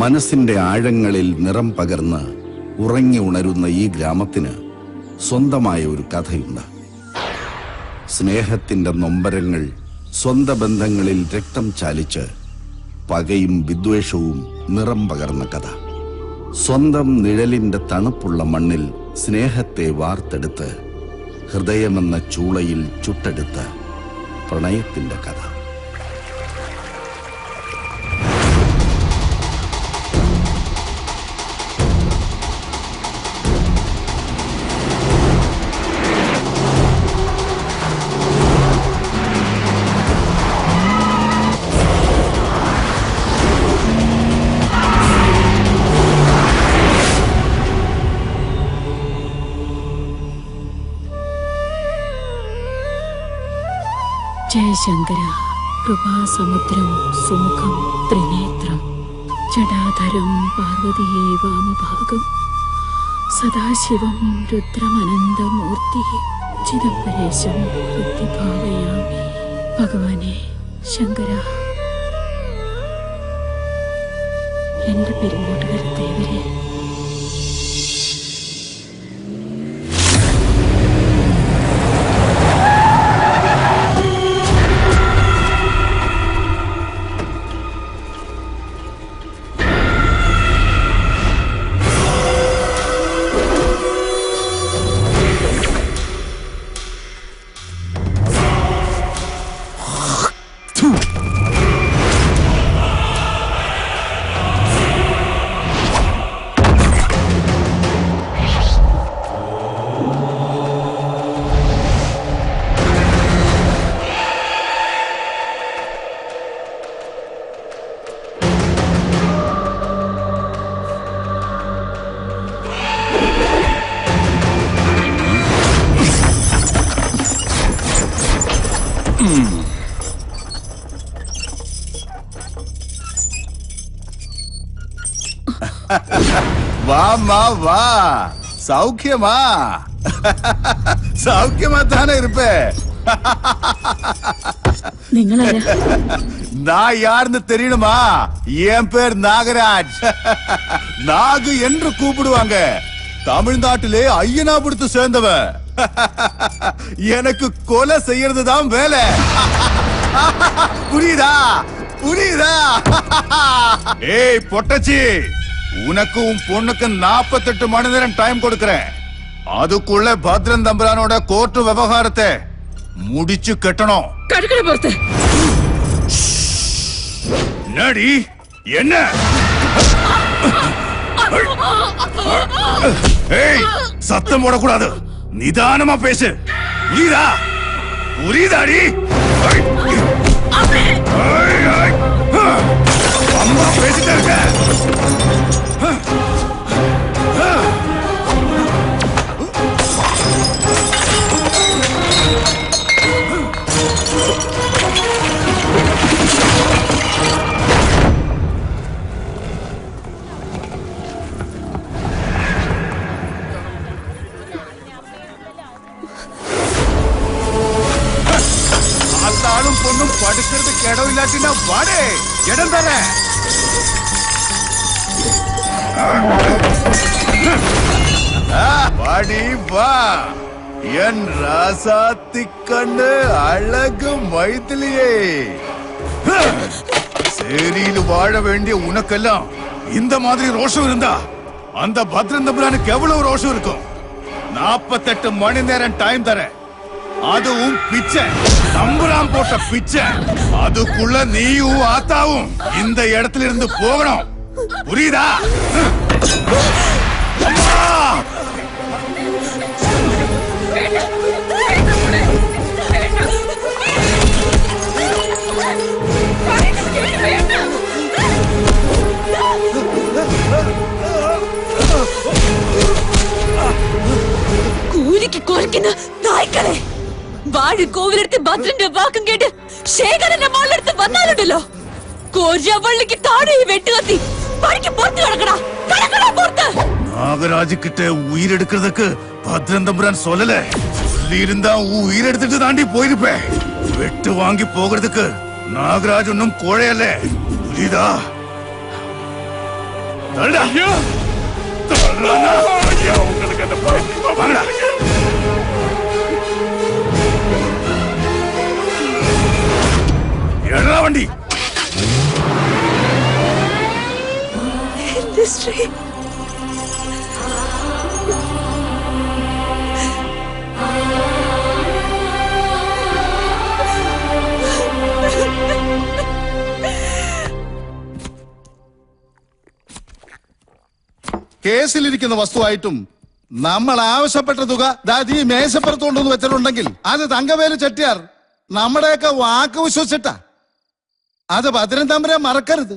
മനസ്സിന്റെ ആഴങ്ങളിൽ നിറം പകർന്ന് ഉറങ്ങി ഉണരുന്ന ഈ ഗ്രാമത്തിന് സ്വന്തമായ ഒരു കഥയുണ്ട്. സ്നേഹത്തിന്റെ നൊമ്പരങ്ങൾ സ്വന്തം ബന്ധങ്ങളിൽ രക്തം ചാലിച്ച് പകയും വിദ്വേഷവും നിറം പകർന്ന കഥ. സ്വന്തം നിഴലിന്റെ തണുപ്പുള്ള മണ്ണിൽ സ്നേഹത്തെ വാർത്തെടുത്ത് ഹൃദയമെന്ന ചൂളയിൽ ചുട്ടെടുത്ത പ്രണയത്തിന്റെ കഥ. ജയശങ്കര കൃപാസമുദ്രം സുമുഖം ത്രിനേത്രം ജടാധരം പാർവതിയെ വാമഭാഗം സദാശിവം രുദ്രമനന്തമൂർത്തി ചിദംബരേശം ഹൃദ്യഭാവയാമി. ഭഗവാനെ ശങ്കര, എന്റെ പെരുങ്ങോട്ടുകര ദേവരെ, வாமா வா. சௌக்கியமா? சௌக்கியமா தானே இருப்ப? நான் யாருன்னு தெரியணுமா? என் பேர் நாகராஜ். நாகு என்று கூப்பிடுவாங்க. தமிழ்நாட்டிலே ஐயனாபுரத்து சேர்ந்தவன். எனக்கு கொலை செய்யறதுதான் வேலை. புரியுதா? புரியுதா? ஏய் பொட்டச்சி, உனக்கு உன் பொண்ணுக்கு 48 மணி நேரம் டைம் கொடுக்கிறேன். அதுக்குள்ள பத்ரன் தம்பரானோட கோர்ட்டு விவகாரத்தை முடிச்சு கட்டணும். நடி என்ன? ஏய், சத்தம் போடக்கூடாது. நிதானமா பேசு. புரியுதா? புரியுதாடி? அம்மா பேசிட்டே இருக்க. ஆளும் பொண்ணும் படுக்கிறதுக்கு இடம் இல்லாட்டினா வாடே, இடம் தானே. வாடி வா, என் ராசாத்தி கண்ணு அழகு மைத்திலியே. சேரியில் வாழ வேண்டிய உனக்கெல்லாம் இந்த மாதிரி ரோஷம் இருந்தா அந்த பத்ரன் தம்புரானுக்கு எவ்வளவு ரோஷம் இருக்கும்? 48 மணி நேரம் டைம் தரேன். அதுவும் பிச்சை, தம்புரான் போட்ட பிச்சை. அதுக்குள்ள நீயும் ஆத்தாவும் இந்த இடத்துல இருந்து போகணும். புரியுதா? കൂലിക്ക് കൊരക്കുന്ന നായ്ക്കളെ, വാഴ് കോവിലെടുത്ത് ഭദ്രന്റെ വാക്കും കേട്ട് ശേഖരന്റെ മോളെടുത്ത് വന്നാലുണ്ടല്ലോ, കോരിയവള്ളിക്ക് താഴെ വെട്ടുകത്തി പണിക്ക് പുറത്ത് കിടക്കടാ, കിടക്കടാ പുറത്ത്. நாகராஜு கிட்ட உயிர் எடுக்கிறதுக்கு பத்ரன் தம்புரான் சொல்லல. சொல்லியிருந்தா உயிர் எடுத்துட்டு தாண்டி போயிருப்பேன். வெட்டு வாங்கி போகிறதுக்கு நாகராஜ் ஒன்னும் கோழையல்ல. புரியுதா? വണ്ടി കേസിലിരിക്കുന്ന വസ്തുവായിട്ടും നമ്മൾ ആവശ്യപ്പെട്ട തുക ദാദി മേശപ്പുറത്ത് കൊണ്ടുവന്ന് വെച്ചിട്ടുണ്ടെങ്കിൽ അത് തങ്കവേലു ചെട്ടിയാർ നമ്മുടെയൊക്കെ വാക്ക് വിശ്വസിച്ചിട്ടാ. അത് ഭദ്രൻ തമ്പുരാൻ മറക്കരുത്.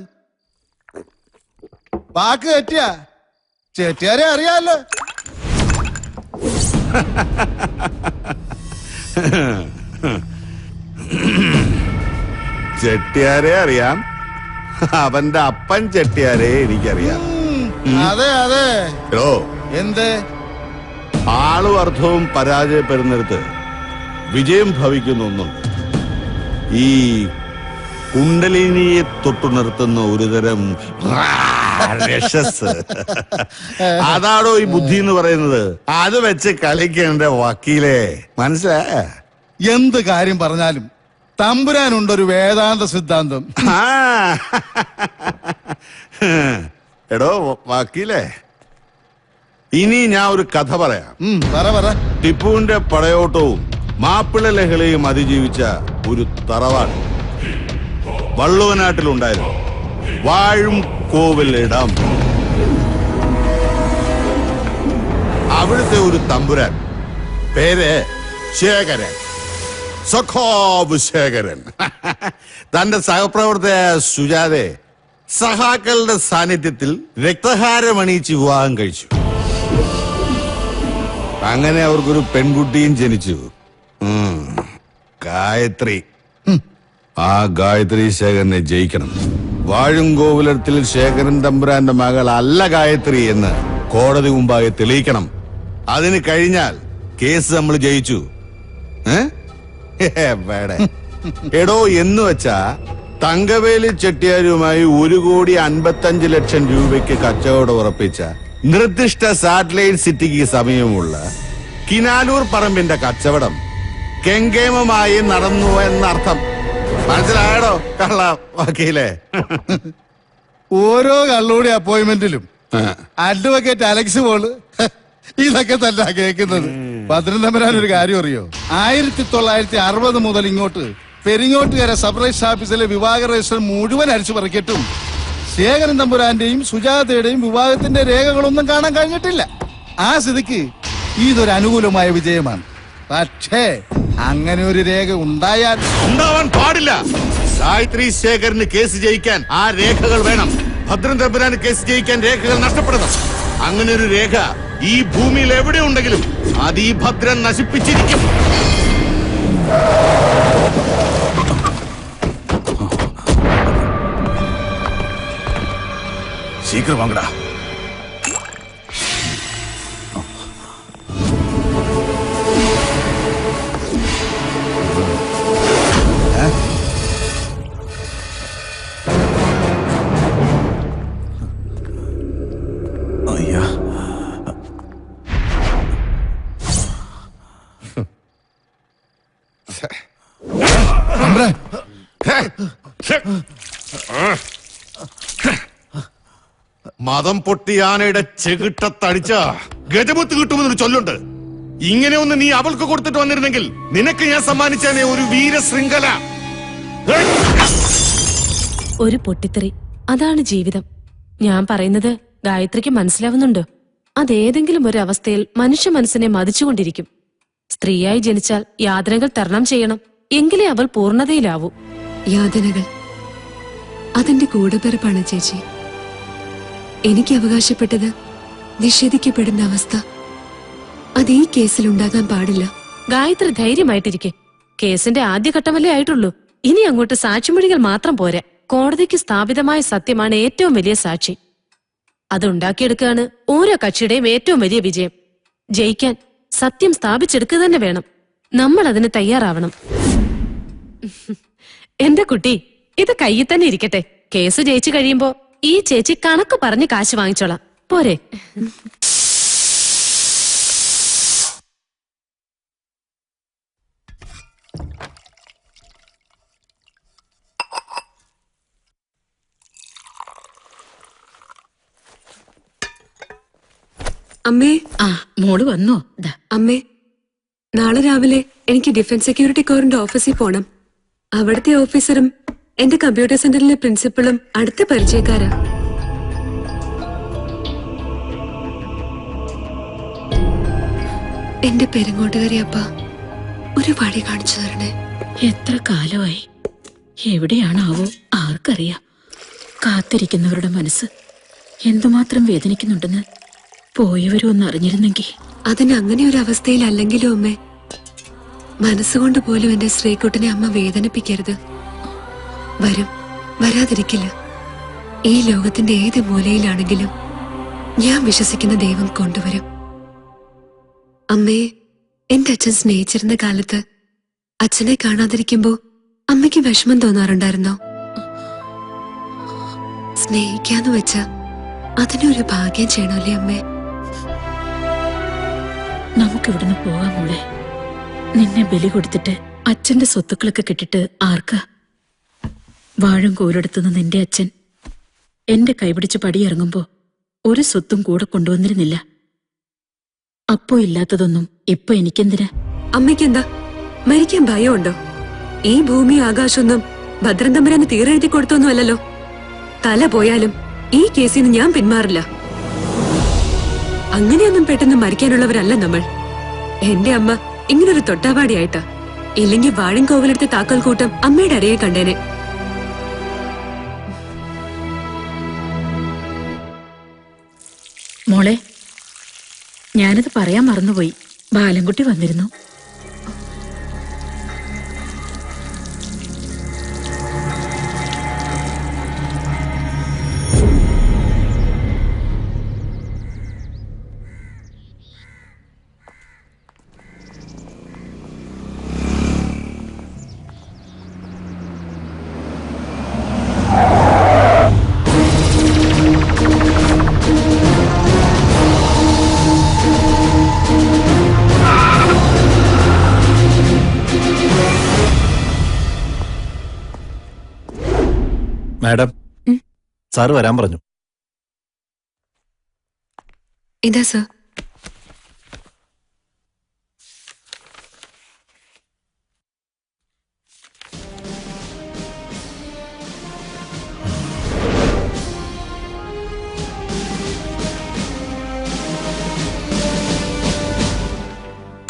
വാക്ക് തെറ്റിയാ ചെട്ടിയാരെ അറിയാലോ. ചെട്ടിയാരെ അറിയാം, അവന്റെ അപ്പൻ ചെട്ടിയാരെ എനിക്കറിയാം. അതെ അതെ. ഓ എന്ത് ആളും അർത്ഥവും പരാജയപ്പെടുന്നിടത്ത് വിജയം ഭവിക്കുന്ന ഒന്നുണ്ട്. ഈ കുണ്ടലിനിയെ തൊട്ടുണർത്തുന്ന ഒരുതരം രക്ഷസ്. അതാണോ ഈ ബുദ്ധി എന്ന് പറയുന്നത്? അത് വെച്ച് കളിക്കേണ്ട വക്കീലേ, മനസ്സിലായ? എന്ത് കാര്യം പറഞ്ഞാലും തമ്പുരാനുണ്ടൊരു വേദാന്ത സിദ്ധാന്തം. എടോ വക്കീലേ, ഇനി ഞാൻ ഒരു കഥ പറയാം. പറ. ടിപ്പുവിന്റെ പടയോട്ടവും മാപ്പിള ലഹളയും അതിജീവിച്ച ഒരു തറവാട് വള്ളുവനാട്ടിലുണ്ടായിരുന്നു. വാഴും കോവിൽ ഇടം. അവിടുത്തെ ഒരു തമ്പുരാൻ, പേര് ശേഖരൻ, സഖാവ് ശേഖരൻ, തന്റെ സഹപ്രവർത്തക സുജാതെ സഹാക്കളുടെ സാന്നിധ്യത്തിൽ രക്തഹാരമണിയിച്ച് വിവാഹം കഴിച്ചു. അങ്ങനെ അവർക്കൊരു പെൺകുട്ടിയും ജനിച്ചു, ഗായത്രി. ആ ഗായത്രി ശേഖരനെ ജയിക്കണം. വാഴുംകോവിലത്തിൽ ശേഖരൻ തമ്പുരാന്റെ മകൾ അല്ല ഗായത്രി എന്ന് കോടതി മുമ്പാകെ തെളിയിക്കണം. അതിന് കഴിഞ്ഞാൽ കേസ് നമ്മൾ ജയിച്ചു. എടോ എന്ന് വെച്ചാ തങ്കവേലി ചെട്ടിയാരുമായി 1,55,00,000 രൂപയ്ക്ക് കച്ചവടം ഉറപ്പിച്ച നിർദ്ദിഷ്ട സാറ്റലൈറ്റ് സിറ്റിക്ക് സമീപമുള്ള കിനാലൂർ പറമ്പിന്റെ കച്ചവടം കെങ്കേമമായി നടന്നു എന്നർത്ഥം. മനസ്സിലായടോ കള്ള വക്കീലേ? ഓരോ കള്ളൂടി അപ്പോയിന്റ്മെന്റിലും അഡ്വക്കേറ്റ് അലക്സ് പോള് ഇതൊക്കെ തന്നെ കേൾക്കുന്നത്. ഭദ്രൻ തമ്പുരാൻ ഒരു കാര്യം അറിയോ? 1960 മുതൽ ഇങ്ങോട്ട് പെരിങ്ങോട്ടുകര സബ് രജിസ്റ്റർ ഓഫീസിലെ വിവാഹ രജിസ്റ്റർ മുഴുവൻ അരിച്ചു പറക്കിയിട്ടും ശേഖരൻ തമ്പുരാന്റെയും സുജാതയുടെയും വിവാഹത്തിന്റെ രേഖകളൊന്നും കാണാൻ കഴിഞ്ഞിട്ടില്ല. ആ സ്ഥിതിക്ക് ഇതൊരു അനുകൂലമായ വിജയമാണ്. പക്ഷേ അങ്ങനെ ഒരു രേഖ ഉണ്ടാവാൻ പാടില്ല. ഗായത്രി ശേഖരന് കേസ് ജയിക്കാൻ ആ രേഖകൾ വേണം. ഭദ്രൻ തമ്പുരാന് കേസ് ജയിക്കാൻ രേഖകൾ നഷ്ടപ്പെടണം. അങ്ങനെ ഒരു രേഖ ഈ ഭൂമിയിൽ എവിടെ ഉണ്ടെങ്കിലും അത് ഈ ഭദ്രൻ നശിപ്പിച്ചിരിക്കും. சீக்கிரம் வாங்கடா. ஐயா, മതം പൊട്ടിയാനയുടെ ചെകിട്ടത്തടിച്ച ഗജമുത്ത് കിട്ടുമെന്നൊരു ചൊല്ലുണ്ട്. ഇങ്ങനെ ഒന്ന് നീ അവൾക്ക് കൊടുത്തിട്ട് വന്നിരുന്നെങ്കിൽ നിനക്ക് ഞാൻ സമ്മാനിച്ചേനെ ഒരു വീരശൃംഖല. ഒരു പൊട്ടിത്തെറി, അതാണ് ജീവിതം. ഞാൻ പറയുന്നത് ഗായത്രിക്ക് മനസ്സിലാവുന്നുണ്ടോ? അതേതെങ്കിലും ഒരു അവസ്ഥയിൽ മനുഷ്യ മനസ്സിനെ മതിച്ചുകൊണ്ടിരിക്കും. സ്ത്രീയായി ജനിച്ചാൽ യാതനകൾ തരണം ചെയ്യണം, എങ്കിലേ അവൾ പൂർണ്ണതയിലാവൂ. യാതനകൾ അതിന്റെ കൂടെപ്പിറപ്പാണ് ചേച്ചി. എനിക്ക് അവകാശപ്പെട്ടത് നിഷേധിക്കപ്പെടുന്ന അവസ്ഥ അത് ഈ കേസിൽ ഉണ്ടാകാൻ പാടില്ല. ഗായത്രി ധൈര്യമായിട്ടിരിക്കെ. കേസിന്റെ ആദ്യഘട്ടമല്ലേ ആയിട്ടുള്ളൂ. ഇനി അങ്ങോട്ട് സാക്ഷിമൊഴികൾ മാത്രം പോരാ. കോടതിക്ക് സ്ഥാപിതമായ സത്യമാണ് ഏറ്റവും വലിയ സാക്ഷി. അതുണ്ടാക്കിയെടുക്കുകയാണ് ഓരോ കക്ഷിയുടെയും ഏറ്റവും വലിയ വിജയം. ജയിക്കാൻ സത്യം സ്ഥാപിച്ചെടുക്കുക തന്നെ വേണം. നമ്മൾ അതിന് തയ്യാറാവണം. എന്റെ കുട്ടി, ഇത് കയ്യിൽ തന്നെ ഇരിക്കട്ടെ. കേസ് ജയിച്ചു കഴിയുമ്പോ ഈ ചേച്ചി കണക്ക് പറഞ്ഞ് കാശ് വാങ്ങിച്ചോളാം പോരെ. അമ്മേ, ആ മോള് വന്നോ? അമ്മേ, നാളെ രാവിലെ എനിക്ക് ഡിഫൻസ് സെക്യൂരിറ്റി കോറിന്റെ ഓഫീസിൽ പോണം. അവിടുത്തെ ഓഫീസറും എന്റെ കമ്പ്യൂട്ടർ സെന്ററിലെ പ്രിൻസിപ്പളും അടുത്ത പരിചയക്കാരാ. എന്റെ പെരുങ്ങോട്ടുകാരി അപ്പ ഒരു വഴി കാണിച്ചു തരണേ. എത്ര കാലമായി, എവിടെയാണാവോ ആർക്കറിയാം. കാത്തിരിക്കുന്നവരുടെ മനസ്സ് എന്തുമാത്രം വേദനിക്കുന്നുണ്ടെന്ന് പോയവരും ഒന്ന് അറിഞ്ഞിരുന്നെങ്കിൽ. അതിന് അങ്ങനെ ഒരു അവസ്ഥയിലല്ലെങ്കിലും അമ്മേ, മനസ്സുകൊണ്ട് പോലും എന്റെ ശ്രീകുട്ടനെ അമ്മ വേദനിപ്പിക്കരുത്. വരും, വരാതിരിക്കില്ല. ഈ ലോകത്തിന്റെ ഏത് മൂലയിലാണെങ്കിലും ഞാൻ വിശ്വസിക്കുന്ന ദൈവം കൊണ്ടുവരും. അമ്മയെ എന്റെ അച്ഛൻ സ്നേഹിച്ചിരുന്ന കാലത്ത് അച്ഛനെ കാണാതിരിക്കുമ്പോ അമ്മയ്ക്ക് വിഷമം തോന്നാറുണ്ടായിരുന്നോ? സ്നേഹിക്കാന്ന് വെച്ച അതിനൊരു ഭാഗ്യം ചെയ്യണമല്ലേ അമ്മേ? നമുക്കിവിടുന്ന് പോകാം മോളെ. നിന്നെ ബലി കൊടുത്തിട്ട് അച്ഛന്റെ സ്വത്തുക്കളൊക്കെ കിട്ടിട്ട് ആർക്കാ? വാഴും കോലെടുത്തുനിന്ന് നിന്റെ അച്ഛൻ എന്റെ കൈപിടിച്ച് പടിയിറങ്ങുമ്പോ ഒരു സ്വത്തും കൂടെ കൊണ്ടുവന്നിരുന്നില്ല. അപ്പോ ഇല്ലാത്തതൊന്നും ഇപ്പൊ എനിക്കെന്തിനാ? അമ്മയ്ക്കെന്താ മരിക്കാൻ ഭയമുണ്ടോ? ഈ ഭൂമി ആകാശമൊന്നും ഭദ്രൻ തമ്പുരാന് തീരെഴുതി കൊടുത്തൊന്നും അല്ലല്ലോ. തല പോയാലും ഈ കേസിൽ നിന്ന് ഞാൻ പിന്മാറില്ല. അങ്ങനെയൊന്നും പെട്ടെന്ന് മരിക്കാനുള്ളവരല്ല നമ്മൾ. എന്റെ അമ്മ ഇങ്ങനൊരു തൊട്ടാവാടിയായിട്ടാ. ഇല്ലെങ്കിൽ വാഴും കോവിലെടുത്ത താക്കോൽ കൂട്ടം അമ്മയുടെ അരയെ കണ്ടേനെ. മോളെ, ഞാനത് പറയാൻ മറന്നുപോയി. ബാലൻകുട്ടി വന്നിരുന്നു. മാഡം, സാറ് വരാൻ പറഞ്ഞു. ഇതാ സർ.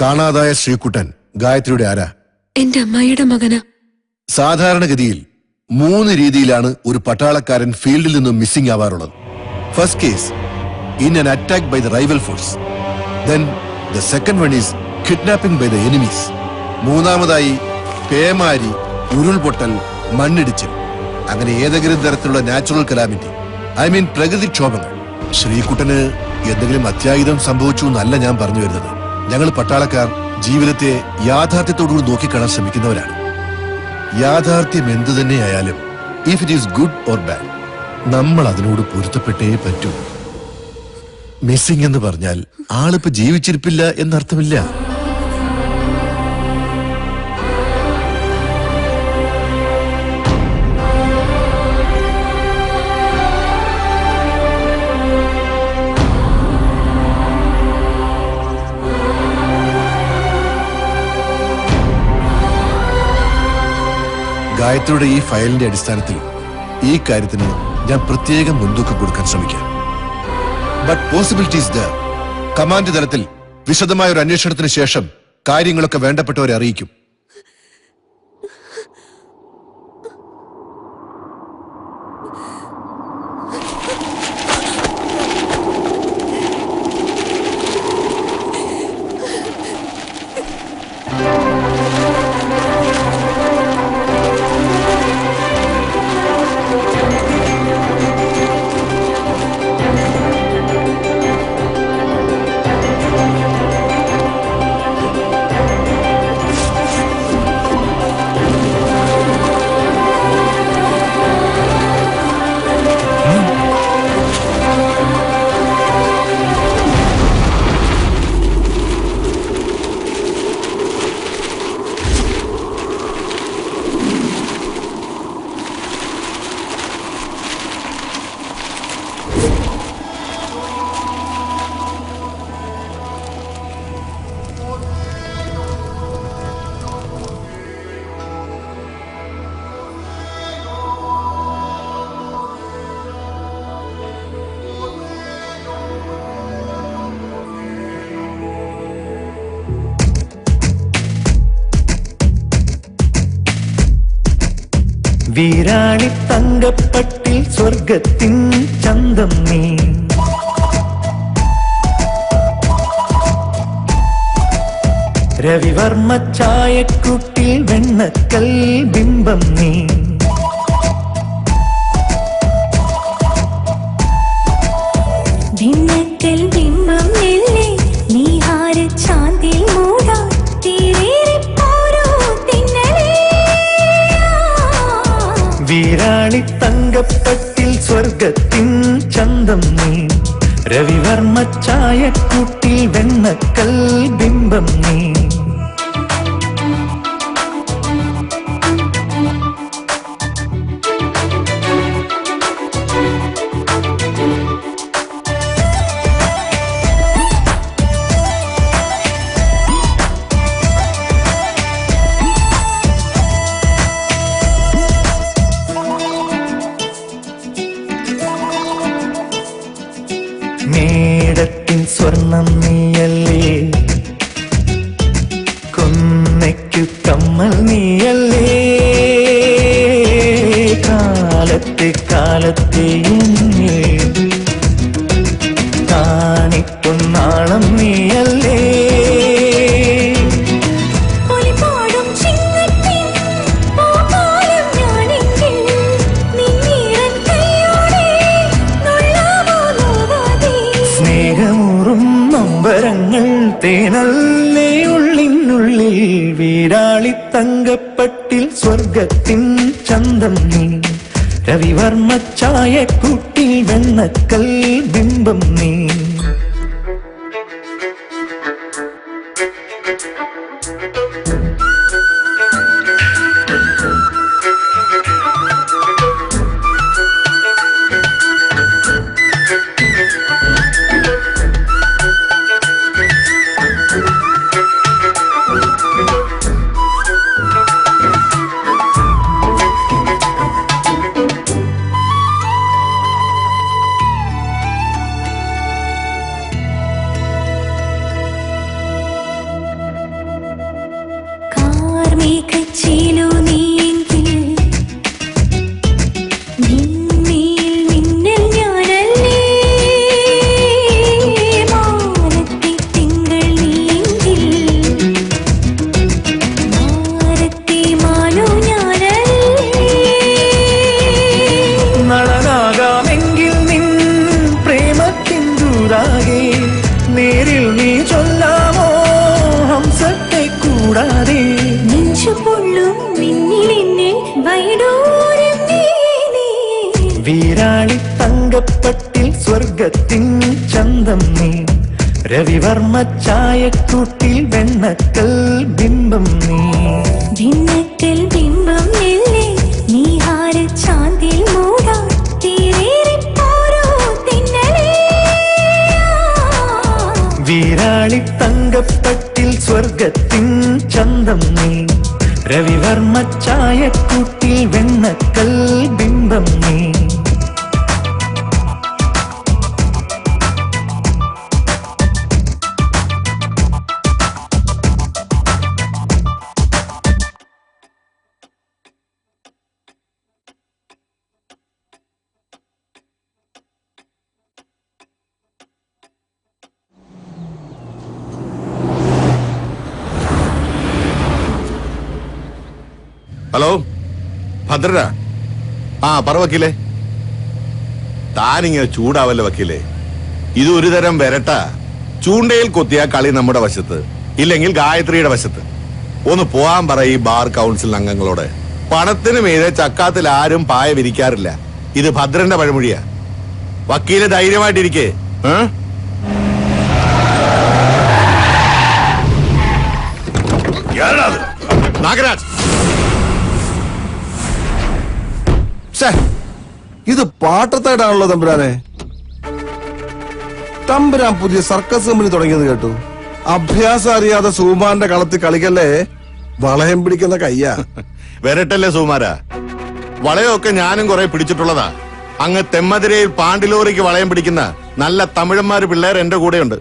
കാണാതായ ശ്രീകുട്ടൻ ഗായത്രിയുടെ ആരാ? എന്റെ അമ്മായിയുടെ മകനാ. സാധാരണഗതിയിൽ 3 രീതിയിലാണ് ഒരു പട്ടാളക്കാരൻ ഫീൽഡിൽ നിന്നും മിസ്സിംഗ് ആവാറുള്ളത്. First case, in an attack by the rival force. Then the second one is kidnapping by the enemies. മൂന്നാമതായി പേമാരി, ഉരുൾപൊട്ടൽ, മണ്ണിടിച്ചിൽ, അങ്ങനെ ഏതെങ്കിലും തരത്തിലുള്ള നാച്ചുറൽ കലാമിറ്റി, ഐ മീൻ പ്രകൃതിക്ഷോഭങ്ങൾ. ശ്രീകുട്ടന് എന്തെങ്കിലും അത്യാഹിതം സംഭവിച്ചു എന്നല്ല ഞാൻ പറഞ്ഞു വരുന്നത്. ഞങ്ങൾ പട്ടാളക്കാർ ജീവിതത്തെ യാഥാർത്ഥ്യത്തോടുകൂടി നോക്കിക്കാണാൻ ശ്രമിക്കുന്നവരാണ്. യാഥാർത്ഥ്യം എന്തു തന്നെയായാലും, if it is good or bad, നമ്മൾ അതിനോട് പൊരുത്തപ്പെട്ടേ പറ്റൂ. മിസ്സിംഗ് എന്ന് പറഞ്ഞാൽ ആളിപ്പോ ജീവിച്ചിരിപ്പില്ല എന്നർത്ഥമില്ല. ഗായത്രിയുടെ ഈ ഫയലിന്റെ അടിസ്ഥാനത്തിൽ ഈ കാര്യത്തിന് ഞാൻ പ്രത്യേകം മുൻതൂക്കം കൊടുക്കാൻ ശ്രമിക്കാം. But possibilities there. കമാൻഡ് തലത്തിൽ വിശദമായ ഒരു അന്വേഷണത്തിന് ശേഷം കാര്യങ്ങളൊക്കെ വേണ്ടപ്പെട്ടവരെ അറിയിക്കും. വീരാളി തങ്കപ്പട്ടിൽ സ്വർഗത്തിൻ ചന്തം നീ. രവിവർമ്മ ചായക്കുട്ടിൽ വെണ്ണക്കൽ ബിംബം നീ. ഭിന്നക്കൽ ബിംബം നെല്ലേ നീഹാര ചാന്തിൽ മൂടാ തീരേറിപ്പോരോ തിന്നലേ. വീരാളി തങ്കപ്പട്ടിൽ സ്വർഗത്തിൻ ചന്തം നീ. രവിവർമ്മ ചായക്കുട്ടിൽ വെണ്ണക്കൽ ബിംബം നീ. മേടത്തിൻ സ്വർണം നീയല്ലേ, കൊന്നയ്ക്കു കമ്മൽ നീയല്ലേ. കാലത്തെ കാലത്തെ കാണിപ്പൊന്നാളം നീയല്ലേ. നൊമ്പരങ്ങൾ തേനല്ലേ ഉള്ളിനുള്ളിൽ. വീരാളി തങ്കപ്പട്ടിൽ സ്വർഗത്തിൻ ചന്തം നീ. രവിവർമ്മ ചായക്കുട്ടിൽ വെണ്ണക്കൽ ബിംബം നീ. നേരിൽ നീ ചൊല്ലാമോ ഹംസത്തെ കൂടാതെ. വീരാളി തങ്കപ്പട്ടിൽ സ്വർഗത്തിൻ ചന്തം നീ. രവിവർമ്മ ചായക്കൂട്ടിൽ വെണ്ണക്കൽ ബിംബം നീ. ഭിന്നക്കൽ ബിംബം നെല്ലേ നീഹാര ചാന്തിൽ മൂടാ തീരേറിപ്പോരോ തിന്നലേ. വീരാളി തങ്കപ്പട്ടിൽ സ്വർഗത്തിൻ ചന്തം നീ. രവിവർമ്മ ചായക്കൂട്ടിൽ വെണ്ണക്കൽ ബിംബം നീ. ഹലോ ഭദ്രരാ. ആ പറ വക്കീലേ. താനിങ്ങനെ ചൂടാവല്ല വക്കീലേ. ഇത് ഒരു തരം വരട്ട. ചൂണ്ടയിൽ കൊത്തിയ കളി നമ്മുടെ വശത്ത്, ഇല്ലെങ്കിൽ ഗായത്രിയുടെ വശത്ത്. ഒന്ന് പോവാൻ പറ ഈ ബാർ കൗൺസിൽ അംഗങ്ങളോട്. പണത്തിന് മീതെ ചക്കാത്തിൽ ആരും പായ വിരിക്കാറില്ല. ഇത് ഭദ്രന്റെ പഴമൊഴിയാ. വക്കീല് ധൈര്യമായിട്ടിരിക്കേ. നാഗരാജ്, ഇത് പാട്ടത്തായിട്ടാണല്ലോ തമ്പുരാനെ. തമ്പുരാൻ പുതിയ സർക്കസ് കമ്പനി തുടങ്ങിയത് കേട്ടു. അഭ്യാസം അറിയാതെ സുകുമാരന്റെ കളത്തിൽ കളിക്കല്ലേ. വളയം പിടിക്കുന്ന കയ്യാ. വരട്ടല്ലേ സുകുമാര. വളയമൊക്കെ ഞാനും കുറെ പിടിച്ചിട്ടുള്ളതാ. അങ്ങ് തെമ്മതിരയിൽ പാണ്ടിലോറിക്ക് വളയം പിടിക്കുന്ന നല്ല തമിഴന്മാര് പിള്ളേർ എന്റെ കൂടെയുണ്ട്.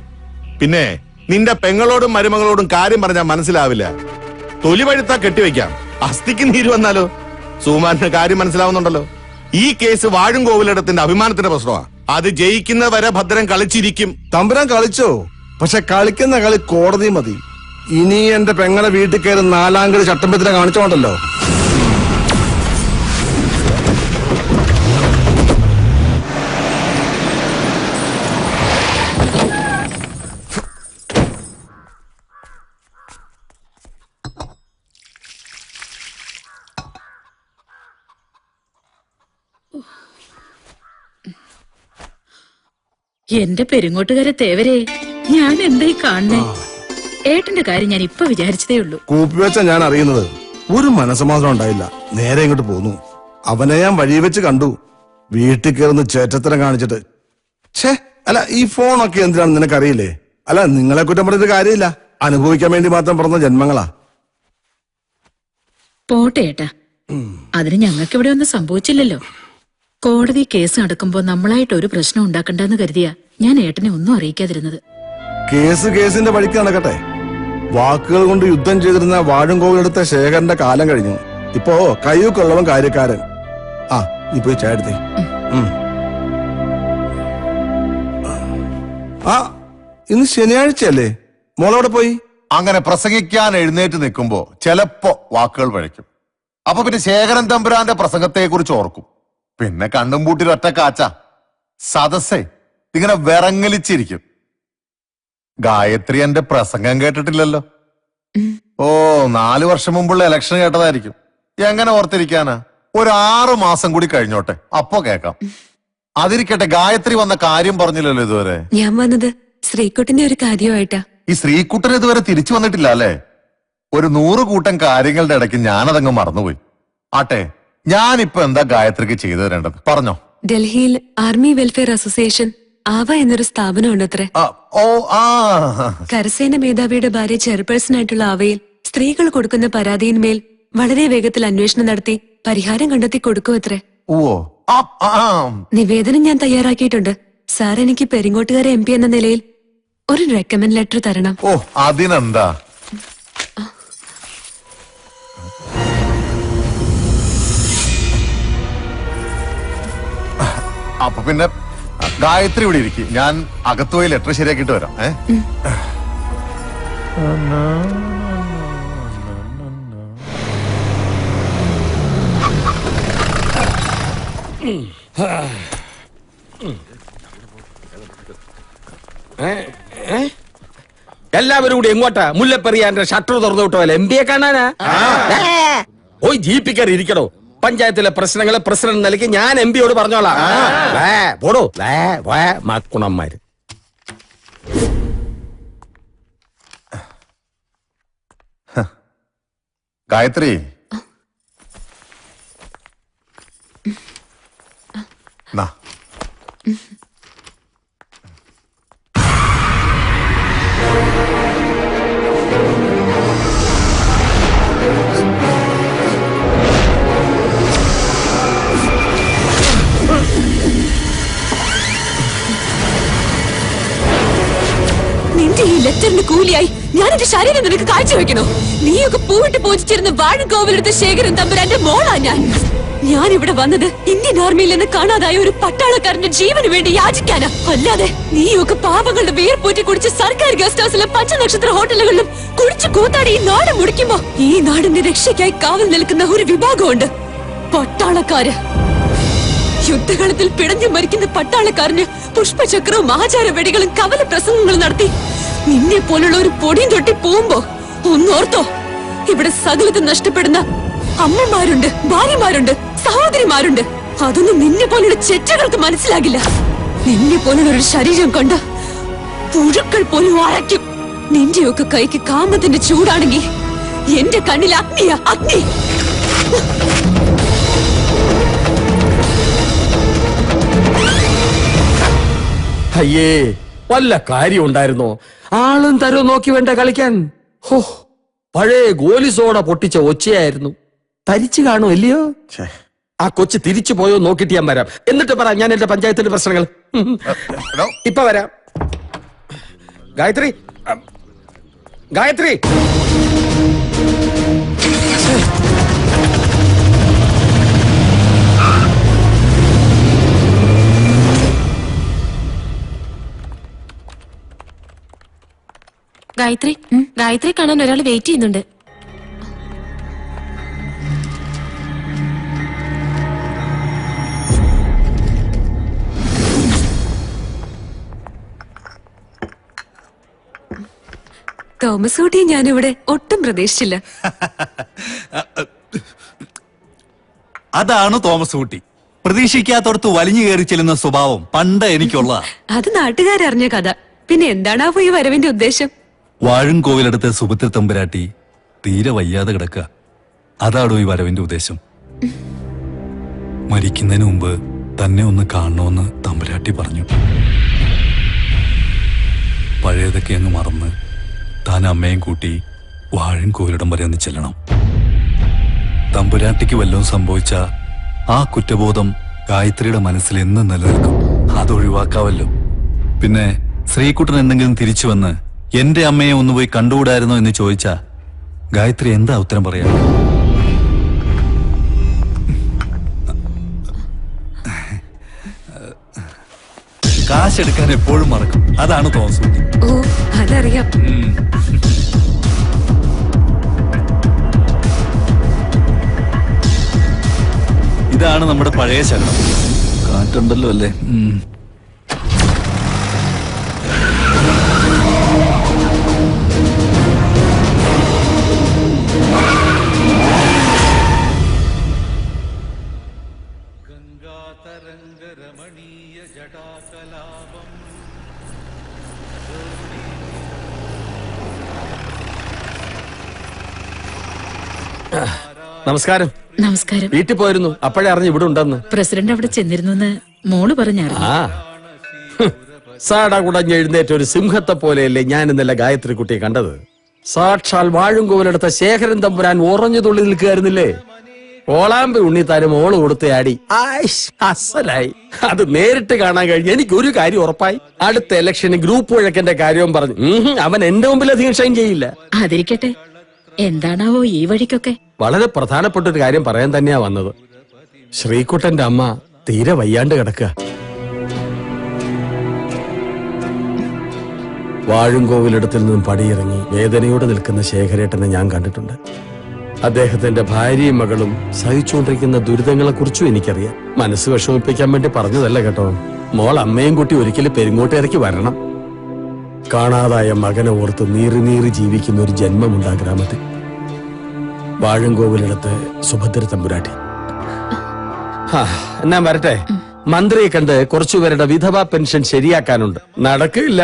പിന്നെ നിന്റെ പെങ്ങളോടും മരുമകളോടും കാര്യം പറഞ്ഞാൽ മനസ്സിലാവില്ല. തൊലി പഴുത്താ കെട്ടിവെക്കാം, അസ്ഥിക്ക് നീര് വന്നാലോ. സുകുമാരന് കാര്യം മനസ്സിലാവുന്നുണ്ടല്ലോ. ഈ കേസ് വാഴുംകോവിലിടത്തിന്റെ അഭിമാനത്തിന്റെ പ്രശ്നമാണ്. അത് ജയിക്കുന്നവരെ ഭദ്രൻ കളിച്ചിരിക്കും. തമ്പുരാൻ കളിച്ചോ? പക്ഷെ കളിക്കുന്ന കളി കോടതി മതി. ഇനി എന്റെ പെങ്ങളെ വീട്ടിൽ കയറി 4-ാം കളി ചട്ടമ്പത്തിനെ കാണിച്ചോണ്ടല്ലോ. എന്റെ പെരുങ്ങോട്ടുകാരെ തേവരെ, ഞാൻ എന്തായി കാണണേ? ഏട്ടന്റെ കാര്യം ഞാൻ ഇപ്പൊ വിചാരിച്ചതേ ഉള്ളൂ. കൂപ്പിവെച്ച ഞാൻ അറിയുന്നത് ഒരു മനസ്സമാധാനം ഉണ്ടായില്ല. നേരെ ഇങ്ങോട്ട് പോന്നു. അവനെ ഞാൻ വഴി വെച്ച് കണ്ടു. വീട്ടിൽ കയറുന്ന ചേറ്റത്തരം കാണിച്ചിട്ട്. ഛേ, അല്ല ഈ ഫോണൊക്കെ എന്തിനാണ് നിനക്കറിയില്ലേ? അല്ല, നിങ്ങളെ കുറ്റം പറഞ്ഞിട്ട് കാര്യമില്ല. അനുഭവിക്കാൻ വേണ്ടി മാത്രം പറഞ്ഞ ജന്മങ്ങളാ. പോട്ടെ ഏട്ടാ, അതിന് ഞങ്ങൾക്ക് ഇവിടെ ഒന്നും സംഭവിച്ചില്ലല്ലോ. കോടതി കേസ് നടക്കുമ്പോ നമ്മളായിട്ട് ഒരു പ്രശ്നം ഉണ്ടാക്കണ്ടെന്ന് കരുതിയാ ഞാൻ ഏട്ടനെ ഒന്നും അറിയിക്കാതിരുന്നത്. കേസിന്റെ വഴിക്ക് നടക്കട്ടെ. വാക്കുകൾ കൊണ്ട് യുദ്ധം ചെയ്തിരുന്ന വാഴുംകോവിലെടുത്ത ശേഖരന്റെ കാലം കഴിഞ്ഞു. ഇപ്പോ കയ്യൂക്കുള്ളവൻ കാര്യക്കാരൻ. ആ, നീ പോയി ചായടുത്തേ. ആ, ഇന്ന് ശനിയാഴ്ചയല്ലേ? മോളവിടെ പോയി? അങ്ങനെ പ്രസംഗിക്കാൻ എഴുന്നേറ്റ് നിൽക്കുമ്പോ ചിലപ്പോ വാക്കുകൾ പഴയ്ക്കും. അപ്പൊ പിന്നെ ശേഖരൻ തമ്പുരാന്റെ പ്രസംഗത്തെ കുറിച്ച് ഓർക്കും. പിന്നെ കണ്ണും പൂട്ടി ഒറ്റ കാച്ച സദസ്സേ ഇങ്ങനെ വിറങ്ങലിച്ചിരിക്കും. ഗായത്രി എന്റെ പ്രസംഗം കേട്ടിട്ടില്ലല്ലോ. ഓ, 4 വർഷം മുമ്പുള്ള ഇലക്ഷൻ കേട്ടതായിരിക്കും. എങ്ങനെ ഓർത്തിരിക്കാനാ? ഒരു 6 മാസം കൂടി കഴിഞ്ഞോട്ടെ, അപ്പോ കേക്കാം. അതിരിക്കട്ടെ, ഗായത്രി വന്ന കാര്യം പറഞ്ഞില്ലല്ലോ ഇതുവരെ. ഞാൻ വന്നത് ശ്രീകുട്ടിന്റെ ഒരു കാര്യമായിട്ടാ. ഈ ശ്രീകുട്ടൻ ഇതുവരെ തിരിച്ചു വന്നിട്ടില്ല അല്ലേ? ഒരു 100 കൂട്ടം കാര്യങ്ങളുടെ ഇടയ്ക്ക് ഞാനതങ്ങ് മറന്നുപോയി. ആട്ടെ, ഞാനിപ്പോ എന്താ ഗായത്രിക്ക് ചെയ്തു തരേണ്ടത്? പറഞ്ഞോ. ഡൽഹിയിൽ ആർമി വെൽഫെയർ അസോസിയേഷൻ ആവ എന്നൊരു സ്ഥാപനമുണ്ട് അത്രേ. കരസേന മേധാവിയുടെ ഭാര്യ ചെയർപേഴ്സൺ ആയിട്ടുള്ള ആവയിൽ സ്ത്രീകൾ കൊടുക്കുന്ന പരാതിയിന്മേൽ വളരെ വേഗത്തിൽ അന്വേഷണം നടത്തി പരിഹാരം കണ്ടെത്തി കൊടുക്കുമത്രേ. നിവേദനം ഞാൻ തയ്യാറാക്കിയിട്ടുണ്ട്. സാർ എനിക്ക് പെരിങ്ങോട്ടുകാരെ MP എന്ന നിലയിൽ ഒരു റെക്കമെൻഡ് ലെറ്റർ തരണം. ഓ, അതിനെന്താ. അപ്പൊ പിന്നെ ഗായത്രി ഇവിടെ ഇരിക്കും. ഞാൻ അകത്ത് പോയി ലെറ്റർ ശരിയാക്കിട്ട് വരാം. എല്ലാവരും കൂടി എങ്ങോട്ടാ? മുല്ലപ്പെരിയാറിന്റെ ഷട്ടർ തുറന്നു വിട്ടോ MB കാണാനാ? ഓയ് ജീപ്പിൽ കയറി ഇരിക്കണോ? പഞ്ചായത്തിലെ പ്രശ്നങ്ങളെ പ്രസിഡന്റ് നിലയ്ക്ക് ഞാൻ MBയോട് പറഞ്ഞോളാം. പോടോ മക്കുണന്മാര്. ഗായത്രി, നാ. നിന്റെ ഈ ലെറ്ററിന് കൂലിയായി ഞാൻ എന്റെ ശരീരം നിനക്ക് കാഴ്ചവെക്കണോ? നീയൊക്കെ പൂവിട്ട് പൂജിച്ചിരുന്ന വാഴുംകോവിലെടുത്ത ശേഖരൻ തമ്പുരാന്റെ മോളാ ഞാൻ. ഞാൻ ഇവിടെ വന്നത് ഇന്ത്യൻ ആർമിയിൽ നിന്ന് കാണാതായ ഒരു പട്ടാളക്കാരന്റെ ജീവന് വേണ്ടി യാചിക്കാനാ. അല്ലാതെ നീയൊക്കെ പാവങ്ങളുടെ വേർപൂറ്റി കുടിച്ച് സർക്കാർ ഗസ്റ്റ് ഹൗസിലും 5 നക്ഷത്ര ഹോട്ടലുകളിലും കുടിച്ചു കൂത്താടി ഈ നാട് മുടിക്കുമ്പോ ഈ നാടിന്റെ രക്ഷയ്ക്കായി കാവൽ നിൽക്കുന്ന ഒരു വിഭാഗമുണ്ട്, പട്ടാളക്കാര്. യുദ്ധകളത്തിൽ പിടഞ്ഞു മരിക്കുന്ന പട്ടാളക്കാരന് പുഷ്പചക്രവും ആചാര വെടികളും കവല പ്രസംഗങ്ങളും നടത്തി നിന്നെ പോലുള്ള ഒരു പൊടിയും തൊട്ടി പോകുമ്പോ ഒന്നോർത്തോ, ഇവിടെ സകലത്ത് നഷ്ടപ്പെടുന്ന അമ്മമാരുണ്ട്, ഭാര്യമാരുണ്ട്, സഹോദരിമാരുണ്ട്. അതൊന്നും നിന്നെ പോലുള്ള ചെറ്റകൾക്ക് മനസ്സിലാകില്ല. നിന്നെ പോലുള്ള ഒരു ശരീരം കൊണ്ട് പുഴുക്കൾ പോലും അരയ്ക്കും. നിന്റെയൊക്കെ കൈക്ക് കാമത്തിന്റെ ചൂടാണെങ്കിൽ എന്റെ കണ്ണിൽ അഗ്നിയാ, അഗ്നി. അയ്യേ, വല്ല കാര്യം ഉണ്ടായിരുന്നോ? ആളും തരവും നോക്കി വേണ്ട കളിക്കാൻ. ഹോ, പഴയ ഗോലിസോട പൊട്ടിച്ച ഒച്ചയായിരുന്നു. തരിച്ചു കാണും അല്ലയോ? ആ കൊച്ചു തിരിച്ചു പോയോ നോക്കിട്ട് ഞാൻ വരാം. എന്നിട്ട് പറ ഞാൻ എന്റെ പഞ്ചായത്തിന്റെ പ്രശ്നങ്ങൾ. ഇപ്പൊ വരാം. ഗായത്രി, ഗായത്രി. ഗായത്രി ഗായത്രി കാണാൻ ഒരാൾ വെയിറ്റ് ചെയ്യുന്നുണ്ട്. തോമസ് ഊട്ടിയെ ഞാനിവിടെ ഒട്ടും പ്രതീക്ഷിച്ചില്ല. അതാണ് തോമസ് ഊട്ടി. പ്രതീക്ഷിക്കാത്തടത്ത് വലിഞ്ഞു കയറി ചെല്ലുന്ന സ്വഭാവം പണ്ട് എനിക്കുള്ള. അത് നാട്ടുകാരറിഞ്ഞ കഥ. പിന്നെ എന്താണാവോ ഈ വരവിന്റെ ഉദ്ദേശം? വാഴുംകോവിലടുത്ത് സുഭദ്ര തമ്പുരാട്ടി തീരെ വയ്യാതെ കിടക്കുക. അതാണോ ഈ വരവിന്റെ ഉദ്ദേശം? മരിക്കുന്നതിന് മുമ്പ് തന്നെ ഒന്ന് കാണണമെന്ന് തമ്പുരാട്ടി പറഞ്ഞു. പഴയതൊക്കെ അങ്ങ് മറന്ന് താൻ അമ്മയും കൂട്ടി വാഴുംകോവിലിടം വരെ ഒന്ന് ചെല്ലണം. തമ്പുരാട്ടിക്ക് വല്ലതും സംഭവിച്ച ആ കുറ്റബോധം ഗായത്രിയുടെ മനസ്സിൽ എന്നും നിലനിൽക്കും. അതൊഴിവാക്കാവല്ലോ. പിന്നെ ശ്രീകുട്ടൻ എന്തെങ്കിലും തിരിച്ചു വന്ന് എന്റെ അമ്മയെ ഒന്ന് പോയി കണ്ടുകൂടായിരുന്നോ എന്ന് ചോദിച്ചാ ഗായത്രി എന്താ ഉത്തരം പറയാ? കാശെടുക്കാൻ എപ്പോഴും മറക്കും. അതാണ് തോമസ് ഊട്ടി. ഓ അതറിയാം. ഇതാണ് നമ്മുടെ പഴയ ശകലം. കാറ്റുണ്ടല്ലോ അല്ലേ? നമസ്കാരം. നമസ്കാരം. വീട്ടിൽ പോയിരുന്നു. അപ്പോഴേ അറിഞ്ഞു ഇവിടെ ഉണ്ടെന്ന്. പ്രസിഡന്റ് അവിടെ ചെന്നിരുന്നു മോള് പറഞ്ഞായിരുന്നു. ആ സാടാ കുടഞ്ഞ് എഴുന്നേറ്റ ഒരു സിംഹത്തെ പോലെയല്ലേ ഞാൻ ഇന്നലെ ഗായത്രി കുട്ടിയെ കണ്ടത്. സാക്ഷാൽ വാഴുംകോവിലെടുത്ത ശേഖരൻ തമ്പുരാൻ ഉറഞ്ഞു തുള്ളി നിൽക്കുകയായിരുന്നില്ലേ. ഓളാമ്പി ഉണ്ണിത്താനും ഓള് കൊടുത്ത ആടി അസലായി. അത് നേരിട്ട് കാണാൻ കഴിഞ്ഞ് എനിക്ക് ഒരു കാര്യം ഉറപ്പായി. അടുത്ത ഇലക്ഷന് ഗ്രൂപ്പ് വഴക്കന്റെ കാര്യവും പറഞ്ഞു. അവൻ എന്റെ മുമ്പിൽ അധികം ഷൈൻ ചെയ്യില്ല. അതിരിക്കട്ടെ, എന്താണാവോ ഈ വഴിക്കൊക്കെ? വളരെ പ്രധാനപ്പെട്ട ഒരു കാര്യം പറയാൻ തന്നെയാ വന്നത്. ശ്രീകുട്ടന്റെ അമ്മ തീരെ വയ്യാണ്ട് കിടക്കുക. വാഴുംകോവിലിടത്തിൽ നിന്നും പടിയിറങ്ങി വേദനയോടെ നിൽക്കുന്ന ശേഖരേട്ടനെ ഞാൻ കണ്ടിട്ടുണ്ട്. അദ്ദേഹത്തിന്റെ ഭാര്യയും മകളും സഹിച്ചുകൊണ്ടിരിക്കുന്ന ദുരിതങ്ങളെ കുറിച്ചും എനിക്കറിയാം. മനസ്സ് വിഷമിപ്പിക്കാൻ വേണ്ടി പറഞ്ഞതല്ല കേട്ടോ. മോൾ അമ്മയും കുട്ടി ഒരിക്കലും പെരുങ്ങോട്ടേക്ക് വരണം. കാണാതായ മകനെ ഓർത്ത് നീറി നീറി ജീവിക്കുന്ന ഒരു ജന്മമുണ്ട് ആ ഗ്രാമത്തിൽ. വാഴുംകോവിലിടത്ത് സുഭദ്ര തമ്പുരാട്ടി. എന്നാ വരട്ടെ. മന്ത്രിയെ കണ്ട് കുറച്ചുപേരുടെ വിധവാ പെൻഷൻ ശരിയാക്കാനുണ്ട്. നടക്കില്ല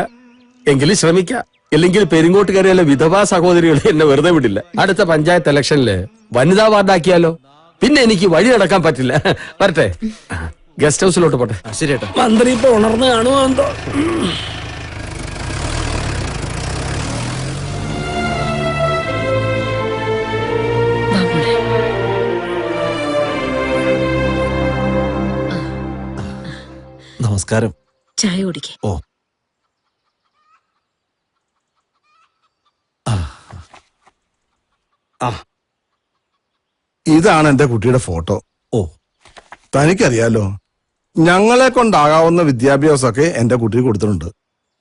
എങ്കിലും ശ്രമിക്കാം. ഇല്ലെങ്കിൽ പെരിങ്ങോട്ടുകാരെയല്ല വിധവാ സഹോദരികൾ എന്നെ വെറുതെ വിടില്ല. അടുത്ത പഞ്ചായത്ത് ഇലക്ഷനില് വനിതാ വാർഡാക്കിയാലോ? പിന്നെ എനിക്ക് വഴി നടക്കാൻ പറ്റില്ല. വരട്ടെ. ഗസ്റ്റ് ഹൗസിലോട്ട് പോട്ടെ. ശരിയേട്ടാ. മന്ത്രി ഇപ്പൊ ഉണർന്ന് കാണുമോ എന്തോ. നമസ്കാരം. ചായ കുടിക്കേ. ഓ ഇതാണ് എന്റെ കുട്ടിയുടെ ഫോട്ടോ. ഓ തനിക്കറിയാലോ, ഞങ്ങളെ കൊണ്ടാകാവുന്ന വിദ്യാഭ്യാസമൊക്കെ എന്റെ കുട്ടിക്ക് കൊടുത്തിട്ടുണ്ട്.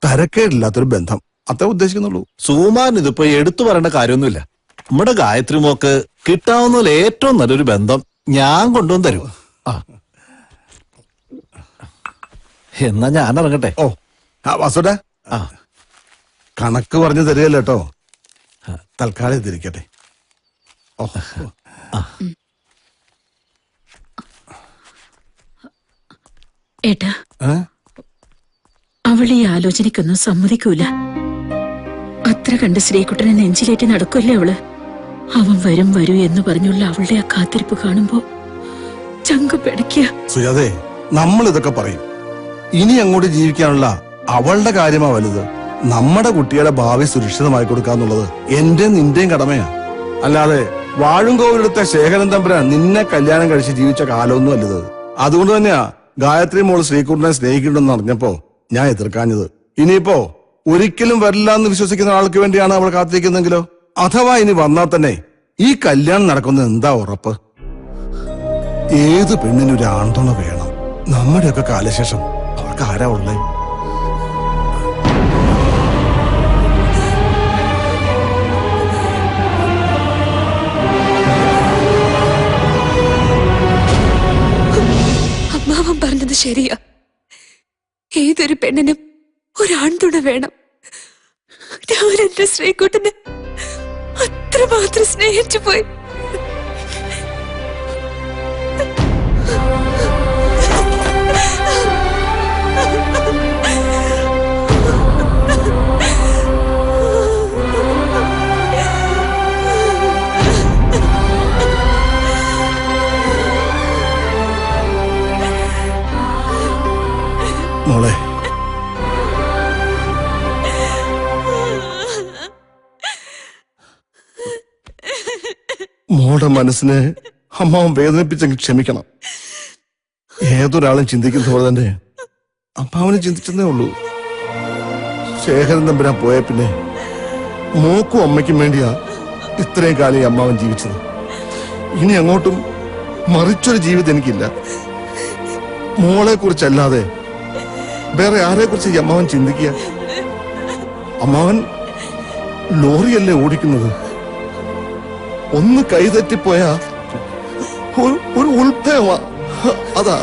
തരക്കേടില്ലാത്തൊരു ബന്ധം അത്രേ ഉദ്ദേശിക്കുന്നുള്ളൂ. സുമാൻ ഇതിപ്പോ എടുത്തു പറയേണ്ട കാര്യമൊന്നുമില്ല. നമ്മുടെ ഗായത്രി മോക്ക് കിട്ടാവുന്നതിൽ ഏറ്റവും നല്ലൊരു ബന്ധം ഞാൻ കൊണ്ടുവന്ന് തരും. എന്നാ ഞാൻ ഇറങ്ങട്ടെ. ഓ വാസുടെ, കണക്ക് പറഞ്ഞു തരികല്ലോ കേട്ടോ. തൽക്കാലം ഇതിരിക്കട്ടെ. ഓ ഏട്ടാ, അവൾ ഈ ആലോചനയ്ക്കൊന്നും സമ്മതിക്കൂല. അത്ര കണ്ട് ശ്രീകുട്ടനെ നെഞ്ചിലേറ്റി നടക്കൂല്ലേ അവള്. അവൻ വരും വരൂ എന്ന് പറഞ്ഞുള്ള അവളുടെ ആ കാത്തിരിപ്പ് കാണുമ്പോ ചങ്ക് പിടയ്ക്കുക. സുജാതെ, നമ്മൾ ഇതൊക്കെ പറയും. ഇനി അങ്ങോട്ട് ജീവിക്കാനുള്ള അവളുടെ കാര്യമാ വലുത്. നമ്മുടെ കുട്ടിയുടെ ഭാവി സുരക്ഷിതമായി കൊടുക്കാന്നുള്ളത് എന്റെ നിന്റെയും കടമയാ. അല്ലാതെ വാഴുംകോവിലെടുത്ത ശേഖരൻ തമ്പുരാൻ നിന്നെ കല്യാണം കഴിച്ച് ജീവിച്ച കാലമൊന്നും അല്ലത്. അതുകൊണ്ട് തന്നെയാ ഗായത്രി മോള് ശ്രീകുട്ടനെ സ്നേഹിക്കുന്നുണ്ടെന്ന് അറിഞ്ഞപ്പോ ഞാൻ എതിർക്കാഞ്ഞത്. ഇനിയിപ്പോ ഒരിക്കലും വരില്ല എന്ന് വിശ്വസിക്കുന്ന ആൾക്ക് വേണ്ടിയാണ് അവൾ കാത്തിരിക്കുന്നെങ്കിലോ? അഥവാ ഇനി വന്നാൽ തന്നെ ഈ കല്യാണം നടക്കുന്നത് എന്താ ഉറപ്പ്? ഏത് പെണ്ണിനൊരു ആൺതുണ വേണം. നമ്മുടെയൊക്കെ കാലശേഷം അവൾക്ക് ആരാ ഉള്ളേ? അമ്മാവൻ പറഞ്ഞത് ശരിയാ. ഏതൊരു പെണ്ണിനും ഒരാൺതുണ വേണം. ഞാൻ എന്റെ ശ്രീകുട്ടനെ അത്രമാത്രം സ്നേഹിച്ചു പോയി. മോളെ, മോളുടെ മനസ്സിനെ അമ്മാവൻ വേദനിപ്പിച്ചെങ്കിൽ ക്ഷമിക്കണം. ഏതൊരാളും ചിന്തിക്കുന്ന പോലെ തന്നെ അമ്മാവനെ ചിന്തിച്ചതേ ഉള്ളൂ. ശേഖരൻ തമ്പുരാൻ പോയ പിന്നെ മോക്കും അമ്മയ്ക്കും വേണ്ടിയാ ഇത്രയും കാലം ഈ അമ്മാവൻ ജീവിച്ചത്. ഇനി അങ്ങോട്ടും മറിച്ചൊരു ജീവിതം എനിക്കില്ല. മോളെ കുറിച്ചല്ലാതെ വേറെ ആരെ കുറിച്ച് ഈ അമ്മാവൻ ചിന്തിക്കുക? അമ്മാവൻ ലോറിയല്ലേ ഓടിക്കുന്നത്? ഒന്ന് കൈതെറ്റിപ്പോയാ ഒരു ഉൾഭയമാ. അതാ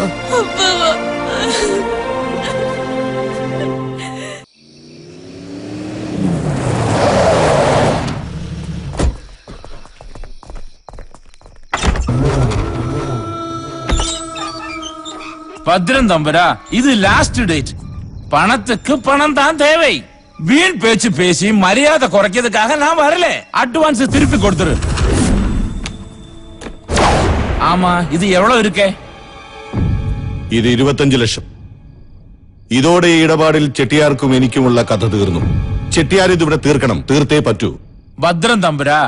பத்ரன் தம்பரா, இது லாஸ்ட் டேட். பணத்துக்கு பணம் தான் தேவை. வீண் பேச்சு பேசி மரியாதை குறைக்கிறதுக்காக நான் வரல. அட்வான்ஸ் திருப்பி கொடுத்துரு. ஆமா, இது எவ்வளவு இருக்கே? ഇത് 25 ലക്ഷം. ഇതോടെ ഈ ഇടപാടിൽ ചെട്ടിയാർക്കും എനിക്കുമുള്ള കഥ തീർന്നു. ചെട്ടിയാർ ഇതിവിടെ തീർക്കണം, തീർത്തേ പറ്റൂ. பத்ரன் தம்பரா,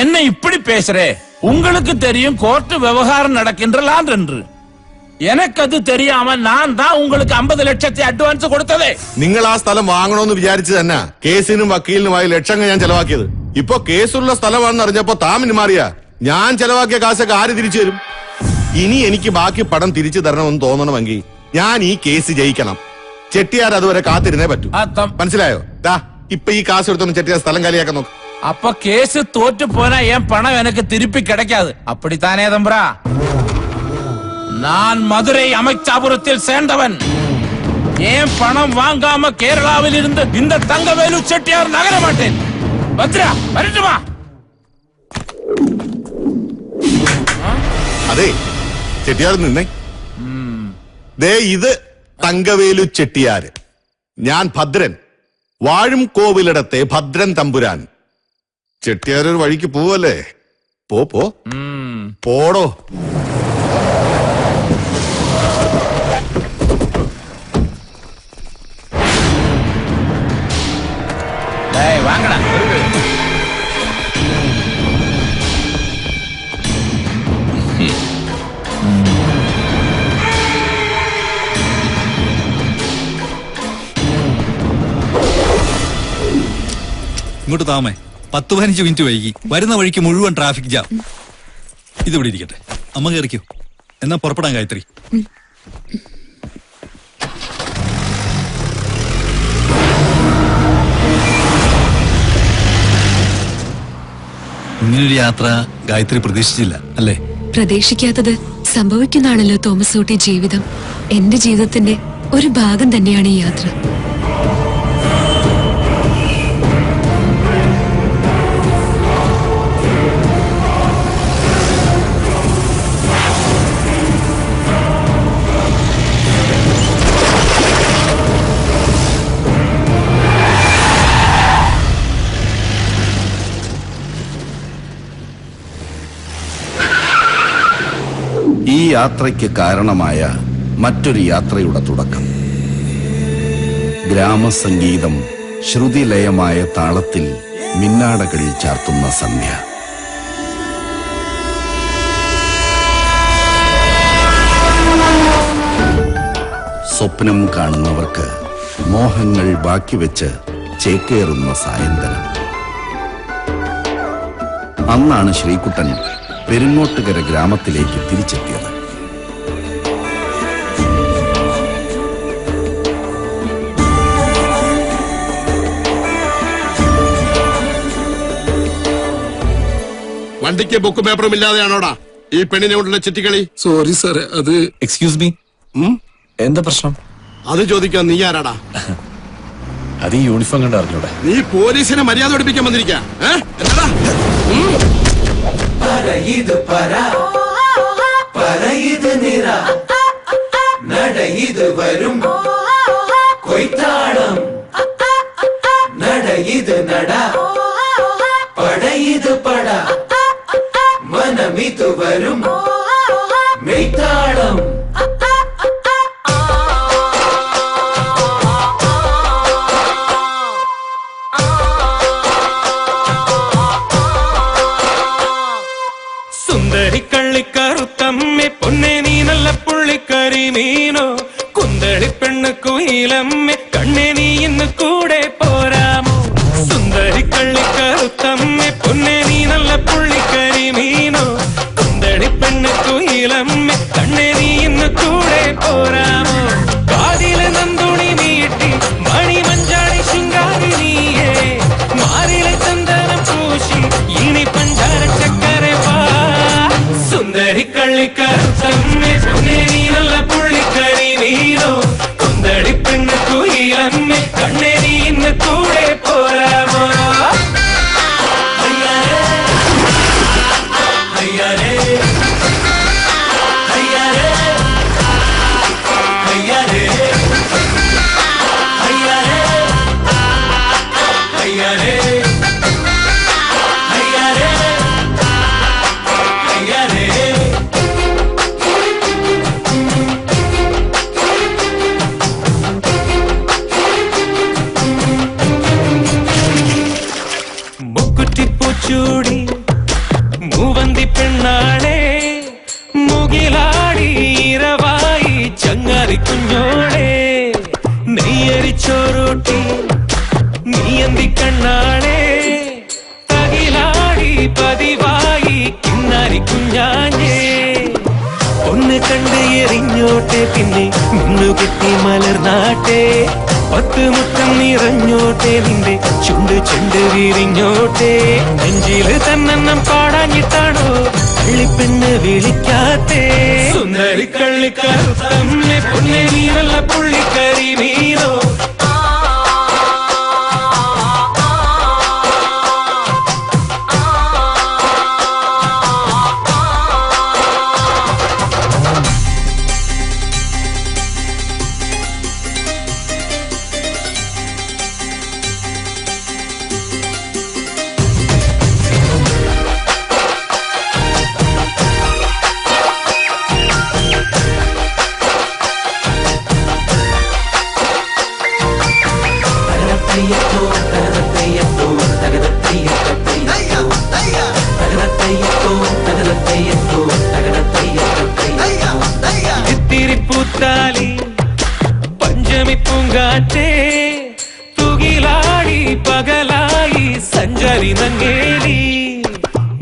என்ன இப்படி பேசுறே? உங்களுக்கு தெரியும் கோர்ட் விவகாரம் நடக்கின்ற லாண்ட் என்று. எனக்கு அது தெரியாம நான் தான் உங்களுக்கு 50 ലക്ഷത്തെ അഡ്വാൻസ് കൊടുത്തതേ. നിങ്ങൾ ആ സ്ഥലം വാങ്ങണമെന്ന് വിചാരിച്ചു തന്നെ കേസിനും വക്കീലിനുമായി ലക്ഷങ്ങൾ ഞാൻ ചെലവാക്കിയത്. ഇപ്പൊ കേസുള്ള സ്ഥലമാണെന്ന് അറിഞ്ഞപ്പോ താമിന് മാറിയ ഞാൻ ചെലവാക്കിയ കാശൊക്കെ ആര് തിരിച്ചു തരും? ഇനി എനിക്ക് ബാക്കി പണം തിരിച്ചു തരണമെന്ന് തോന്നണമെങ്കിൽ ഞാൻ ഈ കേസ് ജയിക്കണം. ചെട്ടിയാർ അതുവരെ കാത്തിരുന്നേ പറ്റൂ. മനസ്സിലായോ? ദാ ഇപ്പൊ ഈ കാശ് എടുത്തൊന്ന് ചെട്ടിയാർ സ്ഥലം കാലിയാക്കാൻ നോക്ക്. அப்ப கேஸ் தோற்று போனா என் பணம் எனக்கு திருப்பி கிடைக்காது. அப்படித்தானே தம்பரா? நான் மதுரை அமைச்சாபுரத்தில் சேர்ந்தவன். ஏன் பணம் வாங்காம கேரளாவில் இருந்து இந்த தங்கவேலு செட்டியார் நகர மாட்டேன். பத்ரா, வரட்டுமா? അതെ, ചെട്ടിയാർ നിന്നേ. ദേ ഇത് തങ്കവേലു ചെട്ടിയാര്. ഞാൻ ഭദ്രൻ, വാഴും കോവിലിടത്തെ ഭദ്രൻ തമ്പുരാൻ. ചെട്ടിയാർ ഒരു വഴിക്ക് പോവല്ലേ? പോടോ. வாங்கடா. ഇങ്ങോട്ട് താമേ. 10-15 മിനിറ്റ് വൈകി. വരുന്ന വഴിക്ക് മുഴുവൻ ട്രാഫിക് ജാം. ഇതിവിടെ ഇരിക്കട്ടെ. അമ്മ കയറിക്കോ. എന്നാ പുറപ്പെടാൻ ഗായത്രി. ഇങ്ങനൊരു യാത്ര ഗായത്രി പ്രതീക്ഷിച്ചില്ല അല്ലേ? പ്രതീക്ഷിക്കാത്തത് സംഭവിക്കുന്നതാണല്ലോ തോമസ് ഊട്ടി ജീവിതം. എന്റെ ജീവിതത്തിന്റെ ഒരു ഭാഗം തന്നെയാണ് ഈ യാത്ര. ഈ യാത്രയ്ക്ക് കാരണമായ മറ്റൊരു യാത്രയുടെ തുടക്കം. ഗ്രാമസംഗീതം ശ്രുതിലയമായ താളത്തിൽ മിന്നാടകൾ ചാർത്തുന്ന സന്ധ്യ. സ്വപ്നം കാണുന്നവർക്ക് മോഹങ്ങൾ ബാക്കിവെച്ച് ചേക്കേറുന്ന സായന്തനം. അന്നാണ് ശ്രീകുട്ടൻ പെരിങ്ങോട്ടുകര ഗ്രാമത്തിലേക്ക് തിരിച്ചെത്തിയത്. വണ്ടിക്ക് ബുക്ക് പേപ്പറും ഇല്ലാതെയാണോടാ ഈ പെണ്ണിനെ കൊണ്ടുള്ള ചിറ്റിക്കളി? സോറി സാറേ, അത് എക്സ്ക്യൂസ് മീ. എന്താ പ്രശ്നം? അത് ചോദിക്കാൻ നീ ആരാടാ? അത് ഈ യൂണിഫോം കണ്ട് അറിഞ്ഞൂടെ? നീ പോലീസിനെ മര്യാദ പഠിപ്പിക്കാൻ വന്നിരിക്കാ? എന്നടാ വരും കൊയ്ത്താടം നടയിത് നട പടയിത് പട മനമിത് വരും മെയ്ത്താടം. സുന്ദരി കള്ളിക്കറുത്തമ്മേ പൊന്നെ നീ നല്ല പുള്ളിക്കരി മീനോ കുന്തളി പെണ്ണ് കുയിലമ്മേ കണ്ണെ നീ ഇന്ന് കൂടെ പോരാമോ. സുന്ദരി കള്ളിക്കറുത്തമ്മേ പൊന്നെ നീ നല്ല പുള്ളിക്കരി മീനോ കുന്തളി പെണ്ണ് കുയിലമ്മേ കണ്ണെ നീ ഇന്ന് കൂടെ പോരാമോ. കാതിലെ നന്ദുണി നീട്ടി മണി മഞ്ചാടി ശൃംഗാരി നീയേ മാറിലെ ചന്ദനം പൂശി ഇനി പഞ്ചാര ചക്കര വാ. സുന്ദരി കള്ളിക്കറുത്തമ്മേ പൊന്നെ നീ നല്ല പുള്ളിക്കരി മീനോ കുന്തളി പെണ്ണ് കുയിലമ്മേ കണ്ണെ നീ ഇന്ന് കൂടെ പോരാമോ. അയ്യാരേ അയ്യാരേ അയ്യാരേ അയ്യാരേ അയ്യാരേ അയ്യാരേ അയ്യാരേ അയ്യാരേ. മുക്കുറ്റിപ്പൂച്ചൂടി മൂവന്തി പെണ്ണാളെ മുകിലാടി ഇരവായി ചങ്ങാതി കുഞ്ഞോളെ നെയ്യരിച്ചോറൂട്ടി നീയന്തി കണ്ണാളെ തകിലാടി പതിവായി കിന്നാരി കുഞ്ഞാഞ്ഞേ. ഒന്ന് കണ്ട് എറിഞ്ഞോട്ടെ പിന്നെ മിന്നുകെട്ടി മലർന്നാട്ടെ 10 മുത്തം നിറഞ്ഞോട്ടെ നിന്റെ ചുണ്ട് ചെണ്ട് വിരിഞ്ഞോട്ടെ. നെഞ്ചില് തന്നെണ്ണം പാടാഞ്ഞിട്ടാണോ കള്ളിപ്പെണ്ണ് വിളിക്കാത്തേ. സുന്ദരി കള്ളിക്കറുത്തമ്മേ പൊന്നെ നീ നല്ല പുള്ളിക്കരി മീനോ പൂത്താലി പഞ്ചമി പൂങ്കാറ്റേ തുകിലാടി പകലായി സഞ്ചാരി നങ്ങേലി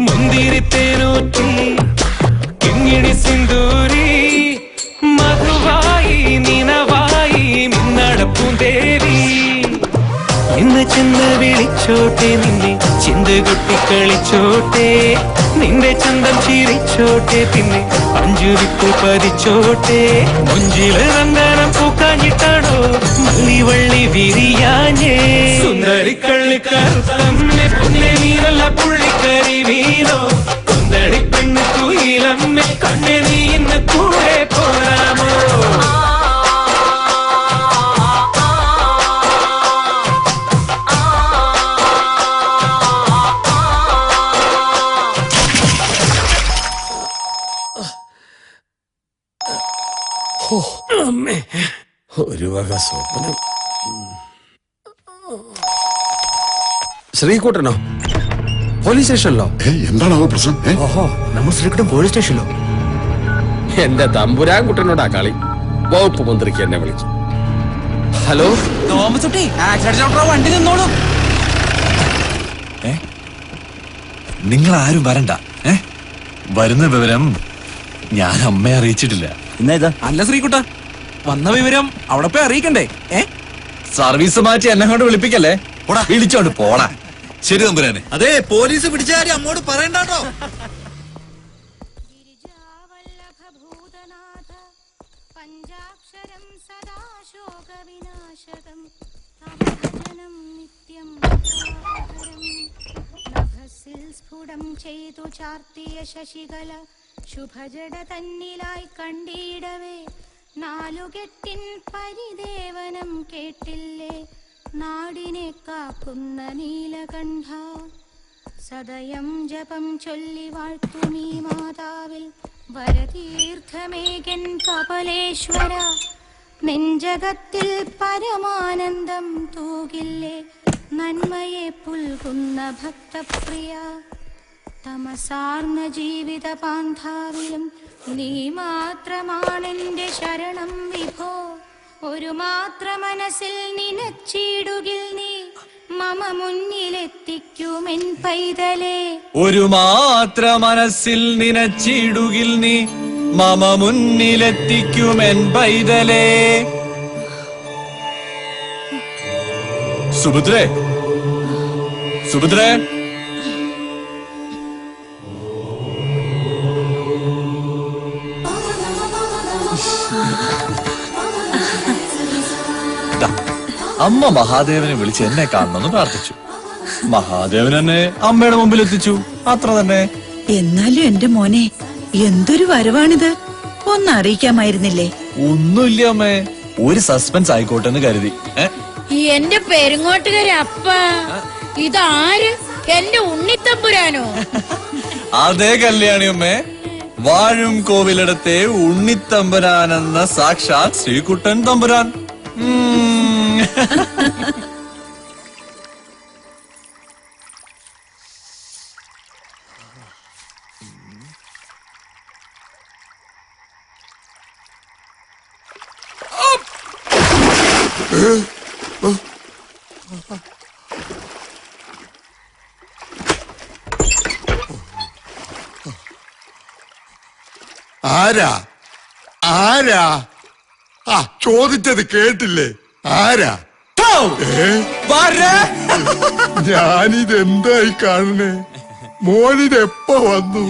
മുന്തിരി തേനൂറ്റി കിങ്ങിണി സിന്ദൂരി മധുവായി നിനവായി മിന്നടപ്പൂന്തേവി. ഇന്ന് ചെന്ന് വിളിച്ചോട്ടെ നിന്നെ ചിന്ത കൊട്ടി കളിച്ചോട്ടെ നിന്റെ ചന്തം ചിരിച്ചോട്ടെ പിന്നെ 5 വിത്ത് പതിച്ചോട്ടെ. മുഞ്ചില് ചന്ദനം പൂക്കാഞ്ഞിട്ടാണോ മല്ലിവള്ളി വിരിയാഞ്ഞേ. സുന്ദരി കള്ളിക്കറുത്തമ്മേ പൊന്നെ നീ നല്ല പുള്ളിക്കരി മീനോ കുന്തളി പെണ്ണ് കുയിലമ്മേ കണ്ണെ നീ ഇന്ന് കൂടെ പോരാമോ. ഒരു വക സ്വപ്നം. ശ്രീകുട്ടനോ? പോലീസ് സ്റ്റേഷനിലോ? എന്താണോ പ്രശ്നം? ഓഹോ, നമ്മൾ ശ്രീകുട്ടൻ പോലീസ് സ്റ്റേഷനിലോ? എന്റെ തമ്പുരാൻ കുട്ടനോടാ കളി. വകുപ്പ് മന്ത്രിക്ക് എന്നെ വിളിച്ചു. ഹലോ വണ്ടി നിന്നോളൂ. നിങ്ങൾ ആരും വരണ്ട. വരുന്ന വിവരം ഞാൻ അമ്മയെ അറിയിച്ചിട്ടില്ല. അല്ല ശ്രീകുട്ട, വന്ന വിവരം അവിടെ പോയി അറിയിക്കണ്ടേ? സർവീസ് മാറ്റി എന്നെ കൊണ്ട് വിളിപ്പിക്കല്ലേ. വിളിച്ചോണ്ട് പോടാ. ശരി തമ്പുരാനെ. അതെ, പോലീസ് പിടിച്ച കാര്യം അമ്മോട് പറയണ്ടോ. പഞ്ച പഞ്ചാക്ഷരം സദാശോക വിനാശകം നിത്യം നഭസിൽ സ്ഫുടം ചെയ്തു ചാർത്തിയ ശശികല ശുഭജട തന്നിലായി കണ്ടിടവേ നാലുകെട്ടിൻ പരിദേവനം കേട്ടില്ലേ നാടിനെ കാക്കുന്ന നീലകണ്ഠ സദയം ജപം ചൊല്ലി വാഴ്ത്തുമീ മാതാവിൽ വരതീർത്ഥമേകൻ കപലേശ്വര നെഞ്ചകത്തിൽ പരമാനന്ദം തൂകില്ലേ നന്മയെ പുൽകുന്ന ഭക്തപ്രിയ തമസാർന്ന ജീവിത പാന്താവിലും നീ മാത്രമാണെന്റെ ശരണം വിഭോ ഒരു മാത്ര മനസ്സിൽ നിനച്ചിടുകിൽ നീ മമ മുന്നിലെത്തിക്കുമെൻ പൈതലേ ഒരു മാത്ര മനസ്സിൽ നിനച്ചിടുകിൽ നീ മമ മുന്നിലെത്തിക്കുമെൻ പൈതലേ. സുഭദ്രേ സുഭദ്രേ അമ്മ മഹാദേവനെ വിളിച്ച് എന്നെ കാണണമെന്ന് പ്രാർത്ഥിച്ചു. മഹാദേവൻ എന്നെ അമ്മയുടെ മുമ്പിൽ എത്തിച്ചു, അത്ര തന്നെ. എന്നാലും എന്റെ മോനെ എന്തൊരു വരവാണിത്, ഒന്നറിയിക്കാമായിരുന്നില്ലേ? ഒന്നുമില്ല അമ്മേ, ഒരു സസ്പെൻസ് ആയിക്കോട്ടെ എന്ന് കരുതി. എന്റെ പെരുങ്ങോട്ടുകാരെ അപ്പ ഇതാര്? എന്റെ ഉണ്ണിത്തമ്പുരാനോ? അതേ കല്യാണി അമ്മേ, വാഴും കോവിലിടത്തെ ഉണ്ണിത്തമ്പുരാനെന്ന സാക്ഷാത് ശ്രീകുട്ടൻ തമ്പുരാൻ. ആരാ ആരാ? ആ ചോദിച്ചത് കേട്ടില്ലേ? ആരാ? ഞാനിതെന്തായി കാണണേ? മോനിതെപ്പോ വന്നു?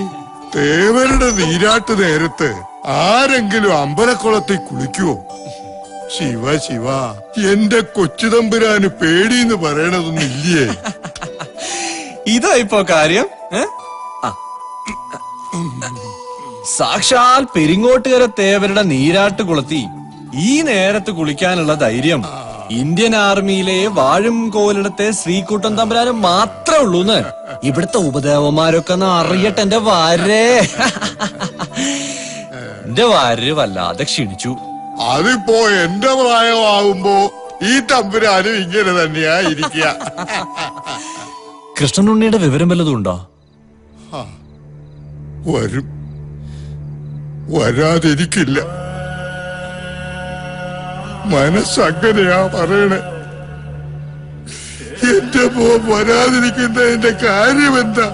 തേവരുടെ നീരാട്ട് നേരത്ത് ആരെങ്കിലും അമ്പലക്കുളത്തിൽ കുളിക്കുവോ? ശിവ ശിവ, എന്റെ കൊച്ചുതമ്പുരാന് പേടിന്ന് പറയണതൊന്നും ഇല്ലേ? ഇതാ ഇപ്പോ കാര്യം. സാക്ഷാൽ പെരിങ്ങോട്ടുകര തേവരുടെ നീരാട്ട് കുളത്തി ഈ നേരത്ത് കുളിക്കാനുള്ള ധൈര്യം ഇന്ത്യൻ ആർമിയിലെ വാഴും കോലിടത്തെ ശ്രീകുട്ടൻ തമ്പുരാന് മാത്രമേ ഉള്ളൂന്ന് ഇവിടുത്തെ ഉപദേവന്മാരൊക്കെ അറിയട്ടെ. എന്റെ വാര് വല്ലാതെ ക്ഷീണിച്ചു. അതിപ്പോ എന്റെ പ്രായമാവുമ്പോ ഈ തമ്പുരാനും ഇങ്ങനെ തന്നെയാ ഇരിക്കുക. കൃഷ്ണനുണ്ണിയുടെ വിവരം വല്ലതും ഉണ്ടോ? വരും, വരാതിരിക്കില്ല. മനസ്സങ്ങനെയാ പറയണേ. എന്റെ മോൻ വരാതിരിക്കുന്നതിന്റെ കാര്യം എന്താ?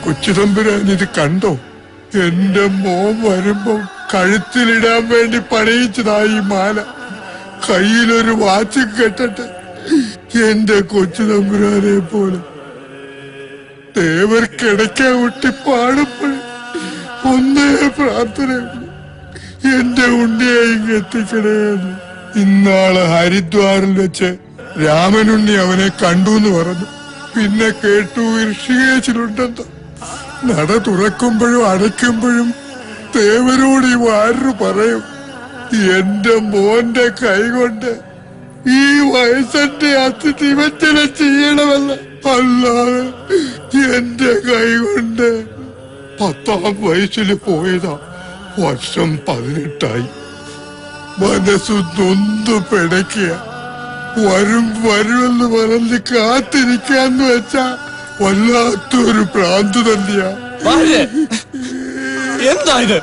കൊച്ചുതമ്പുരാൻ ഇത് കണ്ടോ? എന്റെ മോൻ വരുമ്പോ കഴുത്തിലിടാൻ വേണ്ടി പണിയിച്ചതായി മാല, കയ്യിലൊരു വാച്ചും കെട്ടിട്ട് എന്റെ കൊച്ചുതമ്പുരാനെ പോലെ തേവർക്കിടയ്ക്ക കുട്ടി പാടുമ്പോൾ ഒന്നേ പ്രാർത്ഥന, എന്റെ ഉണ്ണിയെ എത്തിക്കണേന്ന്. ഇന്നാള് ഹരിദ്വാറിൽ വെച്ച് രാമനുണ്ണി അവനെ കണ്ടു എന്ന് പറഞ്ഞു. പിന്നെ കേട്ടു ഋഷികേശിലുണ്ടെന്ന്. നട തുറക്കുമ്പോഴും അടയ്ക്കുമ്പോഴും തേവരോട് ഈ വാരു പറയും, എന്റെ മോന്റെ കൈകൊണ്ട് ഈ വയസ്സന്റെ അസ്ഥി നിമജ്ജനം ചെയ്യണമെന്ന്. അല്ലാതെ എന്റെ കൈകൊണ്ട് 10ാം വയസ്സിൽ പോയതാ. വർഷം 18ആയി. മനസ്സു നൊന്തു പിടയ്ക്കുക. വരുമെന്ന് പറഞ്ഞ് കാത്തിരിക്കാന്ന് വെച്ചാ വല്ലാത്തൊരു ഭ്രാന്ത് തന്നെയാ. എന്താ ഇത്?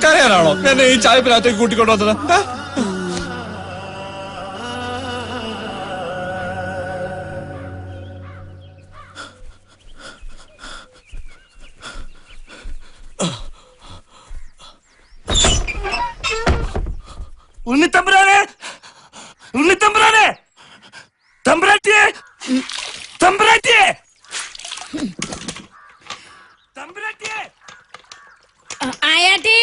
കരയാനാണോ എന്നെ ഈ ചായപ്പിനകത്തേക്ക് കൂട്ടിക്കൊണ്ടുവന്നത്? ഉണ്ണിത്തമ്പുരാനെ, ഉണ്ണിത്തമ്പുരാനെ, തമ്പുരാട്ടിയെ, തമ്പുരാട്ടിയെ, മായാട്ടി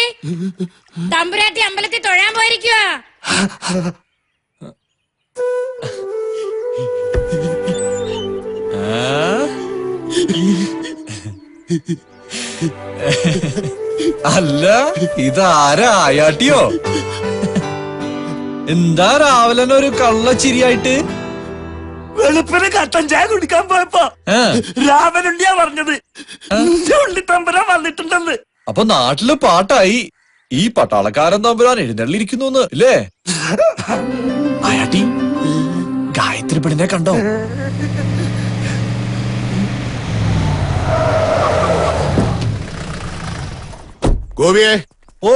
തമ്പുരാട്ടി അമ്പലത്തിൽ തൊഴാൻ പോയിരിക്കുക. അല്ല ഇതാരാ ആയാട്ടിയോ? എന്താ രാവിലെ ഒരു കള്ളച്ചിരിയായിട്ട്? വെളുപ്പിന് കട്ടൻ ചായ കുടിക്കാൻ പോയപ്പോ രാമനുണ്ടിയാ പറഞ്ഞത് ഉണ്ണിത്തമ്പുരാൻ വന്നിട്ടുണ്ടെന്ന്. അപ്പൊ നാട്ടില് പാട്ടായി. ഈ പട്ടാളക്കാരൻ തമ്പുരാൻ എഴുന്നള്ളിരിക്കുന്നു അല്ലേ? ആയാട്ടി ഗായത്രി പെണ്ണിനെ കണ്ടോ? ഗോപിയെ, ഓ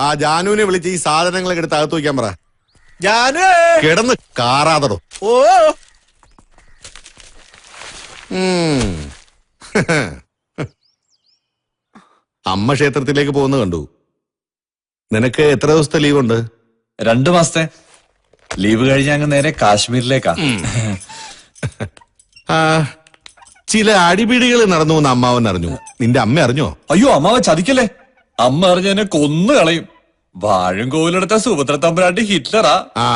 ആ ജാനുവിനെ വിളിച്ച് ഈ സാധനങ്ങളൊക്കെ എടുത്ത് അകത്ത് വയ്ക്കാൻ പറ. ജാനു കിടന്ന് കാറാതടോ. ഓ അമ്മ ക്ഷേത്രത്തിലേക്ക് പോകുന്ന കണ്ടു. നിനക്ക് എത്ര ദിവസത്തെ ലീവ് ഉണ്ട്? 2 മാസത്തെ ലീവ് കഴിഞ്ഞ അങ്ങ് നേരെ കാശ്മീരിലേക്കാ. ചില അടിപിടികൾ നടന്നു എന്ന് അമ്മാവൻ അറിഞ്ഞു. നിന്റെ അമ്മ അറിഞ്ഞോ? അയ്യോ അമ്മാവ ചതിക്കല്ലേ. അമ്മ അറിഞ്ഞെന്നെ കൊന്നു കളയും. വാഴും കോവിലെടുത്ത സുഭദ്ര തമ്പുരാട്ടി ഹിറ്റ്ലറാ. ആ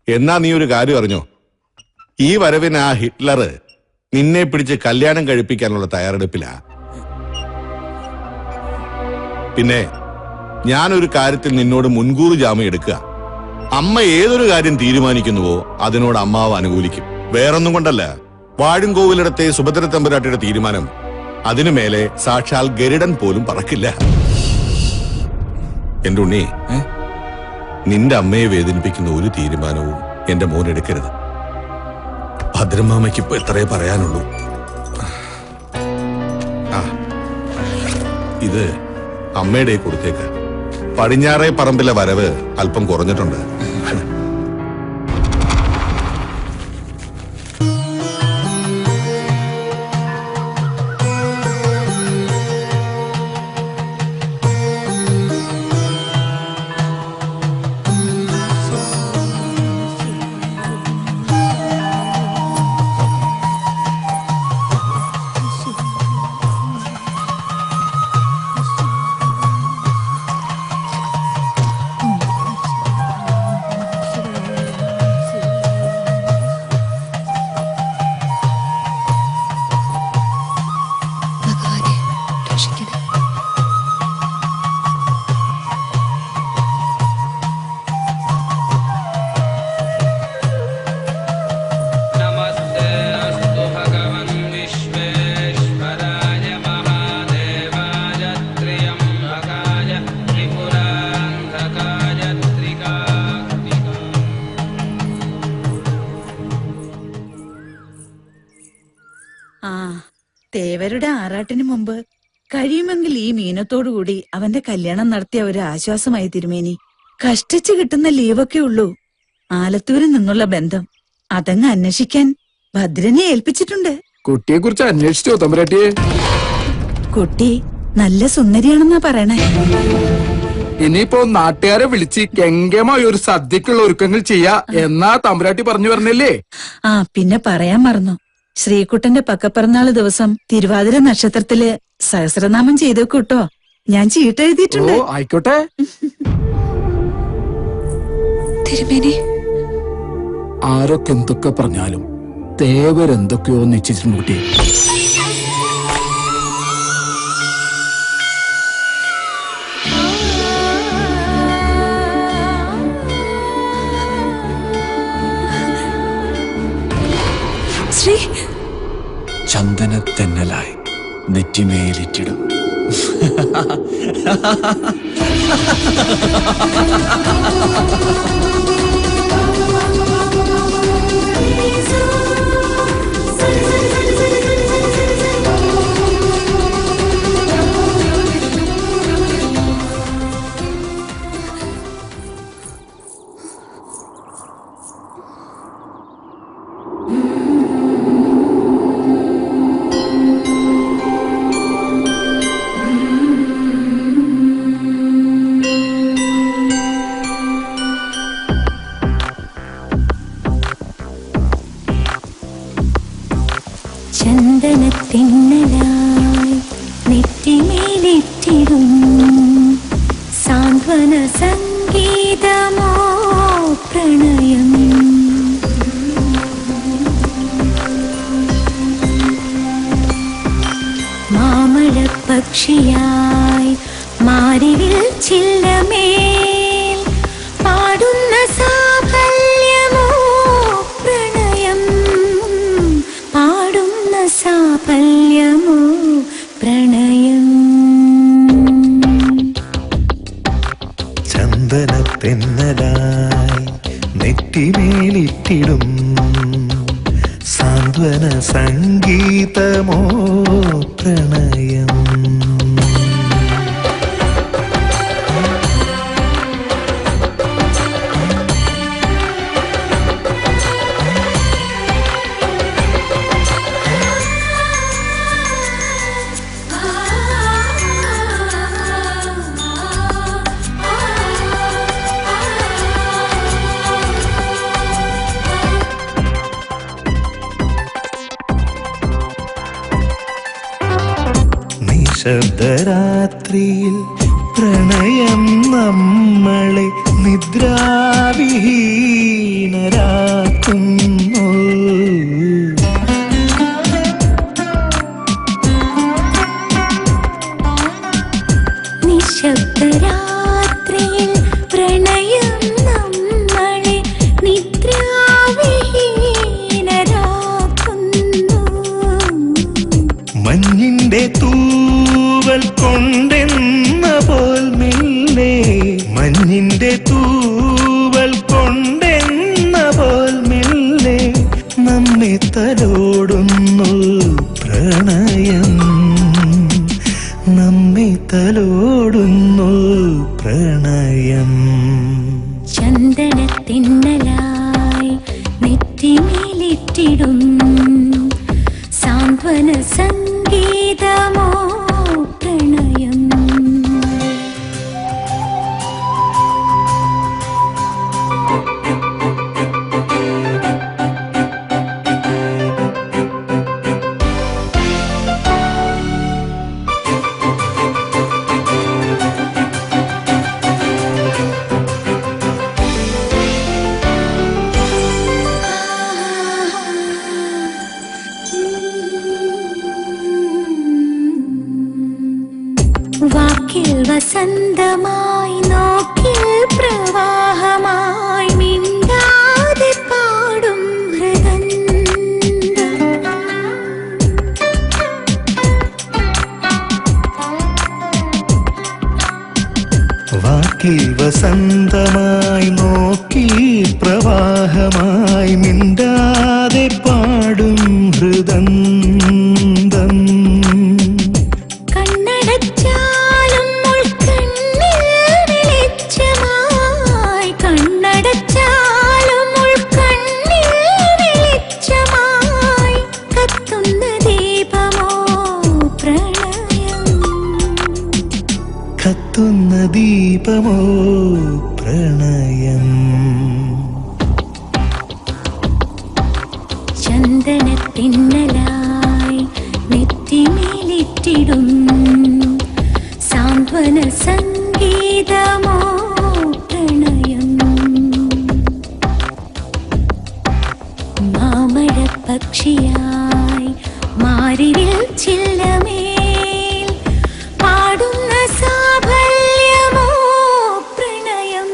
എന്നാ നീ ഒരു കാര്യം അറിഞ്ഞോ? ഈ വരവിന് ആ ഹിറ്റ്ലർ നിന്നെ പിടിച്ച് കല്യാണം കഴിപ്പിക്കാനുള്ള തയ്യാറെടുപ്പിലാ. പിന്നെ ഞാനൊരു കാര്യത്തിൽ നിന്നോട് മുൻകൂർ ജാമ്യം എടുക്കുക. അമ്മ ഏതൊരു കാര്യം തീരുമാനിക്കുന്നുവോ അതിനോട് അമ്മാവ് അനുകൂലിക്കും. വേറൊന്നും കൊണ്ടല്ല, വാഴും കോവിലിടത്തെ സുഭദ്ര തമ്പുരാട്ടിയുടെ തീരുമാനം അതിനു മേലെ സാക്ഷാൽ ഗരുഡൻ പോലും പറക്കില്ല. എന്റെ ഉണ്ണി, നിന്റെ അമ്മയെ വേദനിപ്പിക്കുന്ന ഒരു തീരുമാനവും എന്റെ മോൻ എടുക്കരുത്. ഭദ്രമാമയ്ക്ക് ഇപ്പൊ എത്രയേ പറയാനുള്ളൂ. ആ ഇത് അമ്മയുടെ കൊടുത്തേക്ക്. പടിഞ്ഞാറേ പറമ്പിലെ വരവ് അല്പം കുറഞ്ഞിട്ടുണ്ട്. തേവരുടെ ആറാട്ടിന് മുമ്പ് കഴിയുമെങ്കിൽ ഈ മീനത്തോടുകൂടി അവന്റെ കല്യാണം നടത്തിയ ഒരു ആശ്വാസമായി തിരുമേനി. കഷ്ടിച്ചു കിട്ടുന്ന ലീവൊക്കെ ഉള്ളൂ. ആലത്തൂരിൽ നിന്നുള്ള ബന്ധം അതങ്ങ് അന്വേഷിക്കാൻ ഭദ്രനെ ഏൽപ്പിച്ചിട്ടുണ്ട്. കുട്ടിയെ കുറിച്ച് അന്വേഷിച്ചോ തമ്പുരാട്ടിയെ? കുട്ടി നല്ല സുന്ദരിയാണെന്നാ പറയണേ. ഇനിയിപ്പോ നാട്ടുകാരെ വിളിച്ച് കെങ്കേമായ ഒരു സദ്യക്കുള്ള ഒരുക്കങ്ങൾ ചെയ്യാ എന്നാ തമ്പുരാട്ടി പറഞ്ഞു പറഞ്ഞല്ലേ? ആ പിന്നെ പറയാൻ മറന്നു, ശ്രീകുട്ടന്റെ പക്കപ്പിറന്നാള് ദിവസം തിരുവാതിര നക്ഷത്രത്തില് സഹസ്രനാമം ചെയ്തേക്കൂട്ടോ. ഞാൻ ചീട്ടെഴുതിയിട്ടുണ്ട്. ആയിക്കോട്ടെ. തിരുമേനി, ആരൊക്കെ എന്തൊക്കെ പറഞ്ഞാലും തേവരെന്തൊക്കെയോ നിശ്ചയിച്ചിട്ടുണ്ട് കുട്ടി. ശ്രീ ചന്ദനത്തെന്നലായി നെറ്റിമേലിറ്റിടും. ചന്ദനത്തിന്നലായി നെറ്റിമേലിറ്റിടും സംഗീതമോ പ്രണയം മാമഴപ്പക്ഷിയായി മാരിവിൽ ചില്ലമേൽ പാടുന്ന സാഫല്യമോ പ്രണയം പാടുന്ന സാഫല്യമോ പ്രണയം ചന്ദനത്തെന്നലായി നെറ്റിമേലിട്ടിടും സാന്ത്വന സംഗീതമോ പ്രണയം ശബ്ദരാത്രിയിൽ പ്രണയം നമ്മളെ നിദ്രാവിഹീനരാക്കുന്നു നിശബ്ദരാത്രിയിൽ പ്രണയം നമ്മളെ നിദ്രാവിഹീനരാക്കുന്നു മഞ്ഞിന്റെ തൂവൽ കൊണ്ടെന്ന പോൽ മെല്ലെ മഞ്ഞിന്റെ തൂവൽ കൊണ്ടെന്ന പോൽ മെല്ലെ നമ്മെ തലോടുന്നു പ്രണയം നമ്മെ തലോടുന്നു പ്രണയം ചന്ദനത്തിന്നലായി നെറ്റിമേലിട്ടിടും സാന്ത്വന സംഗീതമോ പ്രണയം വാക്കിൽ വസന്തമായി നോക്കിൽ പ്രവാഹമായി മിണ്ടാതെ പാടും ഹൃദന്തം വാക്കിൽ വസന്തമായി നോക്കി പ്രവാഹമായി മിണ്ടാതെ പാടും ഹൃദന്തം കണ്ണടച്ചാലും ഉൾക്കണ്ണിൽ വെളിച്ചമായി കണ്ണടച്ചാലും ഉൾക്കണ്ണിൽ വെളിച്ചമായി കത്തുന്ന ദീപമോ പ്രണയം കത്തുന്ന ദീപമോ പ്രണയം ചന്ദനത്തിന്നലായി നെറ്റിമേലിട്ടിടും സാന്ത്വന സംഗീതമോ പ്രണയം മാമഴപ്പക്ഷിയായി മാരിവിൽ ചില്ലമേൽ പാടുന്ന സാഫല്യമോ പ്രണയം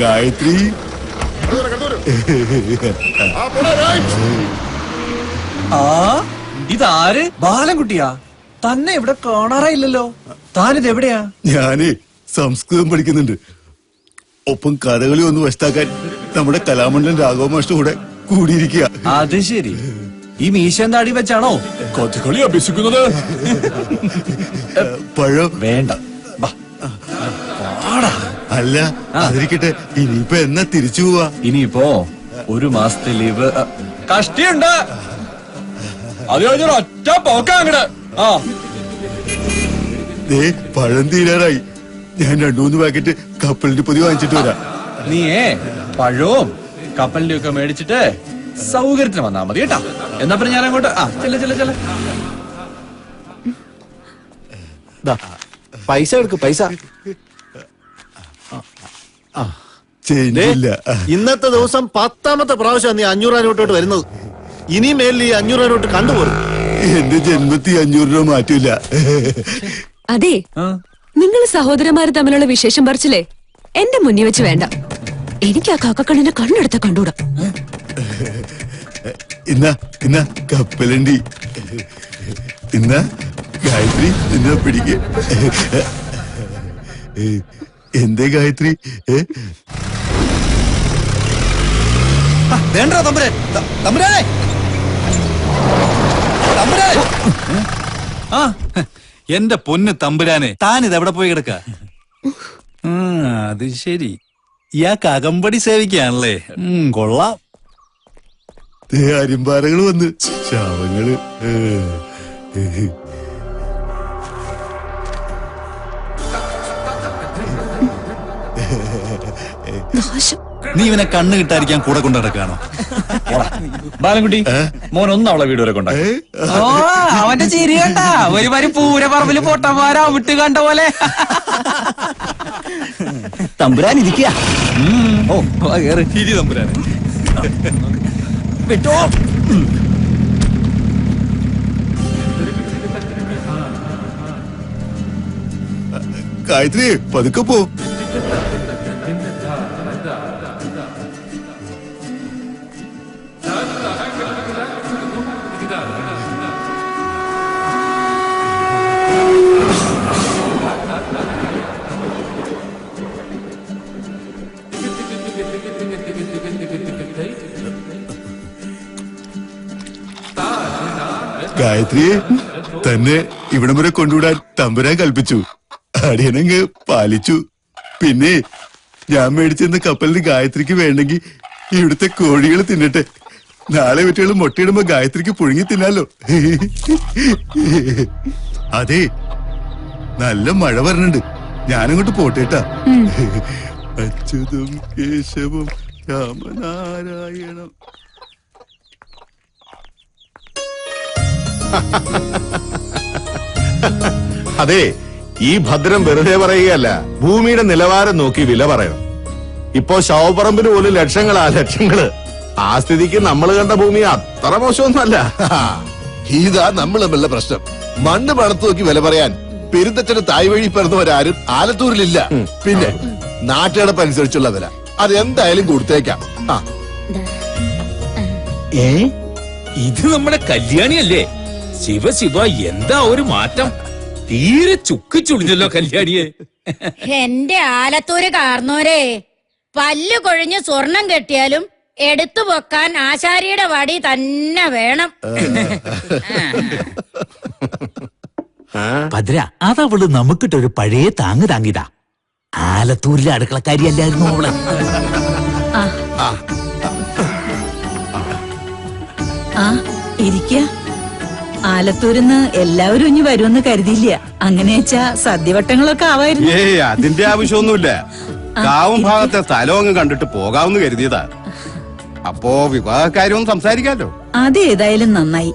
ഗായത്രി ആ ഇതാര് ബാലൻകുട്ടിയാ തന്നെ ഇവിടെ കാണാറായില്ലല്ലോ താനിത് എവിടെയാ ഞാനേ സംസ്കൃതം പഠിക്കുന്നുണ്ട് ഒപ്പം കഥകളി ഒന്ന് വശത്താക്കാൻ നമ്മുടെ കലാമണ്ഡലം രാഘവ മാഷ്ടർ കൂടെ കൂടിയിരിക്കുക. അത് ശരി, ഈ മീശൻ താടി വെച്ചാണോ കഥകളി അഭ്യസിക്കുന്നത്? പഴം വേണ്ട. അല്ല അതിരിക്കട്ടെ, ഇനിയിപ്പോ എന്നാ തിരിച്ചു പോവാ? ഇനിയിപ്പോ ഒരു മാസത്തെ ലീവ് കഷ്ടിയുണ്ട്. അത് കഴിഞ്ഞൊരു ഒറ്റ പോക്ക അങ്ങട്. ആ ദേ പഴം തീരാറായി. ഞാൻ 2-3 പാക്കറ്റ് കപ്പലിന്റെ പൊതി വാങ്ങിച്ചിട്ട് വരാം. നീയേ പഴവും കപ്പലിന്റെ ഒക്കെ മേടിച്ചിട്ട് സൗകര്യത്തിന് വന്നാ മതി കേട്ടാ. എന്നാ പിന്നെ ഞാൻ അങ്ങോട്ട് ചെല്ല പൈസ എടുക്ക് പൈസ. ചെയ്യില്ല. ഇന്നത്തെ ദിവസം 10ാമത്തെ പ്രാവശ്യം നീ 500 നോട്ടോട്ട് വരുന്നത്. ഇനി മേലിൽ ഈ 500 നോട്ട് കണ്ടുപോരും. എന്റെ ജന്മത്തിൽ 500 രൂപ മാറ്റൂല. അതെ, നിങ്ങൾ സഹോദരന്മാര് തമ്മിലുള്ള വിശേഷം പറിച്ചില്ലേ എന്റെ മുന്നിൽ വെച്ച് വേണ്ട. എനിക്ക് ആ കാക്കക്കണ്ണിന്റെ കണ്ണെടുത്ത കണ്ടൂടാ. ഇന്ന കപ്പലണ്ടി. ഇന്ന ഗായത്രി ഇന്ന പിടിക്ക്. എന്തേ ഗായത്രി? വേണ്ട തമ്പുരാനെ. എന്റെ പൊന്ന് തമ്പുരാനെ, താനിത് എവിടെ പോയി കിടക്ക? അത് ശരി, ഇയാൾക്ക് അകമ്പടി സേവിക്കാണല്ലേ. കൊള്ളാം. അരിമ്പാറകള് വന്ന് ശവങ്ങള്. നീ ഇവനെ കണ്ണ് കിട്ടാതിരിക്കാൻ കൂടെ കൊണ്ടു നടക്കാണോ? ബാലൻകുട്ടി മോൻ ഒന്ന് അവളെ വീട് വരെ കൊണ്ടാക്കി. അവന്റെ ചിരി കണ്ട ഒരു വരി പൂരപ്പറമ്പില് പൊട്ടന്മാരാ വിട്ട് കണ്ട പോലെ. തമ്പുരാൻ ഇരിക്കുക. ഇരി തമ്പുരാനെ. വിട്ടോ. ഗായത്രി പതുക്കെ പോ. ഗായത്രിയെ തന്നെ ഇവിടം വരെ കൊണ്ടുവിടാൻ തമ്പുരാൻ കൽപ്പിച്ചു. അടിയനങ്ങ് പാലിച്ചു. പിന്നെ ഞാൻ മേടിച്ചെന്ന കപ്പലിന് ഗായത്രിക്ക് വേണ്ടെങ്കിൽ ഇവിടുത്തെ കോഴികൾ തിന്നട്ടെ. നാളെ വെറ്റുകൾ മുട്ടയിടുമ്പോ ഗായത്രിക്ക് പുഴുങ്ങി തിന്നാലോ. അതെ, നല്ല മഴ വരണുണ്ട്. ഞാനങ്ങോട്ട് പോട്ടേട്ടാ. അച്യുതം കേശവം രാമനാരായണം. അതെ, ഈ ഭദ്രം വെറുതെ പറയുകയല്ല, ഭൂമിയുടെ നിലവാരം നോക്കി വില പറയണം. ഇപ്പോ ശവപ്പറമ്പിന് പോലും ലക്ഷങ്ങള്. ആ സ്ഥിതിക്ക് നമ്മൾ കണ്ട ഭൂമി അത്ര മോശമൊന്നുമല്ല. ഇതാ നമ്മൾ തമ്മിലുള്ള പ്രശ്നം. മണ്ണ് പണത്ത് നോക്കി വില പറയാൻ പെരുന്തച്ഛന് തായ് വഴി പിറന്നവരാരും ആലത്തൂരിലില്ല. പിന്നെ നാട്ടുകടപ്പനുസരിച്ചുള്ള വില അതെന്തായാലും കൊടുത്തേക്കാം. ഇത് നമ്മുടെ കല്യാണിയല്ലേ? ശിവ ശിവ, എന്താ ഒരു മാറ്റം! തീരെ ചുക്ക് ചുളിഞ്ഞല്ലോ കല്യാണിയെ. എന്റെ ആലത്തൂര് കാർന്നോരെ, പല്ല് കൊഴിഞ്ഞ് സ്വർണം കെട്ടിയാലും എടുത്തു പൊക്കാൻ ആശാരിയുടെ വടി തന്നെ വേണം. ഭദ്ര, അതവള് നമുക്കിട്ടൊരു പഴയ താങ്ങ് താങ്ങിതാ. ആലത്തൂരിലെ അടുക്കളക്കാരിയല്ലായിരുന്നു അവള്. ഇരിക്ക. ആലത്തൂരിന്ന് എല്ലാവരും ഇനി വരുമെന്ന് കരുതിയില്ല. അങ്ങനെ വെച്ചാ സദ്യവട്ടങ്ങളൊക്കെ ആവായിരുന്നു. അതിന്റെ ആവശ്യമൊന്നുമില്ല. കാവും ഭാഗത്തെ സ്ഥലം അങ്ങ് കണ്ടിട്ട് പോകാമെന്ന് കരുതിയതാ. അപ്പോ വിവാഹക്കാര്യം സംസാരിക്കാലോ. അതേതായാലും നന്നായി.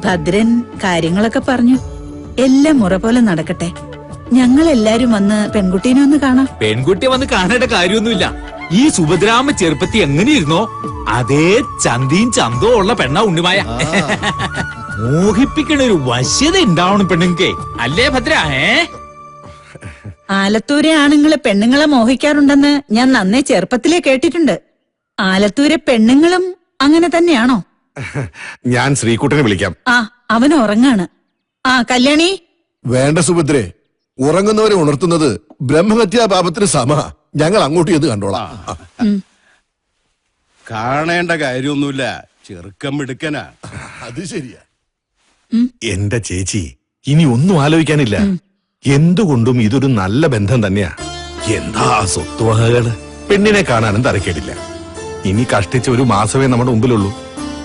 ഭദ്രൻ കാര്യങ്ങളൊക്കെ പറഞ്ഞു. എല്ലാം മുറ പോലെ നടക്കട്ടെ. ഞങ്ങളെല്ലാരും വന്ന് പെൺകുട്ടീനെ ഒന്ന് കാണാം. പെൺകുട്ടിയെ വന്ന് കാണേണ്ട കാര്യമൊന്നുമില്ല. ഈ സുഭദ്രാമ ചെറുപ്പത്തി എങ്ങനെയിരുന്നോ അതേ ചന്തിയും ചന്തോ ഉള്ള പെണ്ണ ഉണ്ണിമായ. മോഹിപ്പിക്കണ ഒരു വശ്യത ഉണ്ടാവണം പെണ്ണുങ്ങൾക്കേ, അല്ലേ ഭദ്ര? ആലത്തൂരെ ആണുങ്ങള് പെണ്ണുങ്ങളെ മോഹിക്കാറുണ്ടെന്ന് ഞാൻ നന്നേ ചെറുപ്പത്തിലേ കേട്ടിട്ടുണ്ട്. ആലത്തൂരെ പെണ്ണുങ്ങളും അങ്ങനെ തന്നെയാണോ? ഞാൻ ശ്രീകുട്ടനെ വിളിക്കാം. അവൻ ഉറങ്ങാണ്. കല്യാണി. വേണ്ട സുഭദ്രേ, ഉറങ്ങുന്നവരെ ഉണർത്തുന്നത് ബ്രഹ്മഹത്യാ പാപത്തിന് സമ. ഞങ്ങൾ അങ്ങോട്ട് ചെന്ന് കണ്ടോളാം. കാണേണ്ട കാര്യമൊന്നുമില്ല. ചെറുക്കം മിടുക്കനാ. അത് ശരിയാ. എന്റെ ചേച്ചി, ഇനി ഒന്നും ആലോചിക്കാനില്ല. എന്തുകൊണ്ടും ഇതൊരു നല്ല ബന്ധം തന്നെയാ. എന്താ സ്വത്തുവകകള്. പെണ്ണിനെ കാണാനും തരക്കേടില്ല. ഇനി കഷ്ടിച്ച് ഒരു മാസമേ നമ്മുടെ മുമ്പിലുള്ളൂ.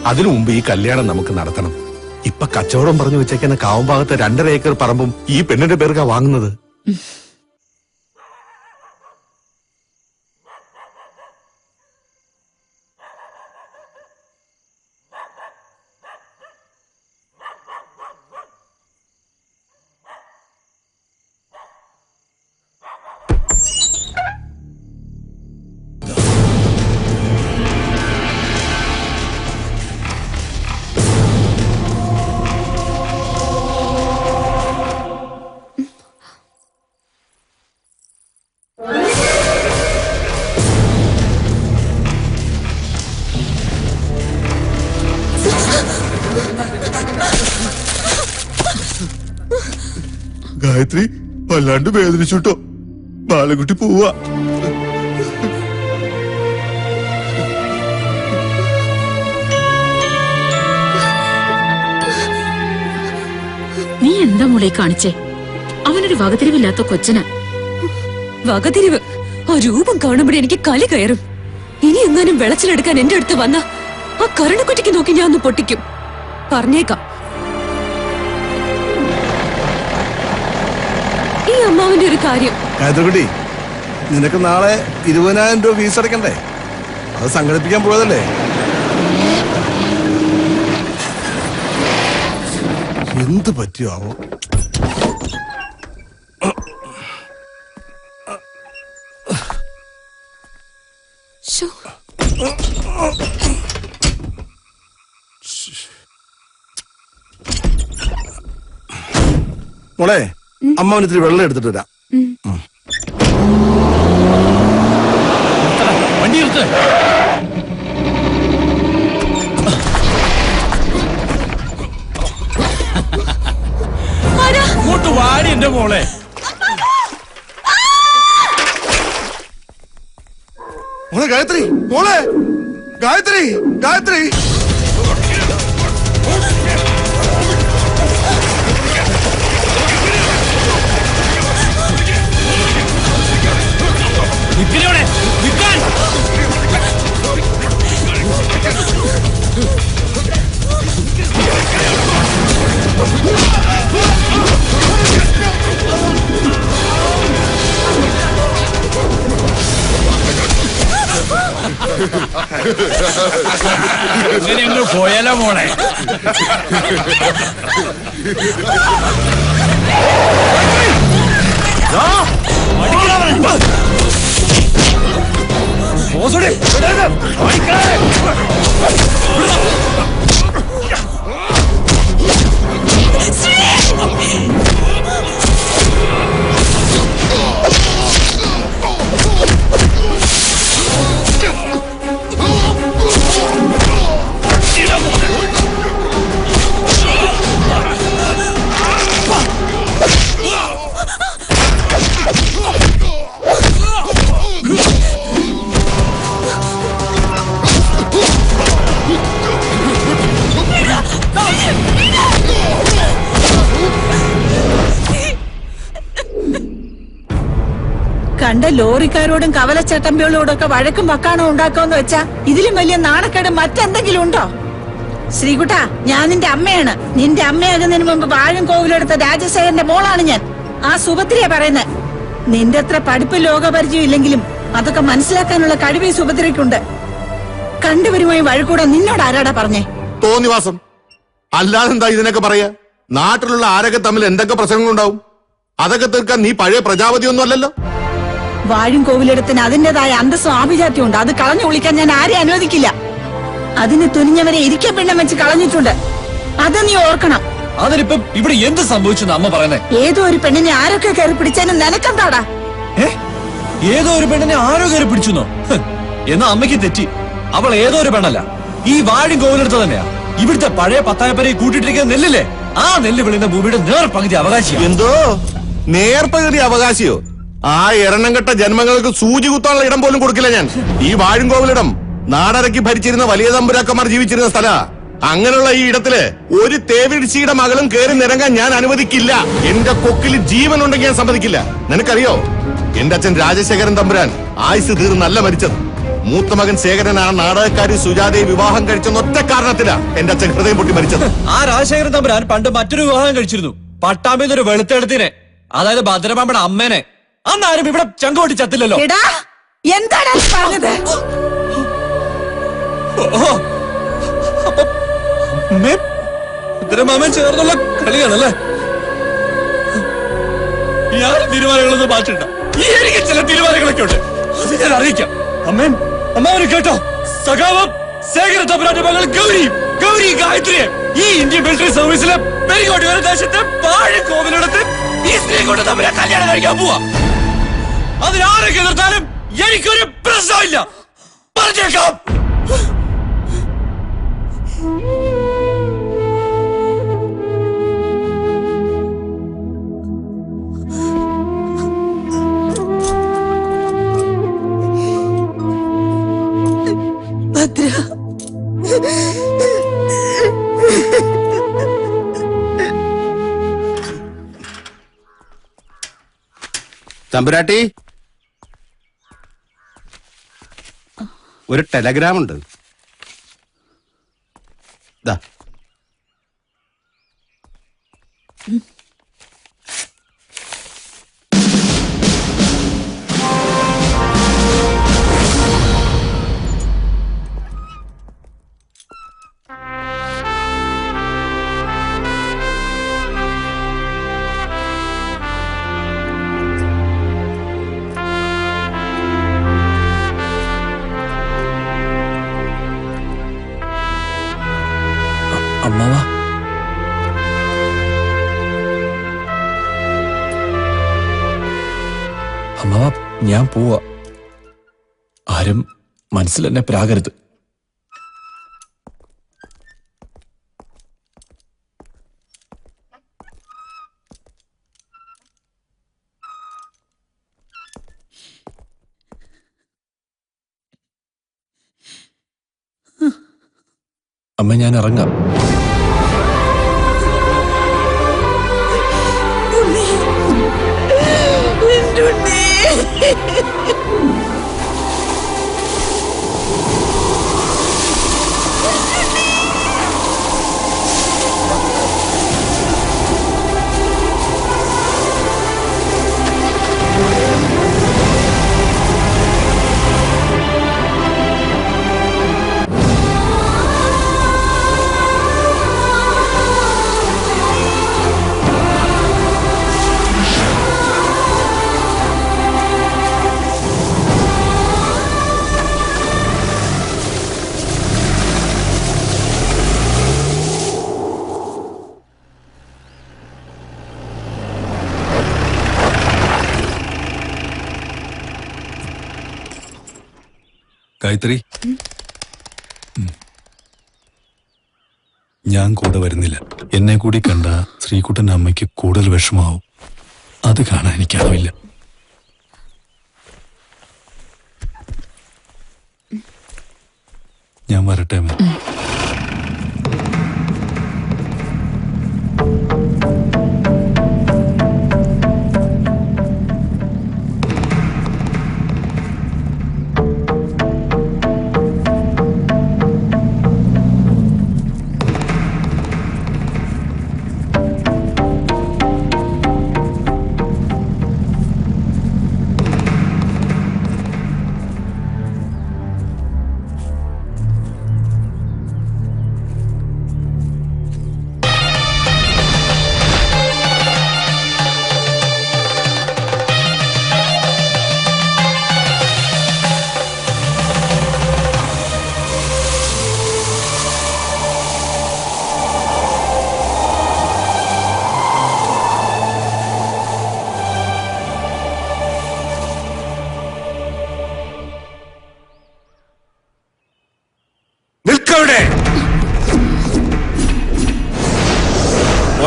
അതിനു മുമ്പ് ഈ കല്യാണം നമുക്ക് നടത്തണം. ഇപ്പൊ കച്ചവടം പറഞ്ഞു വെച്ചേക്കുന്ന കാവുംഭാഗത്തെ 2.5 ഏക്കർ പറമ്പും ഈ പെണ്ണിന്റെ പേർക്കാ വാങ്ങുന്നത്. ഗായത്രി വല്ലാണ്ട് വേദനിച്ചുട്ടോ. ബാലകുട്ടി പോവാ. നീ എന്താ മോളെ കാണിച്ചേ? അവനൊരു വകതിരിവില്ലാത്ത കൊച്ചന. വകതിരിവ്? ആ രൂപം കാണുമ്പോഴേ എനിക്ക് കലി കയറും. ഇനി എങ്ങാനും വെളച്ചിലെടുക്കാൻ എന്റെ അടുത്ത് വന്ന ആ കരണക്കുറ്റിക്ക് നോക്കി ഞാൻ ഒന്ന് പൊട്ടിക്കും. പറഞ്ഞേക്കാം. ഈ അമ്മാവന്റെ ഒരു കാര്യം. ഗായത്രിക്കുട്ടി, നിനക്ക് നാളെ 20,000 രൂപ ഫീസ് അടക്കണ്ടേ? അത് സംഘടിപ്പിക്കാൻ പോയതല്ലേ? എന്ത് പറ്റിയോ ആവോ? മോളെ, അമ്മാവന് ഇത്തിരി വെള്ളം എടുത്തിട്ട് വരാം. വണ്ടി എടുത്ത് ഇങ്ങോട്ട് വാടി എന്റെ മോളെ. മോളെ ഗായത്രി, മോളെ ഗായത്രി, ഗായത്രി. ഇങ്ങനെ അങ്ങ് പോയാലോ മോളെ? കണ്ട ലോറിക്കാരോടും കവലച്ചട്ടമ്പികളോടും ഒക്കെ വഴക്കും വക്കാണോ ഉണ്ടാക്കാന്ന് വെച്ചാ ഇതിലും വലിയ നാണക്കേട് മറ്റെന്തെങ്കിലും ഉണ്ടോ? ശ്രീകുട്ട, ഞാൻ നിന്റെ അമ്മയാണ്. നിന്റെ അമ്മയാകുന്നതിന് മുമ്പ് വാഴും കോവിലെടുത്ത രാജശേഖരന്റെ മോളാണ് ഞാൻ. ആ സുഭദ്രയാ പറയുന്നത്. നിന്റെ അത്ര പഠിപ്പ് ലോകപരിചയം ഇല്ലെങ്കിലും അതൊക്കെ മനസ്സിലാക്കാനുള്ള കഴിവ് സുഭദ്രയ്ക്കുണ്ട്. കണ്ടുവരുമായി വഴക്കൂടാ നിന്നോട് ആരാടാ പറഞ്ഞേ? തോന്നിവാസം അല്ലാതെന്താ ഇതിനൊക്കെ പറയാ? നാട്ടിലുള്ള ആരൊക്കെ തമ്മിൽ എന്തൊക്കെ പ്രശ്നങ്ങളുണ്ടാവും? അതൊക്കെ തീർക്കാൻ നീ പഴയ പ്രജാപതി ഒന്നും അല്ലല്ലോ. വാഴും കോവിലെടുത്തിന് അതിന്റേതായ അന്തസ്സും ആഭിജാത്യം ഉണ്ട്. അത് കളഞ്ഞു വിളിക്കാൻ ഞാൻ ആരെയും അനുവദിക്കില്ല. അതിന് തുനിഞ്ഞവരെ ഇരിക്കപ്പെണ്ണം വെച്ച് കളഞ്ഞിട്ടുണ്ട്. അത് നീ ഓർക്കണം. അതിനിപ്പം ഇവിടെ എന്ത് സംഭവിച്ചെന്ന് അമ്മ പറയുന്നേ? ഏതോ ഒരു പെണ്ണിനെ ആരൊക്കെ കയറി പിടിച്ചാലും നിനക്കെന്താടാ? ഏതോ ഒരു പെണ്ണിനെ ആരോ കയറി പിടിച്ചു എന്നാ അമ്മയ്ക്ക് തെറ്റി. അവൾ ഏതോ ഒരു പെണ്ണല്ല, ഈ വാഴും കോവിലെടുത്ത് തന്നെയാ. ഇവിടുത്തെ പഴയ പത്തായപ്പരയെ കൂട്ടിട്ടിരിക്കുന്ന നെല്ലില്ലേ, ആ നെല്ല് വിളിക്കുന്ന ഭൂമിയുടെ നേർപകുതി അവകാശിയാ. എന്തോ നേർപകുതി അവകാശിയോ? ആ എണ്ണം കെട്ട ജന്മങ്ങൾക്ക് സൂചി കുത്താനുള്ള ഇടം പോലും കൊടുക്കില്ല ഞാൻ. ഈ വാഴും കോവിലിടം നാടരക്കി ഭരിച്ചിരുന്ന വലിയ തമ്പുരാക്കന്മാർ ജീവിച്ചിരുന്ന സ്ഥല. അങ്ങനെയുള്ള ഈ ഇടത്തില് ഒരു തേവിടിച്ചിയുടെ മകളും കയറി നിരങ്ങാൻ ഞാൻ അനുവദിക്കില്ല. എന്റെ കൊക്കിൽ ജീവൻ ഉണ്ടെങ്കിൽ ഞാൻ സമ്മതിക്കില്ല. നിനക്കറിയോ, എന്റെ അച്ഛൻ രാജശേഖരൻ തമ്പുരാൻ ആയുസ് തീർന്നല്ല മരിച്ചത്. മൂത്ത മകൻ ശേഖരൻ ആ നാടകക്കാരി സുജാതയെ വിവാഹം കഴിച്ചെന്ന ഒറ്റ കാരണത്തിലാ എന്റെ അച്ഛൻ ഹൃദയം പൊട്ടി മരിച്ചത്. ആ രാജശേഖരൻ തമ്പുരാൻ പണ്ട് മറ്റൊരു വിവാഹം കഴിച്ചിരുന്നു. പട്ടാമ്പിന്നൊരു വെളുത്തെടുത്തിനെ, അതായത് ഭദ്രമാമ്പയുടെ അമ്മേനെ. അന്നാരും ഇവിടെ ചങ്കോട്ടി ചത്തില്ലല്ലോ. എന്താണ് പറഞ്ഞത്? ഭദ്രമാമൻ ചേർന്നുള്ള കളിയാണല്ലേ? ഞാൻ തീരുമാനങ്ങളൊന്നും മാറ്റിണ്ട. എനിക്ക് ചില തീരുമാനങ്ങളൊക്കെ ഉണ്ട്, അത് ഞാൻ അറിയിക്കാം. അമ്മാവന് കേട്ടോ, സഖാവം ശേഖര തമ്പുരാന്റെ മകൾ ഗൗരി, ഗൗരി ഗായത്രിയെ ഈ ഇന്ത്യൻ മിലിറ്ററി സർവീസിലെ പെരിങ്ങോട്ടുകര ദേശത്തെ വാഴും കോവിലിടത്ത് ഈ ശ്രീകുട്ടൻ തമ്പുരാൻ കല്യാണം കഴിക്കാൻ പോവാ. അതിനാരൊക്കെ എതിർത്താലും എനിക്കൊരു പ്രശ്നമില്ല, പറഞ്ഞേക്കാം. തമ്പുരാട്ടി, ഒരു ടെലഗ്രാം ഉണ്ട്. ദാ. അമ്മാവാ, അമ്മാവാ, ഞാൻ പോവാ. ആരും മനസ്സിൽ എന്നെ പ്രാകരുത്. അമ്മ, ഞാൻ ഇറങ്ങാം. ഗായത്രി, ഞാൻ കൂടെ വരുന്നില്ല. എന്നെ കൂടി കണ്ട ശ്രീകുട്ടന്റെ അമ്മയ്ക്ക് കൂടുതൽ വിഷമാവും. അത് കാണാൻ എനിക്കാവില്ല. ഞാൻ വരട്ടെ അമ്മ.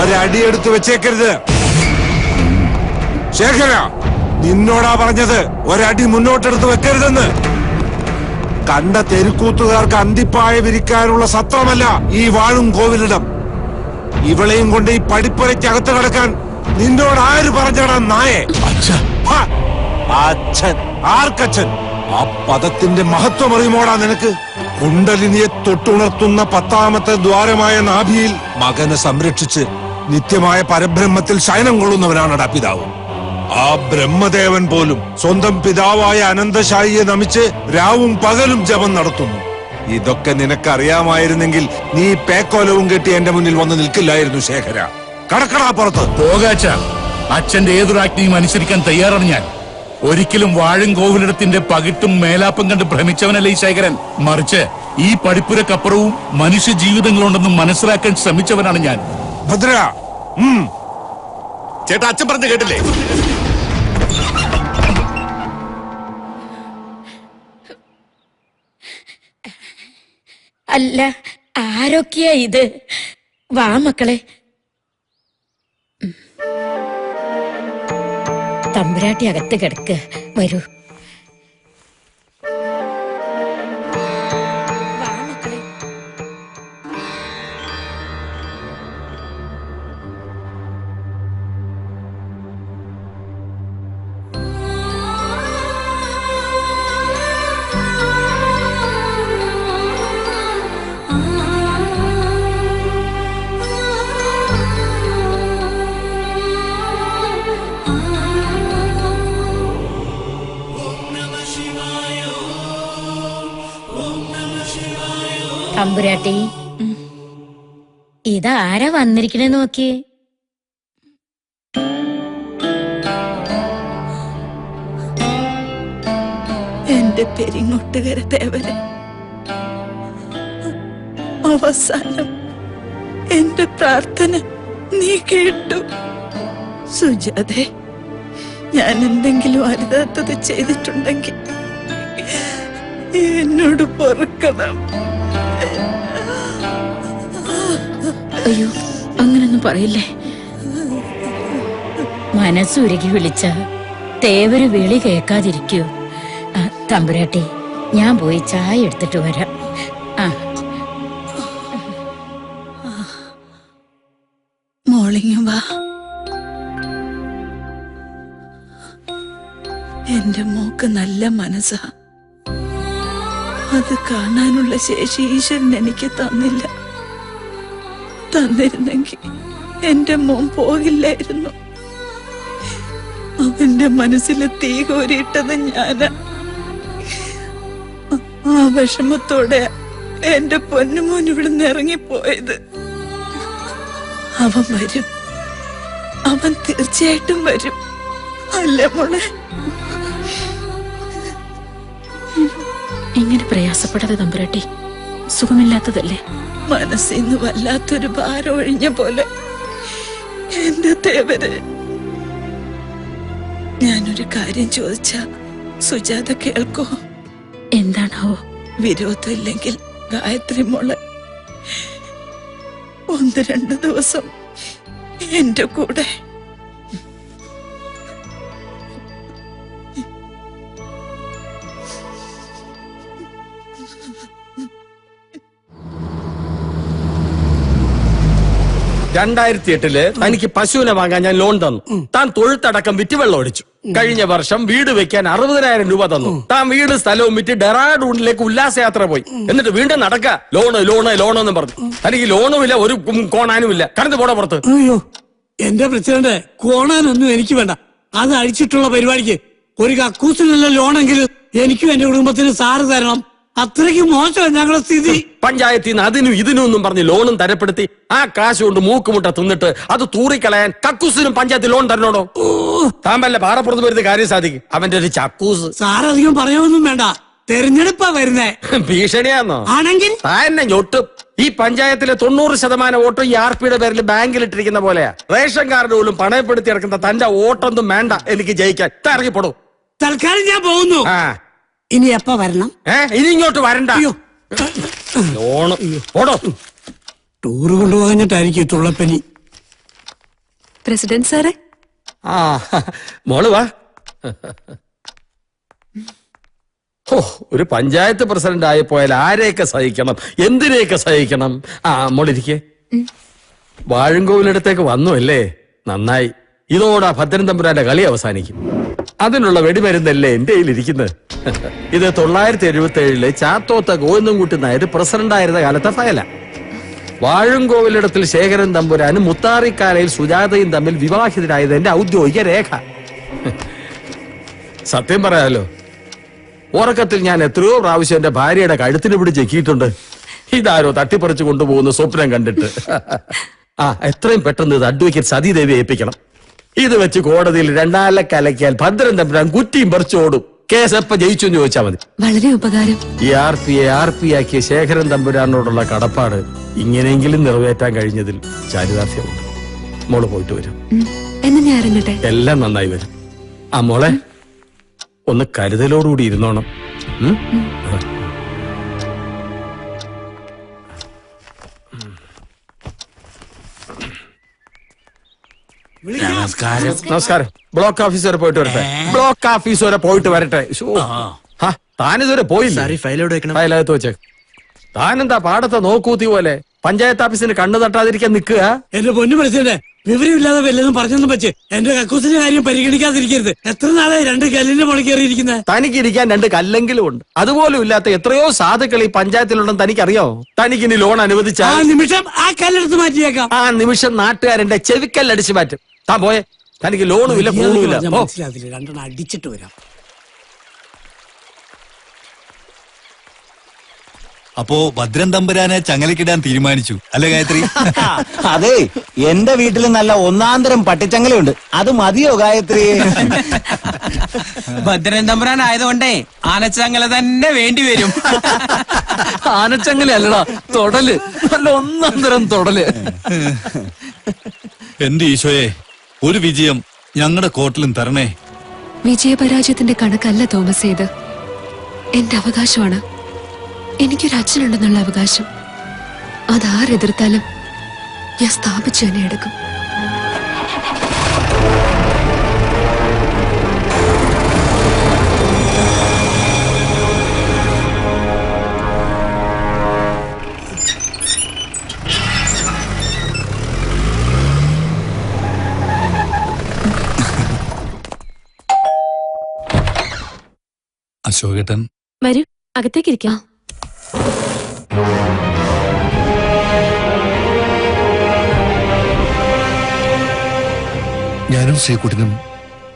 ഒരടിയെടുത്ത് വെച്ചേക്കരുത്. ശേഖര, നിന്നോടാ പറഞ്ഞത് ഒരടി മുന്നോട്ടെടുത്ത് വെക്കരുതെന്ന്. കണ്ട തെരുക്കൂത്തുകാർക്ക് അന്തിപ്പായ വിരിക്കാനുള്ള സത്രമല്ല ഈ വാഴും കോവിലിടം. ഇവളെയും കൊണ്ട് ഈ പടിപ്പുരയ്ക്കകത്ത് കിടക്കാൻ നിന്നോട് ആര് പറഞ്ഞാടാ നായെ? അച്ഛൻ? ആർക്കച്ഛൻ? ആ പദത്തിന്റെ മഹത്വം അറിയുമോടാ നിനക്ക്? കുണ്ടലിനിയെ തൊട്ടുണർത്തുന്ന 10ാമത്തെ ദ്വാരമായ നാഭിയിൽ മകനെ സംരക്ഷിച്ച് നിത്യമായ പരബ്രഹ്മത്തിൽ ശയനം കൊള്ളുന്നവനാണ് പിതാവ്. ആ ബ്രഹ്മദേവൻ പോലും സ്വന്തം പിതാവായ അനന്തശായിയെ നമിച്ച് രാവും പകലും ജപം നടത്തുന്നു. ഇതൊക്കെ നിനക്കറിയാമായിരുന്നെങ്കിൽ നീ പേക്കോലവും കെട്ടി എന്റെ മുന്നിൽ വന്ന് നിൽക്കില്ലായിരുന്നു ശേഖര. കടക്കടാ പുറത്ത്. പോകാച്ച, അച്ഛന്റെ ഏതൊരാജ്ഞയും അനുസരിക്കാൻ തയ്യാറാണ് ഞാൻ. ഒരിക്കലും വാഴും കോവിലിടത്തിന്റെ പകിട്ടും മേലാപ്പം കണ്ട് ഭ്രമിച്ചവനല്ല ഈ ശേഖരൻ. മറിച്ച് ഈ പടിപ്പുരക്കപ്പുറവും മനുഷ്യ ജീവിതങ്ങളുണ്ടെന്ന് മനസ്സിലാക്കാൻ ശ്രമിച്ചവനാണ് ഞാൻ. ഭദ്ര, ചേട്ടാ, അച്ഛൻ പറഞ്ഞു കേട്ടില്ലേ? അല്ല, ആരൊക്കെയാ ഇത്? വാ മക്കളെ. തമ്പുരാട്ടി അകത്ത് കിടക്കുക. വരൂ. തമ്പുരാട്ടി ഇതാരാ വന്നിരിക്കണേ നോക്കിയേ. എന്റെ പെരിങ്ങോട്ടുകര ദേവരെ, അവസാനം എന്റെ പ്രാർത്ഥന നീ കേട്ടു. സുജാതെ, ഞാൻ എന്തെങ്കിലും അരുതാത്തത് ചെയ്തിട്ടുണ്ടെങ്കിൽ എന്നോട് പൊറുക്കണം. അയ്യോ, അങ്ങനൊന്നും പറയില്ലേ. മനസ്സുരുകി വിളിച്ച തേവര് വിളി കേൾക്കാതിരിക്കൂ. തമ്പുരാട്ടി, ഞാൻ പോയി ചായ എടുത്തിട്ട് വരാം. മോളിങ്ങ വാ. എന്റെ മോക്ക് നല്ല മനസ്സാ. അത് കാണാനുള്ള ശേഷി ഈശ്വരൻ എനിക്ക് തന്നില്ല. തന്നിരുന്നെങ്കിൽ എന്റെ മോൻ പോകില്ലായിരുന്നു. അവന്റെ മനസ്സിൽ തീ കോരിയിട്ടത് ഞാനാ. ആ വിഷമത്തോടെ എന്റെ പൊന്നുമോൻ ഇവിടുന്ന് ഇറങ്ങിപ്പോയത്. അവൻ വരും, അവൻ തീർച്ചയായിട്ടും വരും. അല്ലേ മോളെ? ഇങ്ങനെ പ്രയാസപ്പെടാതെ തമ്പുരാട്ടി, സുഖമില്ലാത്തതല്ലേ? മനസ്സിന്ന് വല്ലാത്തൊരു ഭാരം ഒഴിഞ്ഞ പോലെ എന്റെ തേവര്. ഞാനൊരു കാര്യം ചോദിച്ച സുജാത കേൾക്കോ? എന്താണോ? വിരോധമില്ലെങ്കിൽ ഗായത്രി മോളെ 1-2 ദിവസം എന്റെ കൂടെ. തനിക്ക് പശുവിനെ വാങ്ങാൻ ഞാൻ ലോൺ തന്നു. താൻ തൊഴുത്തടക്കം വിറ്റ് വെള്ളം ഒടിച്ചു. കഴിഞ്ഞ വർഷം വീട് വെക്കാൻ 60,000 രൂപ തന്നു. താൻ വീട് സ്ഥലവും വിറ്റ് ഡെറാഡൂണിലേക്ക് ഉല്ലാസയാത്ര പോയി. എന്നിട്ട് വീണ്ടും നടക്ക ലോണെന്നും പറഞ്ഞു. തനിക്ക് ലോണുമില്ല, ഒരു കോണാനുമില്ല. കടന്നു പോണ പുറത്ത്. അയ്യോ, എന്റെ പ്രസിഡന്റ്, കോണാനൊന്നും എനിക്ക് വേണ്ട. അത് അടിച്ചിട്ടുള്ള പരിപാടിക്ക് ഒരു കക്കൂസിനുള്ള ലോണെങ്കിലും എനിക്കും എന്റെ കുടുംബത്തിന് സാറ് തരണം. അത്രയ്ക്ക് മോശമാണ് ഞങ്ങളുടെ സ്ഥിതി. പഞ്ചായത്തിൽ നിന്ന് അതിനും ഇതിനും ഒന്നും പറഞ്ഞ് ലോണും തരപ്പെടുത്തി ആ കാശ് കൊണ്ട് മൂക്കുമുട്ട തിന്നിട്ട് അത് തൂറിക്കളയാൻ കക്കൂസിനും പഞ്ചായത്തിൽ ലോൺ തരണോടോ? താൻ വല്ല പാറപ്പുറത്ത് വരുന്ന കാര്യം സാധിക്കും. അവന്റെ ഒരു ചക്കൂസ്. സാറധികം പറയാനൊന്നും വേണ്ട, തെരഞ്ഞെടുപ്പാ വരുന്നേ. ഭീഷണിയാന്നോ? ആണെങ്കിൽ താന്നെ ഞൊട്ടും. ഈ പഞ്ചായത്തിലെ 90% വോട്ടും ഈ RP-യുടെ പേരിൽ ബാങ്കിൽ ഇട്ടിരിക്കുന്ന പോലെയാ. റേഷൻ കാർഡ് പോലും പണയപ്പെടുത്തി ഇറക്കുന്ന തന്റെ വോട്ടൊന്നും വേണ്ട എനിക്ക് ജയിക്കാൻ. ഇറങ്ങിപ്പോടും. തൽക്കാലം ഞാൻ പോകുന്നു. ഇനി എപ്പ വരണം? ഇനി ഇങ്ങോട്ട് വരണ്ട. ലോണ് ഓടോ. ടൂറ് കൊണ്ടുപോകാഞ്ഞിട്ടായിരിക്കും തുള്ളപ്പനി. പ്രസിഡന്റ് സാറേ. മോള് വാ. ഒരു പഞ്ചായത്ത് പ്രസിഡന്റ് ആയി പോയാൽ ആരെയൊക്കെ സഹിക്കണം, എന്തിനെയൊക്കെ സഹിക്കണം. മോളിരിക്കെ. വാഴങ്കോവിലടുത്തേക്ക് വന്നു അല്ലേ? നന്നായി. ഇതോടെ ഭദ്രൻ തമ്പുരാന്റെ കളി അവസാനിക്കും. അതിനുള്ള വെടിമരുന്നല്ലേ എന്റെ കയ്യിലിരിക്കുന്നത്. ഇത് 977 ചാത്തോത്ത ഗോവിന്ദൻകുട്ടി നായർ പ്രസിഡന്റ് ആയിരുന്ന കാലത്തെ ഫയല. വാഴങ്കോവിലിടത്തിൽ ശേഖരൻ തമ്പുരാനും മുത്താറിക്കാലയിൽ സുജാതയും തമ്മിൽ വിവാഹിതരായത് എന്റെ ഔദ്യോഗിക രേഖ. സത്യം പറയാലോ, ഉറക്കത്തിൽ ഞാൻ എത്രയോ പ്രാവശ്യം എന്റെ ഭാര്യയുടെ കഴുത്തിന് പിടിച്ച് ചെക്കിയിട്ടുണ്ട്. ഇതാരോ തട്ടിപ്പറിച്ചു കൊണ്ടുപോകുന്ന സ്വപ്നം കണ്ടിട്ട്. എത്രയും പെട്ടെന്ന് ഇത് അഡ്വക്കേറ്റ് സതീദേവി ഏൽപ്പിക്കണം. ഇത് വെച്ച് കോടതിയിൽ 2 കലക്കിയാൽ ഭദ്രൻ തമ്പുരാൻ കുറ്റിയും പറിച്ചോടും. കേസ് എപ്പ ജയിച്ചു എന്ന് ചോദിച്ചാൽ മതി. വളരെ ഉപകാരം. ഈ RP ആക്കിയ ശേഖരൻ തമ്പുരാനോടുള്ള കടപ്പാട് ഇങ്ങനെയെങ്കിലും നിറവേറ്റാൻ കഴിഞ്ഞതിൽ ചാരിതാർത്ഥ്യമുണ്ട്. മോള് പോയിട്ട് വരും. എന്ന് ഞാൻ ഇറങ്ങട്ടെ. എല്ലാം നന്നായി വരും. മോളെ ഒന്ന് കരുതലോടുകൂടി ഇരുന്നോണം. നമസ്കാരം. ബ്ലോക്ക് ഓഫീസ് വരെ പോയിട്ട് വരട്ടെ. ബ്ലോക്ക് ഓഫീസ് വരെ പോയിട്ട് വരട്ടെ. താനിതുവരെ പോയില്ല. ഫയലകത്ത് വെച്ചേ. താനെന്താ പാടത്തെ നോക്കൂത്തി പോലെ പഞ്ചായത്ത് ഓഫീസിന് കണ്ണു തട്ടാതിരിക്കാൻ നിൽക്കുക? എന്റെ പൊന്നു പ്രസിഡന്റ്, വിവരമില്ലാതെ വല്ലതും പറഞ്ഞൊന്നും വെച്ച് എന്റെ കക്കൂസിന്റെ കാര്യം പരിഗണിക്കാതിരിക്കരുത്. എത്ര നാളായി 2 കല്ലിന്റെ മുകളിൽ കയറിയിരിക്കുന്നത്? തനിക്കിരിക്കാൻ 2 കല്ലെങ്കിലും ഉണ്ട്. അതുപോലും ഇല്ലാത്ത എത്രയോ സാധുക്കൾ ഈ പഞ്ചായത്തിലുണ്ടെന്ന് തനിക്കറിയോ? തനിക്കിനി ലോൺ അനുവദിച്ചാൽ നിമിഷം ആ കല്ലെടുത്ത് മാറ്റിയേക്കാം. ആ നിമിഷം നാട്ടുകാരന്റെ ചെവിക്കല്ലടിച്ചു മാറ്റും. താൻ പോയെ. തനിക്ക് ലോണും ഇല്ല, ഫോണും ഇല്ല. മനസ്സിലാവില്ല, 2 അടിച്ചിട്ട് വരാം. അപ്പോ ഭദ്രൻ തമ്പുരാനെ ചങ്ങലക്കിടാൻ തീരുമാനിച്ചു അല്ലേ ഗായത്രി? അതെ, എന്റെ വീട്ടിൽ നല്ല ഒന്നാന്തരം പട്ടിച്ചങ്ങലുണ്ട്. അത് മതിയോ ഗായത്രി? ഭദ്രൻ തമ്പുരാൻ ആയതുകൊണ്ടേ ആനച്ചങ്ങല തന്നെ വേണ്ടി വരും. ആനച്ചങ്ങല അല്ലടാ, തൊടല്. നല്ല ഒന്നാന്തരം തൊടല്. എന്റെ ഈശോയെ, ഒരു വിജയം ഞങ്ങളുടെ കോർട്ടിലും തരണേ. വിജയപരാജയത്തിന്റെ കണക്കല്ല തോമസ് ഇത്. എന്റെ അവകാശമാണ്. എനിക്കൊരു അച്ഛനുണ്ടെന്നുള്ള അവകാശം. അതാരെതിർത്താലും ഞാൻ സ്ഥാപിച്ചു തന്നെ എടുക്കും. അശോകേട്ടൻ വരൂ, അകത്തേക്കിരിക്കാം. ഞാനും ശ്രീകുട്ടനും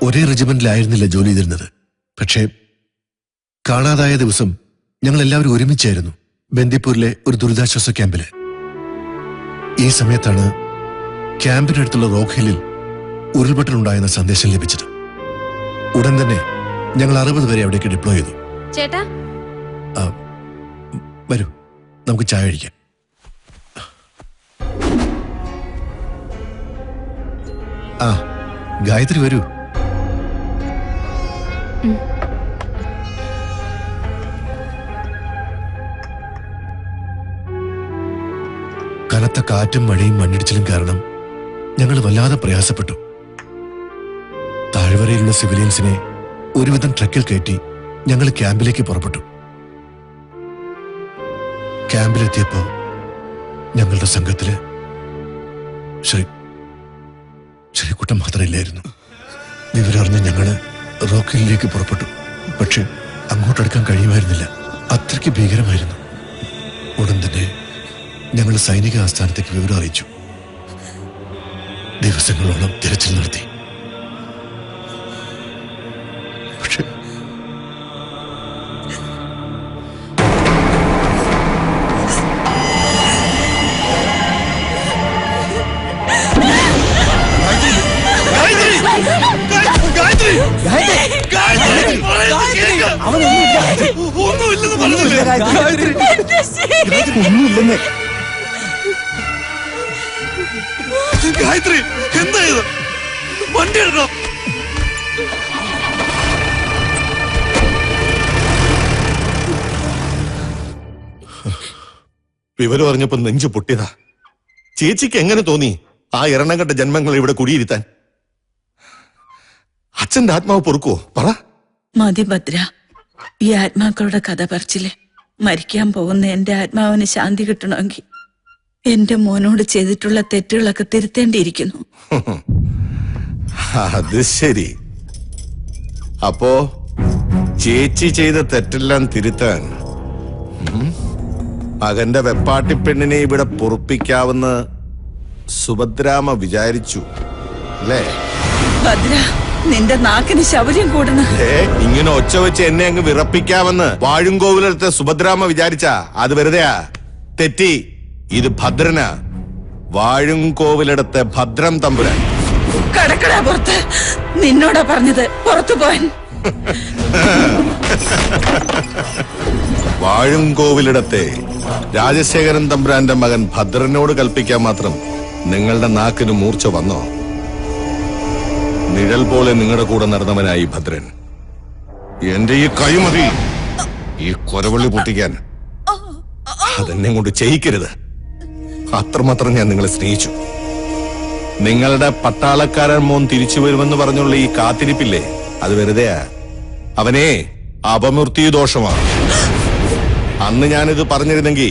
ഒരേ റെജിമെന്റിലായിരുന്നില്ല ജോലി ചെയ്തിരുന്നത്. പക്ഷേ കാണാതായ ദിവസം ഞങ്ങൾ എല്ലാവരും ഒരുമിച്ചായിരുന്നു ബന്ദിപ്പൂരിലെ ഒരു ദുരിതാശ്വാസ ക്യാമ്പില്. ഈ സമയത്താണ് ക്യാമ്പിനടുത്തുള്ള റോക്ക് ഹില്ലിൽ ഉരുൾപൊട്ടലുണ്ടായെന്ന സന്ദേശം ലഭിച്ചത്. ഉടൻ തന്നെ ഞങ്ങൾ 60 പേരെ അവിടേക്ക് ഡിപ്ലോയ് ചെയ്തു. ചേട്ടാ വരൂ, നമുക്ക് ചായ കഴിക്കാം. ആ, ഗായത്രി വരൂ. കനത്ത കാറ്റും മഴയും മണ്ണിടിച്ചിലും കാരണം ഞങ്ങൾ വല്ലാതെ പ്രയാസപ്പെട്ടു. താഴ്വരയിലുള്ള സിവിലിയൻസിനെ ഒരുവിധം ട്രക്കിൽ കയറ്റി ഞങ്ങൾ ക്യാമ്പിലേക്ക് പുറപ്പെട്ടു. ക്യാമ്പിലെത്തിയപ്പോ ഞങ്ങളുടെ സംഘത്തില് ശ്രീകുട്ടൻ മാത്രമില്ലായിരുന്നു. വിവരറിഞ്ഞ് ഞങ്ങള് റോക്ക് ഹില്ലിലേക്ക് പുറപ്പെട്ടു. പക്ഷെ അങ്ങോട്ടടുക്കാൻ കഴിയുമായിരുന്നില്ല. അത്രയ്ക്ക് ഭീകരമായിരുന്നു. ഉടൻ തന്നെ ഞങ്ങൾ സൈനിക ആസ്ഥാനത്തേക്ക് വിവരം അറിയിച്ചു. ദിവസങ്ങളോളം തിരച്ചിൽ നടത്തി. പക്ഷെ ഒന്നുമില്ലെന്ന്. ഗായത്രി, എന്താ ഇത്? വണ്ടി എടുക്കണം. വിവരം അറിഞ്ഞപ്പോ നെഞ്ചു പൊട്ടിയതാ. ചേച്ചിക്ക് എങ്ങനെ തോന്നി ആ എറണം കെട്ട ജന്മങ്ങൾ ഇവിടെ കുടിയിരുത്താൻ? അച്ഛന്റെ ആത്മാവ് പൊറുക്കുവോ? പറ. മതി ഭദ്ര, ഈ ആത്മാക്കളുടെ കഥ പറച്ചില്ലേ. മരിക്കാൻ പോകുന്ന എന്റെ ആത്മാവിന് ശാന്തി കിട്ടണമെങ്കിൽ എന്റെ മോനോട് ചെയ്തിട്ടുള്ള തെറ്റുകളൊക്കെ തിരുത്തേണ്ടിയിരിക്കുന്നു. അത് ശരി. അപ്പോ ചേച്ചി ചെയ്ത തെറ്റെല്ലാം തിരുത്താൻ മകന്റെ വെപ്പാട്ടിപ്പെണ്ണിനെ ഇവിടെ പൊറുപ്പിക്കാവുന്ന സുഭദ്രാമ വിചാരിച്ചു അല്ലേ? ഭദ്ര, നിന്റെ നാക്കിന് ശൗര്യം കൂടുന്ന. ഇങ്ങനെ ഒച്ച വെച്ച് എന്നെ അങ്ങ് വിറപ്പിക്കാമെന്ന് വാഴുംകോവിലത്തെ സുഭദ്രാമ വിചാരിച്ച അത് വെറുതെയാ. തെറ്റി. ഇത് ഭദ്രനാ. വാഴുംകോവിലടത്തെ ഭദ്രം തമ്പുരാൻ. കടക്കടാ പുറത്ത്. നിന്നോടാ പറഞ്ഞത് പുറത്തു പോൻ. വാഴുംകോവിലിടത്തെ രാജശേഖരൻ തമ്പുരാന്റെ മകൻ ഭദ്രനോട് കൽപ്പിക്കാൻ മാത്രം നിങ്ങളുടെ നാക്കിന് മൂർച്ച വന്നോ? നിഴൽ പോലെ നിങ്ങളുടെ കൂടെ നടന്നവനായി ഭദ്രൻ. എന്റെ ഈ കൈമതി ഈ കൊരവള്ളി പൊട്ടിക്കാൻ അതെന്നെ കൊണ്ട് ചെയ്യിക്കരുത്. അത്രമാത്രം ഞാൻ നിങ്ങളെ സ്നേഹിച്ചു. നിങ്ങളുടെ പട്ടാളക്കാരൻ മോൻ തിരിച്ചു വരുമെന്ന് പറഞ്ഞുള്ള ഈ കാത്തിരിപ്പില്ലേ, അത് വെറുതെയാ. അവനെ അപമൃത്യു ദോഷമാണ്. അന്ന് ഞാനിത് പറഞ്ഞിരുന്നെങ്കിൽ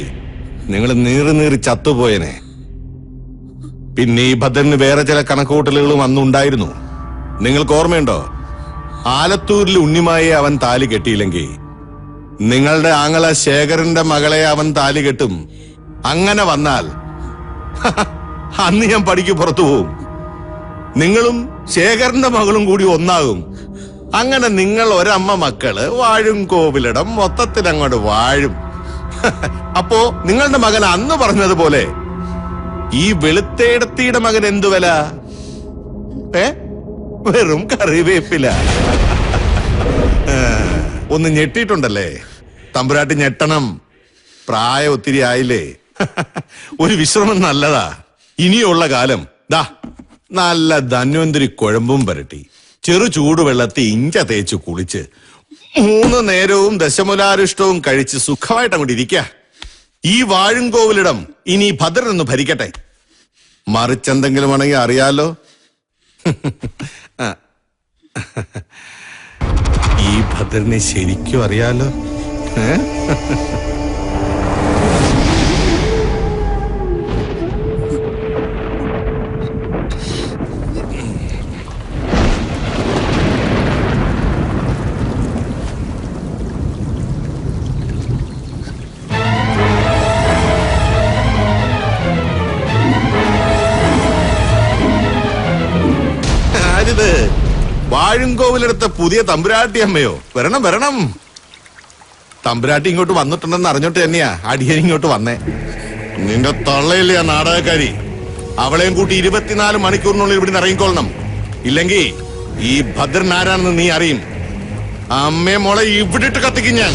നിങ്ങൾ നീറി ചത്തുപോയനെ. പിന്നെ ഈ ഭദ്രന് വേറെ ചില കണക്കുകൂട്ടലുകളും അന്നുണ്ടായിരുന്നു. നിങ്ങൾക്ക് ഓർമ്മയുണ്ടോ? ആലത്തൂരിൽ ഉണ്ണിമായെ അവൻ താലി കെട്ടിയില്ലെങ്കിൽ നിങ്ങളുടെ ആങ്ങള ശേഖരന്റെ മകളെ അവൻ താലി കെട്ടും. അങ്ങനെ വന്നാൽ അന്ന് ഞാൻ പടിക്ക് പുറത്തു പോവും. നിങ്ങളും ശേഖരന്റെ മകളും കൂടി ഒന്നാകും. അങ്ങനെ നിങ്ങൾ ഒരമ്മ മക്കള് വാഴും കോവിലിടം മൊത്തത്തിൽ അങ്ങോട്ട് വാഴും. അപ്പോ നിങ്ങളുടെ മകൻ അന്ന് പറഞ്ഞതുപോലെ ഈ വെളുത്തേടത്തിയുടെ മകൻ എന്തു വില? വെറും കറിവേപ്പില. ഒന്ന് ഞെട്ടിയിട്ടുണ്ടല്ലേ? തമ്പുരാട്ടി ഞെട്ടണം. പ്രായം ഒത്തിരി ആയില്ലേ. ഒരു വിശ്രമം നല്ലതാ. ഇനിയുള്ള കാലം നല്ല ധന്വന്തരി കുഴമ്പും പുരട്ടി ചെറു ചൂടുവെള്ളത്തിൽ ഇഞ്ച തേച്ച് കുളിച്ച് 3 നേരവും ദശമുലാരിഷ്ടവും കഴിച്ച് സുഖമായിട്ട് അങ്ങോട്ട് ഇരിക്ക. ഈ വാഴുംകോവിലിടം ഇനി ഭദ്രനൊന്ന് ഭരിക്കട്ടെ. മറിച്ചെന്തെങ്കിലും ആണെങ്കിൽ അറിയാലോ. ഈ ഭദ്രനെ ശരിക്കും അറിയാലോ. വാഴുംകോവിലെടുത്ത പുതിയ തമ്പുരാട്ടി അമ്മയോ? വരണം വരണം. തമ്പുരാട്ടി ഇങ്ങോട്ട് വന്നിട്ടുണ്ടെന്ന് അറിഞ്ഞോട്ട് തന്നെയാ അടിയൻ ഇങ്ങോട്ട് വന്നേ. നിന്റെ തള്ളയില്ലേ ആ നാടകക്കാരി? അവളെയും കൂട്ടി 24 മണിക്കൂറിനുള്ളിൽ ഇവിടെ ഇറങ്ങിക്കൊള്ളണം. ഇല്ലെങ്കിൽ ഈ ഭദ്രൻ ആരാണെന്ന് നീ അറിയും. അമ്മയെ മോളെ ഇവിടെ ഇട്ട് കത്തിക്കും ഞാൻ.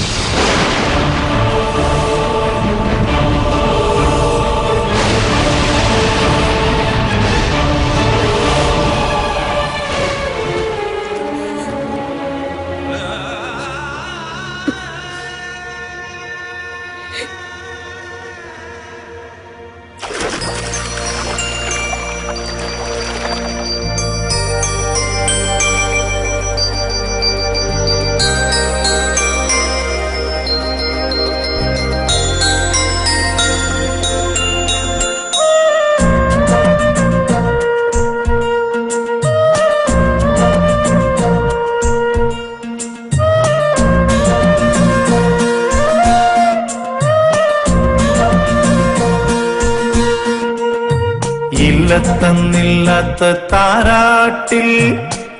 ഇല്ലത്തന്നില്ലാത്ത താരാട്ടിൽ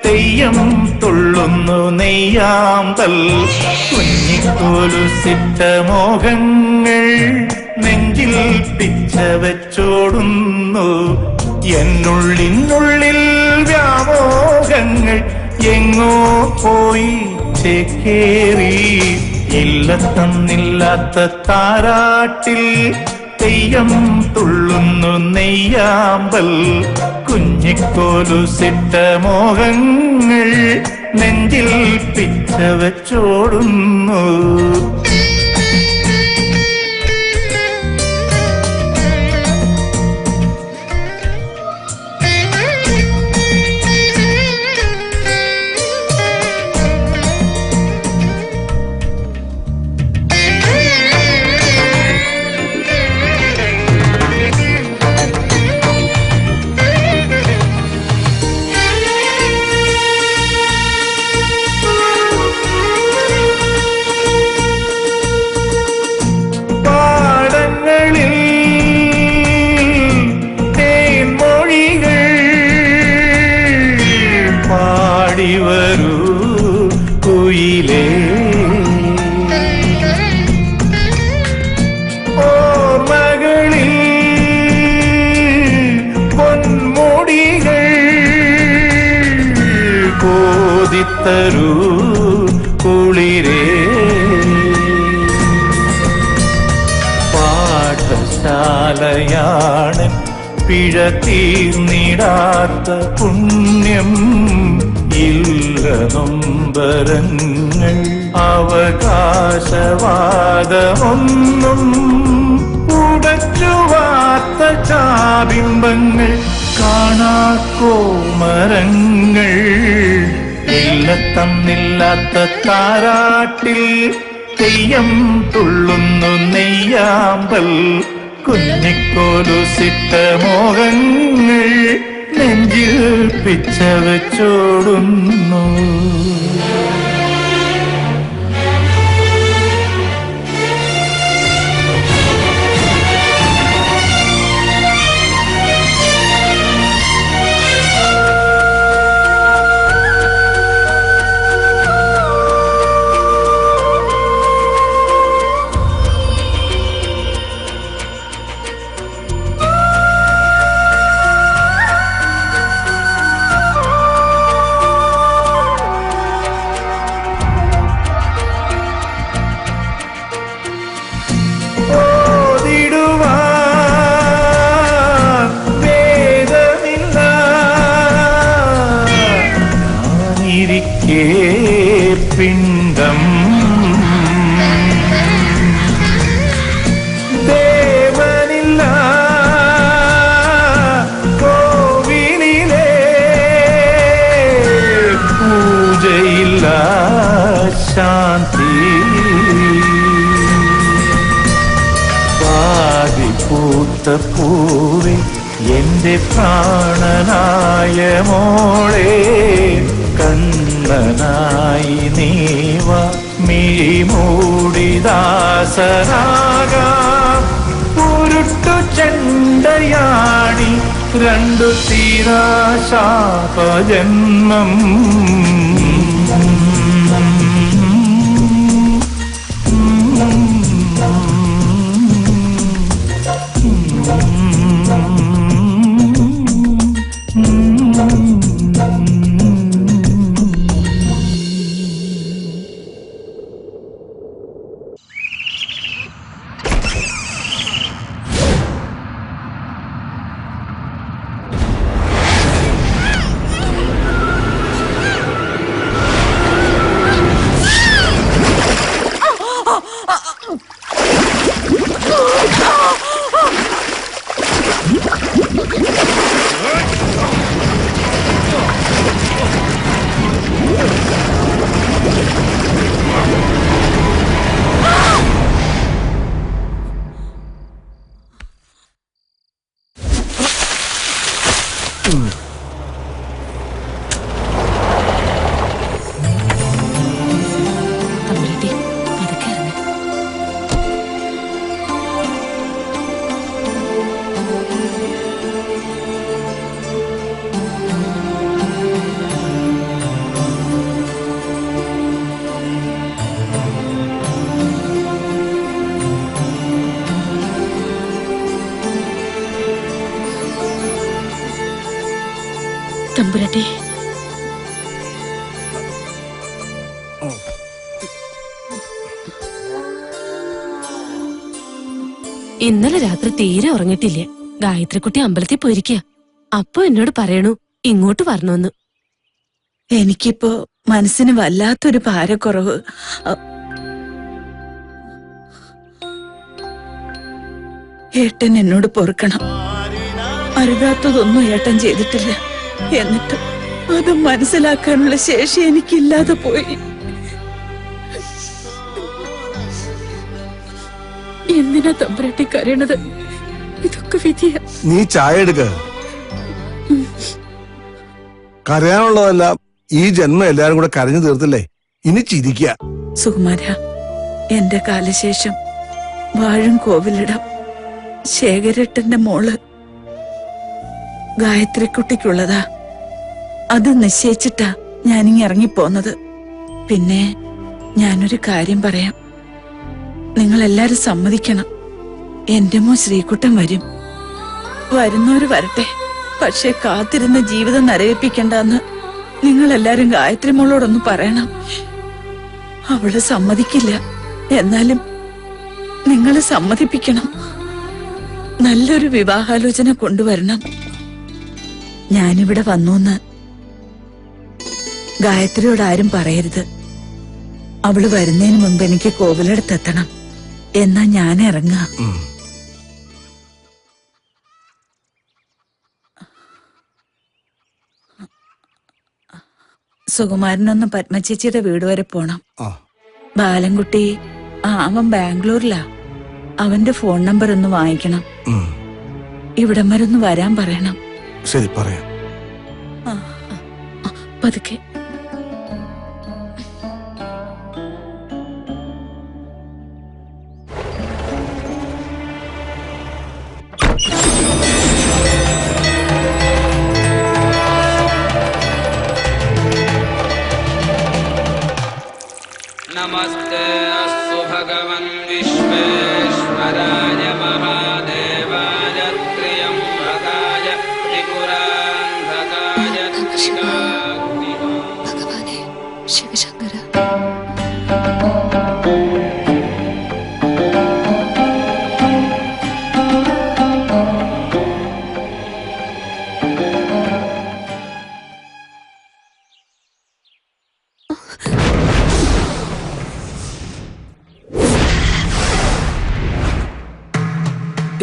തെയ്യം തുള്ളുന്നു നെയ്യാമ്പൽ. കുഞ്ഞിക്കോലുസിട്ട മോഹങ്ങൾ നെഞ്ചിൽ പിച്ച വെച്ചോടുന്നു. എന്നുള്ളിനുള്ളിൽ വ്യാമോഹങ്ങൾ എങ്ങോ പോയി ചേക്കേറി. ഇല്ലത്തന്നില്ലാത്ത താരാട്ടിൽ തെയ്യം തുള്ളുന്നു നെയ്യാമ്പൽ. കുഞ്ഞിക്കോലുസിട്ട മോഹങ്ങൾ നെഞ്ചിൽ പിച്ച വെച്ചോടുന്നു. വരൂ കുയിലേ, ഓർമ്മകളിൽ പൊന്മുടികൾ കോതിത്തരൂ കുളിരേ. പാഠശാലയാണ് പിഴ തീർന്നിടാത്ത പുണ്യം. ഇല്ല നൊമ്പരങ്ങൾ അവകാശവാദമൊന്നും ഉടച്ചുവാത്ത ചാബിംബങ്ങൾ കാണാക്കോമരങ്ങൾ. ഇല്ല തന്നില്ലാത്ത താരാട്ടിൽ തെയ്യം തുള്ളുന്നു നെയ്യാമ്പൽ. കുഞ്ഞിക്കോലുസിട്ട മോഹങ്ങൾ നെഞ്ചിൽ പിച്ച വെച്ചോടുന്നു. പിണ്ഡം ദേവനില്ല കോവിലിലെ പൂജയില്ല ശാന്തി പാതിപൂത്ത പൂവേ എന്റെ പ്രാണനായ മോളെ കണ്ണനായി നീവ മിഴിമൂടിദാസനാകാം ഉരുട്ടു ചെണ്ടയാടി രണ്ടു തീരാശാപജന്മം തമ്പുരാട്ടി, ഇന്നലെ രാത്രി തീരെ ഉറങ്ങിട്ടില്ല. ഗായത്രിക്കുട്ടി അമ്പലത്തിൽ പോയിരിക്കുക. അപ്പൊ എന്നോട് പറയണു ഇങ്ങോട്ട് വരണമെന്ന്. എനിക്കിപ്പോ മനസ്സിന് വല്ലാത്തൊരു ഭാരക്കുറവ്. ഏട്ടൻ എന്നോട് പൊറുക്കണം. അരുതാത്തതൊന്നും ഏട്ടൻ ചെയ്തിട്ടില്ല. എന്നിട്ട് അത് മനസ്സിലാക്കാനുള്ള ശേഷി എനിക്കില്ലാതെ പോയി. എന്തിനാ തമ്പുരാട്ടി കരയണത്? ഇതൊക്കെ വിധിയ. നീ ചായ എടുക്ക. കരയാനുള്ളതെല്ലാം ഈ ജന്മം എല്ലാരും കൂടെ കരഞ്ഞു തീർത്തില്ലേ, ഇനി ചിരിക്ക. സുകുമാര, എന്റെ കാലശേഷം വാഴും കോവിലിടം ശേഖരേട്ടന്റെ മോള് ഗായത്രിക്കുട്ടിക്കുള്ളതാ. അത് നിശ്ചയിച്ചിട്ടാ ഞാനിങ്ങി ഇറങ്ങിപ്പോന്നത്. പിന്നെ ഞാനൊരു കാര്യം പറയാം. നിങ്ങളെല്ലാരും സമ്മതിക്കണം. എന്റെ മോ ശ്രീകുട്ടൻ വരും. വരുന്നവര് വരട്ടെ. പക്ഷെ കാത്തിരുന്ന ജീവിതം നരയിപ്പിക്കണ്ടെന്ന് നിങ്ങളെല്ലാരും ഗായത്രി മോളോടൊന്ന് പറയണം. അവള് സമ്മതിക്കില്ല. എന്നാലും നിങ്ങള് സമ്മതിപ്പിക്കണം. നല്ലൊരു വിവാഹാലോചന കൊണ്ടുവരണം. ഞാനിവിടെ വന്നൂന്ന് ഗായത്രിയോട് ആരും പറയരുത്. അവള് വരുന്നതിന് മുമ്പ് എനിക്ക് കോവിലടുത്തെത്തണം. എന്നാ ഞാൻ ഇറങ്ങാ. സുകുമാരനൊന്ന് പത്മചേച്ചിയുടെ വീട് വരെ പോണം. ബാലൻകുട്ടി അവൻ ബാംഗ്ലൂരിലാ. അവന്റെ ഫോൺ നമ്പർ ഒന്ന് വാങ്ങിക്കണം. ഇവിടം വരെ ഒന്ന് വരാൻ പറയണം. ശരി, പറയാം. പതുക്കെ. नमस्ते अस्तु भगवन् विश्वेश्वराय महादेवाय त्र्यम्बकाय त्रिपुरान्धकाय ഭഗവാനെ ശിവശങ്കര.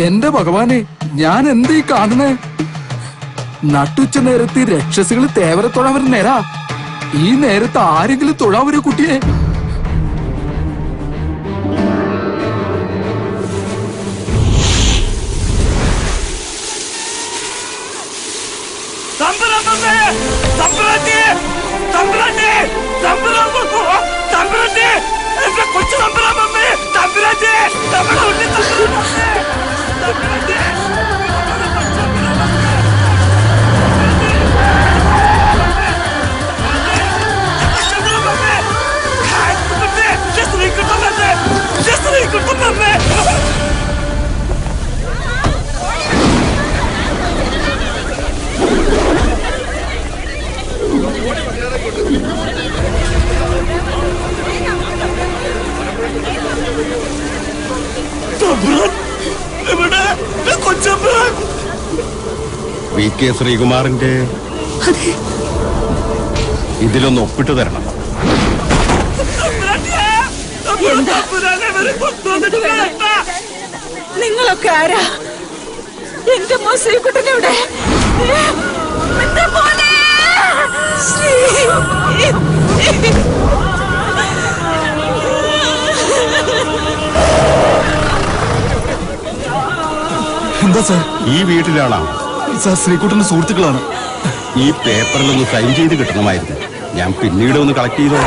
എന്റെ ഭഗവാനെ, ഞാൻ എന്തീ കാണണേ? നട്ടുച്ച നേരത്ത് രക്ഷസികൾ തേവരെ തൊഴാൻ നേരാ. ഈ നേരത്ത് ആരെങ്കിലും തൊഴാൻ ഒരു കുട്ടിയെ? വി കെ ശ്രീകുമാറിന്റെ ഇതിലൊന്ന് ഒപ്പിട്ട് തരണം. നിങ്ങളൊക്കെ ആരാ? എന്റെ മോൻ ശ്രീകുട്ടനെവിടെ? എന്താ സാർ? ഈ വീട്ടിലാണോ സാർ? ശ്രീകുട്ടന്റെ സുഹൃത്തുക്കളാണ്. ഈ പേപ്പറിലൊന്ന് സൈൻ ചെയ്ത് കിട്ടണമായിരുന്നു. ഞാൻ പിന്നീട് ഒന്ന് കളക്ട് ചെയ്തോ.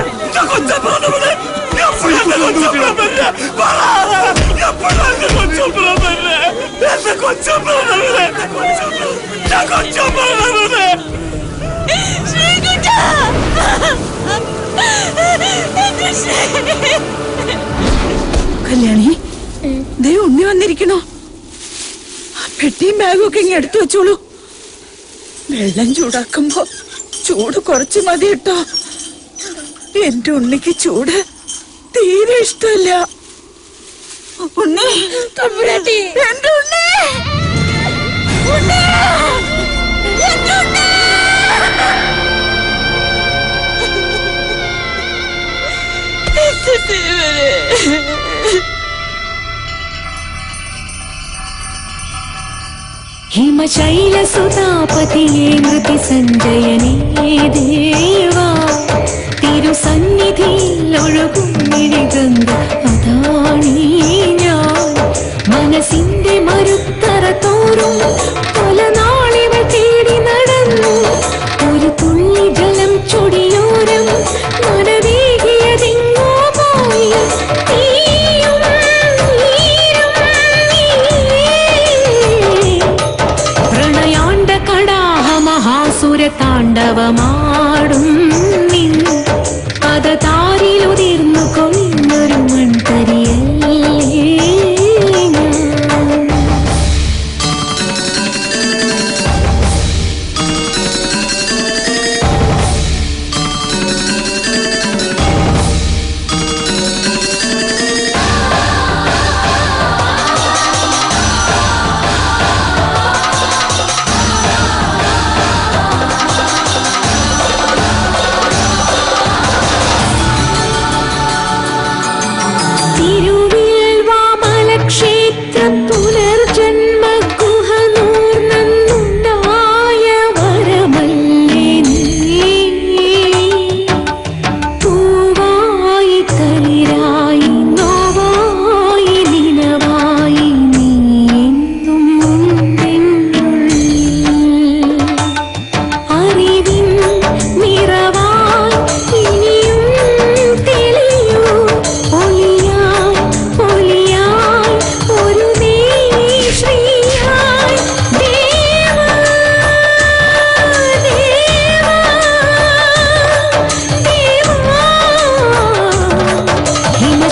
കല്യാണി, ദേ ഉണ്ണി വന്നിരിക്കണോ? പെട്ടിയും ബാഗും ഒക്കെ ഇങ്ങ് എടുത്തു വെച്ചോളൂ. വെള്ളം ചൂടാക്കുമ്പോ ചൂട് കുറച്ച് മതി കേട്ടോ. എന്റെ ഉണ്ണിക്ക് ചൂട് തീരെ ഇഷ്ടമല്ല. ഉണ്ണി, എന്റെ ഉണ്ണി, ഉണ്ണി, എന്റെ ഉണ്ണി. ഹിമശൈലസുതാപതിയേ മൃതി സഞ്ജയനേ ദേവാ, തിരുസന്നിധിയിൽ ഒഴുകും മിഴിഗംഗ അതാണീ ഞാൻ. മനസ്സിന്റെ മരുത്തറ തോറും പല നാളിവൾ തേടി നടന്നു. ഒരു തുള്ളി ജലം ചൊടിയോരം മനവേകിയതെങ്ങോ പോയി. താണ്ഡവമാടും നിൻ പദതാരിലുതിർന്നു കൊന്നൊരു മൺതരിയല്ലേ ഞാൻ.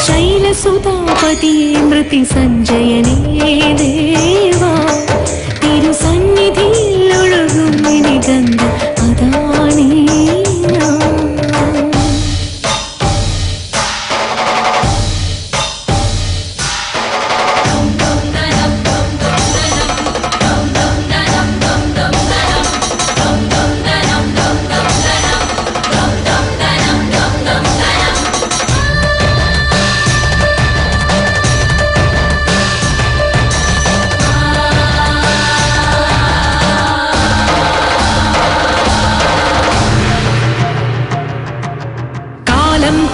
ശൈലസുതാപതിയേ മൃതി സഞ്ജയനേ ദേവാ, തിരുസന്നിധിയിൽ ഒഴുകും മിഴിഗംഗ അതാണീ ഞാൻ.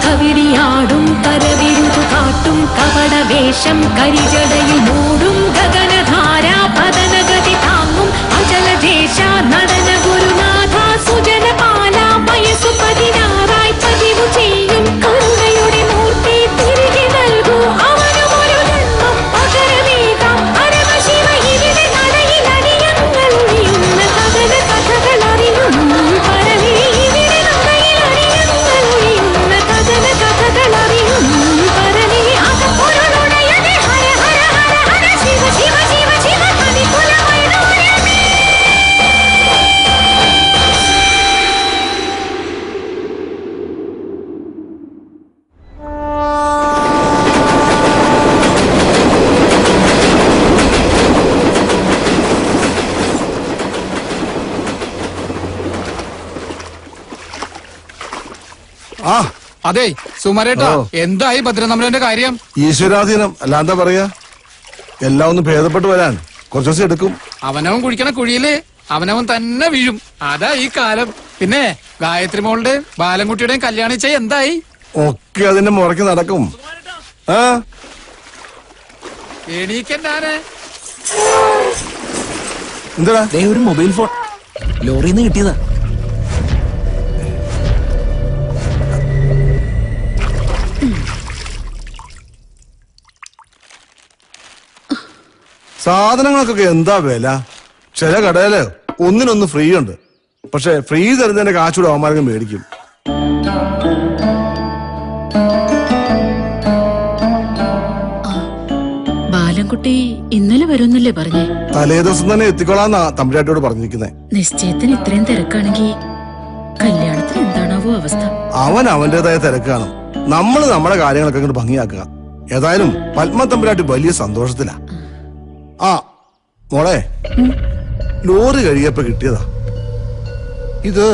കവിടിയാടും കരവിരുതു കാട്ടും കപടവേഷം കരിജടയിൽ മൂടും ഗഗനധാര പതനഗതി താങ്ങും അചലദേശ നടന ഗുരുനാഥ സുജനപാല വയസ്സു 16 പതിവു ചെയ്യും കരുണയുടെ മൂർത്തി തിരികെ നൽകൂ അവനുമൊരു ജന്മം പകരമേകാം പരമ ശിവ ഇവിടെ നടയിൽ അടിയങ്ങൾ ഒഴിയുന്ന കഥന കഥകൾ അറിയും പരമേ ഇവിടെ നടയിൽ അടിയങ്ങൾ ഒഴിയുന്ന കഥന കഥകൾ അറിയും പരമേ അകപ്പൊരുളുടയനെ ഹര ഹര ഹര ഹര ശിവ ശിവ ശിവ ശിവ കവികുലമൈനോരമേ. ആ അതെ സുമരേട്ടാ എന്തായി ഭദ്രനമ്പരന്റെ കാര്യം? ഈശ്വരാധീനം അല്ലാന്താ പറയാ. എല്ലാം ഒന്ന് ഭേദപ്പെട്ടു വരാൻ കുറച്ചു ദിവസം എടുക്കും. അവനവൻ കുഴിക്കണ കുഴിയില് അവനവൻ തന്നെ വീഴും. അതാ ഈ കാലം. പിന്നെ ഗായത്രി മോളുടെ ബാലൻകുട്ടിയുടെയും കല്യാണം ചെയ്യ എന്തായി? ഒക്കെ അതിന്റെ മുറയ്ക്ക് നടക്കും. ആ എണീക്കണ്ടാനെ എന്താ ഒരു മൊബൈൽ ഫോൺ ലോറിന്ന് കിട്ടിയതാ. സാധനങ്ങൾക്കൊക്കെ എന്താ വില? ചില കടയില് ഒന്നിനൊന്ന് ഫ്രീ ഉണ്ട്. പക്ഷെ ഫ്രീ തരുന്നതിന്റെ കാശൂടെ അവന്മാർക്കും മേടിക്കും. ബാലൻകുട്ടി ഇന്നലെ വരുമെന്നല്ലേ പറഞ്ഞേ? തലേ ദിവസം തന്നെ എത്തിക്കൊള്ളാന്നാ തമ്പുരാട്ടിയോട് പറഞ്ഞിരിക്കുന്നേ. നിശ്ചയത്തിന് ഇത്രയും തിരക്കാണെങ്കിൽ കല്യാണത്തിന് എന്താണാവോ അവസ്ഥ? അവൻ അവന്റേതായ തിരക്കാണ്. നമ്മള് നമ്മുടെ കാര്യങ്ങളൊക്കെ ഇങ്ങോട്ട് ഭംഗിയാക്കുക. ഏതായാലും പത്മ തമ്പുരാട്ടി വലിയ സന്തോഷത്തിലാ. ആ മോളെ, ലോറി കഴിയപ്പോ കിട്ടിയതാ. ഇത്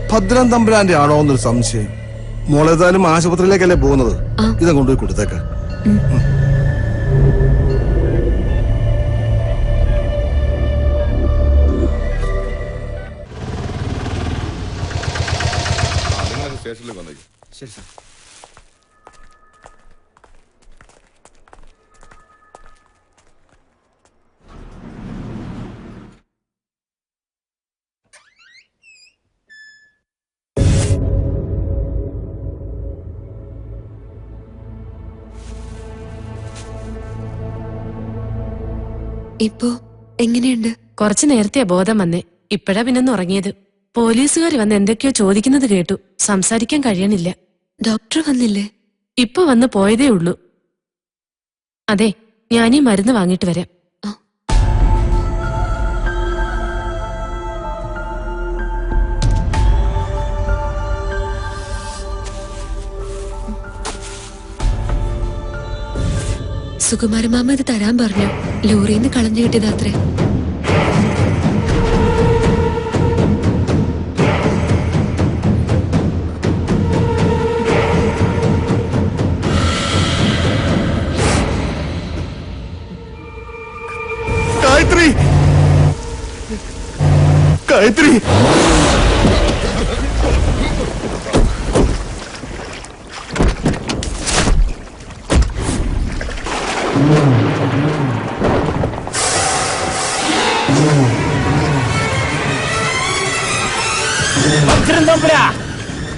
ഭദ്രൻ തമ്പുരാന്റെ ആണോ എന്നൊരു സംശയം. മോളേതായാലും ആശുപത്രിയിലേക്കല്ലേ പോകുന്നത്, ഇതാ കൊണ്ടുപോയി കൊടുത്തേക്ക. ശരി സാർ. ഇപ്പോ എങ്ങനെയുണ്ട്? കുറച്ചു നേരത്തെ ബോധം വന്നേ. ഇപ്പഴാ പിന്നൊന്ന് ഉറങ്ങിയത്. പോലീസുകാർ വന്ന് എന്തൊക്കെയോ ചോദിക്കുന്നത് കേട്ടു. സംസാരിക്കാൻ കഴിയണില്ല. ഡോക്ടർ വന്നില്ലേ? ഇപ്പൊ വന്ന് പോയതേ ഉള്ളൂ. അതെ, ഞാനീ മരുന്ന് വാങ്ങിട്ട് വരാം. സുകുമാരമാമ ഇത് തരാൻ പറഞ്ഞു. ലോറിന്ന് കളഞ്ഞു കിട്ടിയതാത്രേ. ഗായത്രി, ഗായത്രി,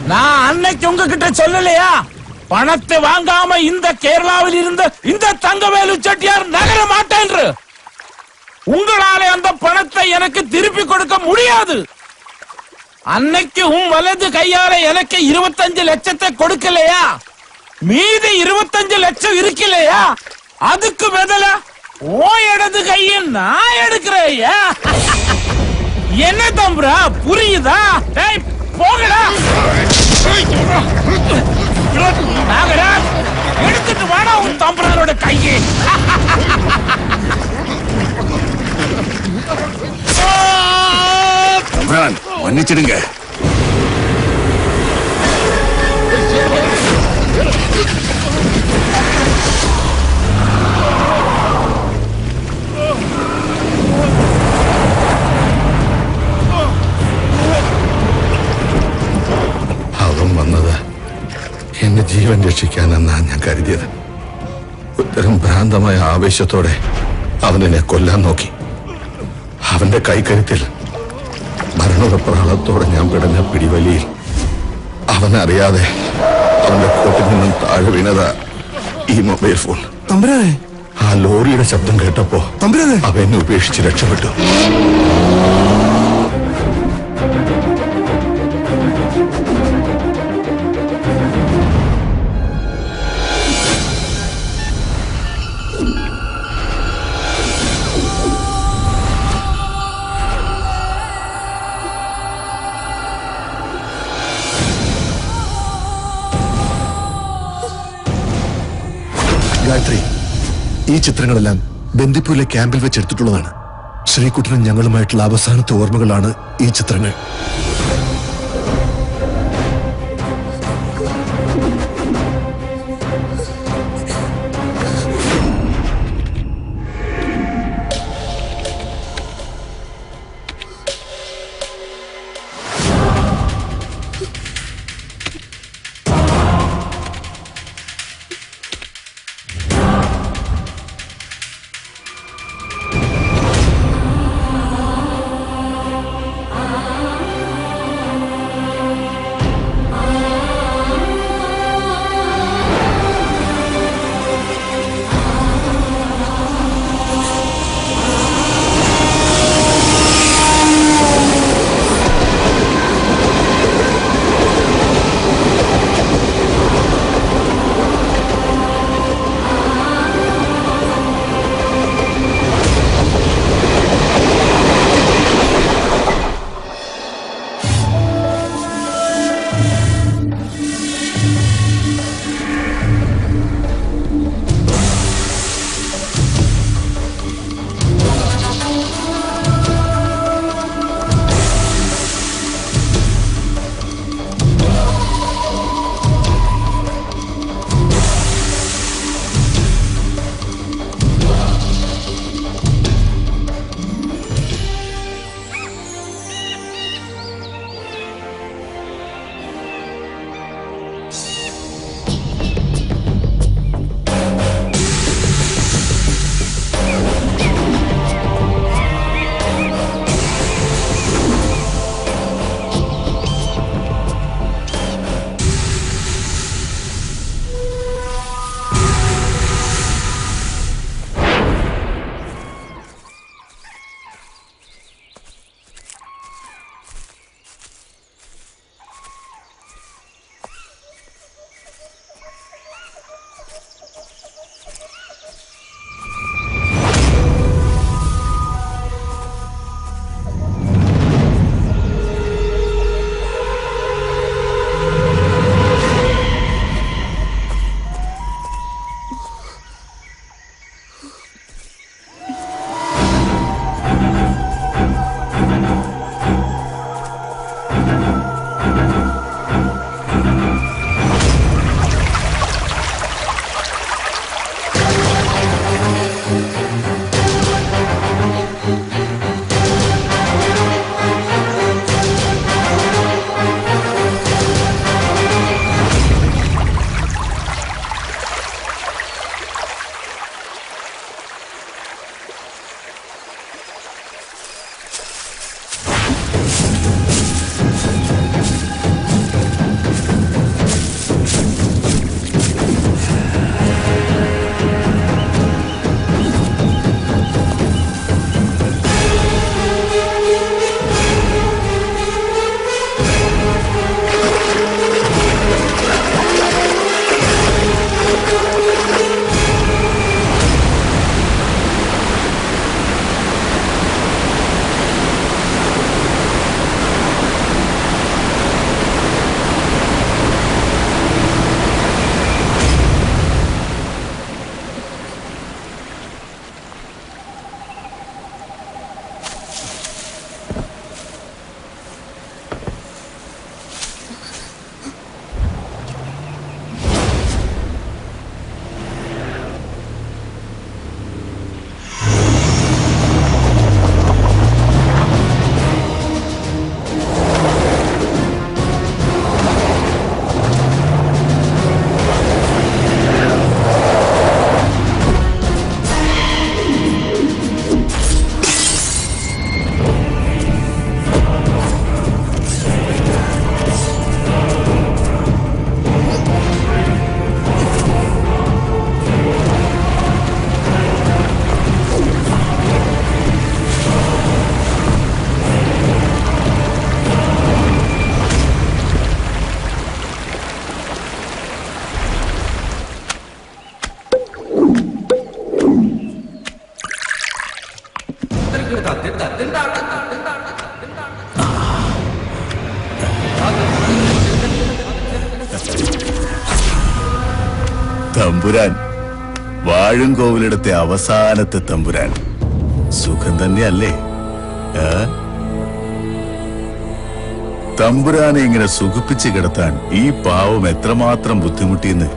நான் அன்னைக்கு உங்ககிட்ட சொல்லலையா, பணத்தை வாங்காம இந்த கேரளாவில் இருந்து இந்த தங்கவேலு செட்டியார் நகர மாட்டேன். உங்களாலே அந்த பணத்தை எனக்கு திருப்பி கொடுக்க முடியாது. அன்னைக்கு உன் வலது கையால எனக்கு 25 லட்சத்தை கொடுக்கலையா, மீதி 25 லட்சம் இருக்கலையா, அதுக்கு பதிலா ஓ இடது கையை நான் எடுக்கிறேயா. என்ன தம்புரா, புரியுதா? போகடா நாகராஜ், எடுத்துட்டு வாடா உன் தம்புரானோட கையை. தம்புரான், மன்னிச்சிடுங்க. അവൻ വന്നത് എന്നെ ജീവൻ രക്ഷിക്കാനെന്നാണ് ഞാൻ കരുതിയത്. ഒരുതരം ഭ്രാന്തമായ ആവേശത്തോടെ അവനെന്നെ കൊല്ലാൻ നോക്കി. അവന്റെ കൈക്കരുത്തിൽ മരണപ്രാളത്തോടെ ഞാൻ പിടഞ്ഞ പിടിവലിയിൽ അവനറിയാതെ അവന്റെ കോട്ടിൽ നിന്നും താഴെ വീണതാ ഈ മൊബൈൽ ഫോൺ. തമ്പുരാനെ, ആ ലോറിയുടെ ശബ്ദം കേട്ടപ്പോ തമ്പുരാനെ അവ എന്നെ ഉപേക്ഷിച്ച് രക്ഷപ്പെട്ടു. ഗായത്രി, ഈ ചിത്രങ്ങളെല്ലാം ബന്ദിപ്പൂരിലെ ക്യാമ്പിൽ വെച്ച് എടുത്തിട്ടുള്ളതാണ്. ശ്രീകുട്ടനും ഞങ്ങളുമായിട്ടുള്ള അവസാനത്തെ ഓർമ്മകളാണ് ഈ ചിത്രങ്ങൾ. തമ്പുരാൻ, വാഴുംകോവിലിടത്തെ അവസാനത്തെ തമ്പുരാൻ. സുഖം തന്നെയല്ലേ? തമ്പുരാനെ ഇങ്ങനെ സുഖിപ്പിച്ച് കിടത്താൻ ഈ പാവം എത്രമാത്രം ബുദ്ധിമുട്ടിയെന്ന്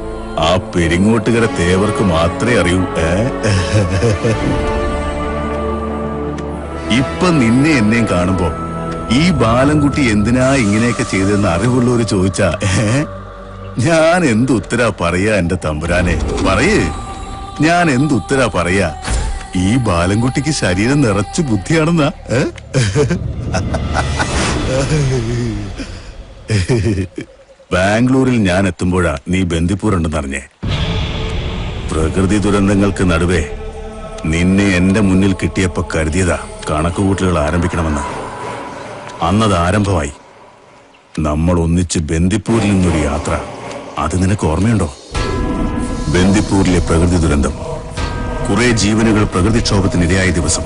ആ പെരിങ്ങോട്ടുകര തേവർക്ക് മാത്രമേ അറിയൂ. ഇപ്പൊ നിന്നെ എന്നെയും കാണുമ്പോ ഈ ബാലൻകുട്ടി എന്തിനാ ഇങ്ങനെയൊക്കെ ചെയ്തെന്ന് അറിവുള്ളവര് ചോദിച്ചാ ഞാൻ എന്തുത്തരാ പറയാ? എന്റെ തമ്പുരാനെ പറയേ, ഞാൻ എന്തുത്തരാ പറയാ? ഈ ബാലൻകുട്ടിക്ക് ശരീരം നിറച്ചു ബുദ്ധിയാണെന്നാ. ബാംഗ്ലൂരിൽ ഞാൻ എത്തുമ്പോഴാ നീ ബന്ദിപ്പൂർ ഉണ്ടെന്നറിഞ്ഞേ. പ്രകൃതി ദുരന്തങ്ങൾക്ക് നടുവേ നിന്നെ എന്റെ മുന്നിൽ കിട്ടിയപ്പോ കരുതിയതാ കണക്കുകൂട്ടലുകൾ ആരംഭിക്കണമെന്ന്. അന്നത് ആരംഭമായി. നമ്മൾ ഒന്നിച്ച് ബന്ദിപ്പൂരിൽ നിന്നൊരു യാത്ര. അത് നിനക്ക് ഓർമ്മയുണ്ടോ? ബന്ദിപ്പൂരിലെ പ്രകൃതി ദുരന്തം, കുറെ ജീവനുകൾ പ്രകൃതിക്ഷോഭത്തിനിരയായ ദിവസം,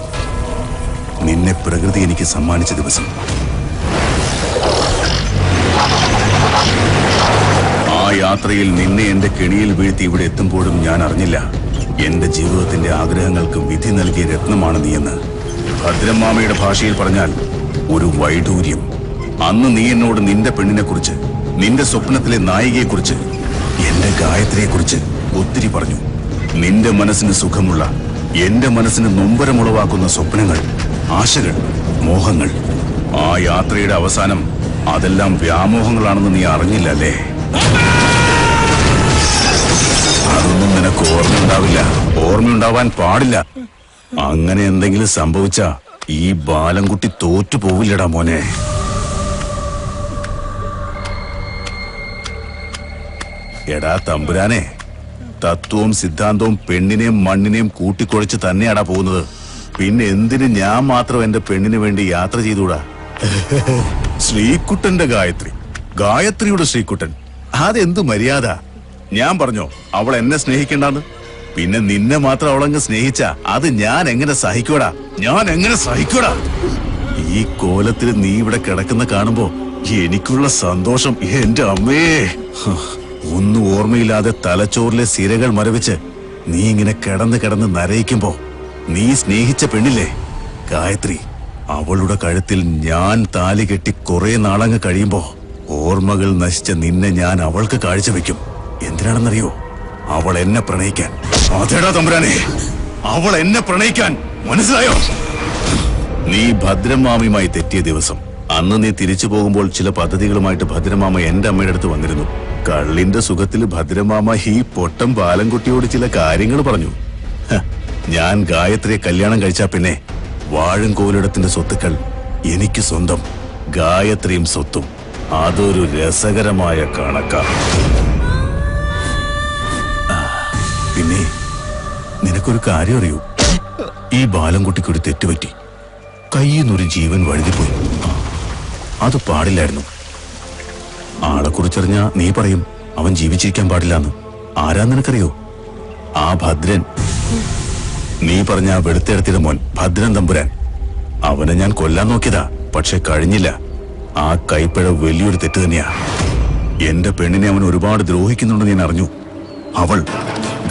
നിന്നെ പ്രകൃതി എനിക്ക് സമ്മാനിച്ച ദിവസം. ആ യാത്രയിൽ നിന്നെ എന്റെ കെണിയിൽ വീഴ്ത്തി ഇവിടെ എത്തുമ്പോഴും ഞാൻ അറിഞ്ഞില്ല എന്റെ ജീവിതത്തിന്റെ ആഗ്രഹങ്ങൾക്ക് വിധി നൽകിയ രത്നമാണ് നീയെന്ന്. ഭദ്രമാമയുടെ ഭാഷയിൽ പറഞ്ഞാൽ ഒരു വൈഡൂര്യം. അന്ന് നീ എന്നോട് നിന്റെ പെണ്ണിനെ കുറിച്ച്, നിന്റെ സ്വപ്നത്തിലെ നായികയെക്കുറിച്ച്, എന്റെ ഗായത്രിയെക്കുറിച്ച് ഒത്തിരി പറഞ്ഞു. നിന്റെ മനസ്സിന് സുഖമുള്ള, എന്റെ മനസ്സിന് നൊമ്പരമുളവാക്കുന്ന സ്വപ്നങ്ങൾ, ആശകൾ, മോഹങ്ങൾ. ആ യാത്രയുടെ അവസാനം അതെല്ലാം വ്യാമോഹങ്ങളാണെന്ന് നീ അറിഞ്ഞില്ല അല്ലേ? അതൊന്നും നിനക്ക് ഓർമ്മയുണ്ടാവില്ല, ഓർമ്മയുണ്ടാവാൻ പാടില്ല. അങ്ങനെ എന്തെങ്കിലും സംഭവിച്ച ഈ ബാലൻകുട്ടി തോറ്റു പോവില്ലടാ മോനെ. എടാ തമ്പുരാനെ, തത്വവും സിദ്ധാന്തവും പെണ്ണിനെയും മണ്ണിനെയും കൂട്ടിക്കുഴച്ച് തന്നെയാടാ പോകുന്നത്. പിന്നെ എന്തിന് ഞാൻ മാത്രം എന്റെ പെണ്ണിന് വേണ്ടി യാത്ര ചെയ്തുകൂടാ? ശ്രീകുട്ടന്റെ ഗായത്രി, ഗായത്രിയുടെ ശ്രീകുട്ടൻ, അതെന്ത് മര്യാദ? ഞാൻ പറഞ്ഞോ അവൾ എന്നെ സ്നേഹിക്കണ്ടെന്ന്? പിന്നെ നിന്നെ മാത്രം അവളങ്ങ് സ്നേഹിച്ച അത് ഞാൻ എങ്ങനെ സഹിക്കൂടാ? ഞാൻ എങ്ങനെ സഹിക്കൂടാ? ഈ കോലത്തിൽ നീ ഇവിടെ കിടക്കുന്ന കാണുമ്പോ എനിക്കുള്ള സന്തോഷം എന്റെ അമ്മേ! ഒന്നും ഓർമ്മയില്ലാതെ തലച്ചോറിലെ സിരകൾ മരവിച്ച് നീ ഇങ്ങനെ കിടന്ന് കിടന്ന് നരയിക്കുമ്പോ നീ സ്നേഹിച്ച പെണ്ണില്ലേ ഗായത്രി, അവളുടെ കഴുത്തിൽ ഞാൻ താലി കെട്ടി കുറെ നാളങ്ങ് കഴിയുമ്പോ ഓർമ്മകൾ നശിച്ച നിന്നെ ഞാൻ അവൾക്ക് കാഴ്ചവെക്കും. എന്തിനാണെന്നറിയോ? അവൾ എന്നെ പ്രണയിക്കാൻ. അതേടാ തമ്പുരാനെ, അവൾ എന്നെ പ്രണയിക്കാൻ. മനസ്സിലായോ? നീ ഭദ്രമാമയുമായി തെറ്റിയ ദിവസം, അന്ന് നീ തിരിച്ചു പോകുമ്പോൾ ചില പദ്ധതികളുമായിട്ട് ഭദ്രമാമ എന്റെ അമ്മയുടെ അടുത്ത് വന്നിരുന്നു. കള്ളിന്റെ സുഖത്തിൽ ഭദ്രമാമ ഈ പൊട്ടം ബാലൻകുട്ടിയോട് ചില കാര്യങ്ങൾ പറഞ്ഞു. ഞാൻ ഗായത്രിയെ കല്യാണം കഴിച്ചാ പിന്നെ വാഴുംകോലിടത്തിന്റെ സ്വത്തുക്കൾ എനിക്ക് സ്വന്തം, ഗായത്രിയും സ്വത്തും. അതൊരു രസകരമായ കണക്കാ. പിന്നെ നിനക്കൊരു കാര്യം അറിയൂ? ഈ ബാലൻകുട്ടിക്കൊരു തെറ്റുപറ്റി. കയ്യിൽ നിന്നൊരു ജീവൻ വഴുതിപ്പോയി. അത് പാടില്ലായിരുന്നു. ആളെ കുറിച്ചറിഞ്ഞാ നീ പറയും അവൻ ജീവിച്ചിരിക്കാൻ പാടില്ലാന്ന്. ആരാ നിനക്കറിയോ? ആ ഭദ്രൻ, നീ പറഞ്ഞ വെളുത്തെടുത്തിയുടെ മോൻ ഭദ്രൻ തമ്പുരാൻ. അവനെ ഞാൻ കൊല്ലാൻ നോക്കിയതാ, പക്ഷെ കഴിഞ്ഞില്ല. ആ കൈപ്പിഴ വലിയൊരു തെറ്റ് തന്നെയാ. എന്റെ പെണ്ണിനെ അവൻ ഒരുപാട് ദ്രോഹിക്കുന്നുണ്ടെന്ന് ഞാൻ അറിഞ്ഞു. അവൾ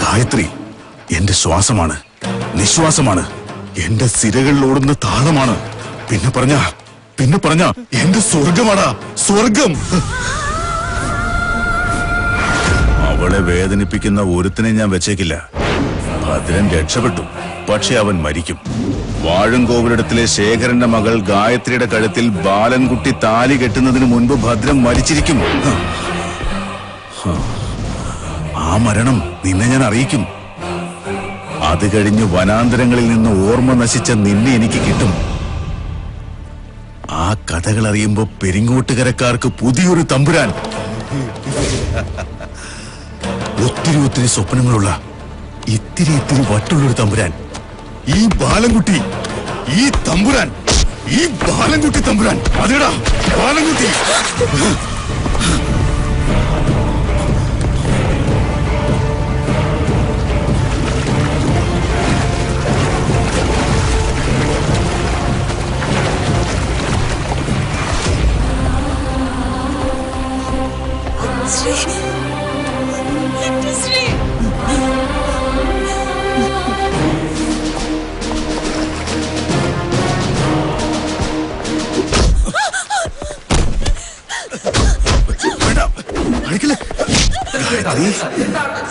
ഗായത്രി എന്റെ ശ്വാസമാണ്, നിശ്വാസമാണ്, എന്റെ സിരകളിലോടുന്ന താളമാണ്. പിന്നെ പറഞ്ഞ എന്റെ സ്വർഗമാടാ, സ്വർഗം. അവളെ വേദനിപ്പിക്കുന്ന ഒരുത്തിനെ ഞാൻ വെച്ചേക്കില്ല. ഭദ്രൻ രക്ഷപ്പെട്ടു, പക്ഷെ അവൻ മരിക്കും. വാഴുംകോവിലിടത്തിലെ ശേഖരന്റെ മകൾ ഗായത്രിയുടെ കഴുത്തിൽ ബാലൻകുട്ടി താലി കെട്ടുന്നതിന് മുൻപ് ഭദ്രൻ മരിച്ചിരിക്കും. ആ മരണം നിന്നെ ഞാൻ അറിയിക്കും. അത് കഴിഞ്ഞ് വനാന്തരങ്ങളിൽ നിന്ന് ഓർമ്മ നശിച്ച നിന്നെ എനിക്ക് കിട്ടും. ആ കഥകൾ അറിയുമ്പോ പെരിങ്ങോട്ടുകരക്കാർക്ക് പുതിയൊരു തമ്പുരാൻ, ഒത്തിരി സ്വപ്നങ്ങളുള്ള, ഇത്തിരി വട്ടുള്ളൊരു തമ്പുരാൻ. ഈ ബാലൻകുട്ടി, ഈ തമ്പുരാൻ, ഈ ബാലൻകുട്ടി തമ്പുരാൻ. അതേടാ ബാലൻകുട്ടി. ശ്രീ, ശ്രീ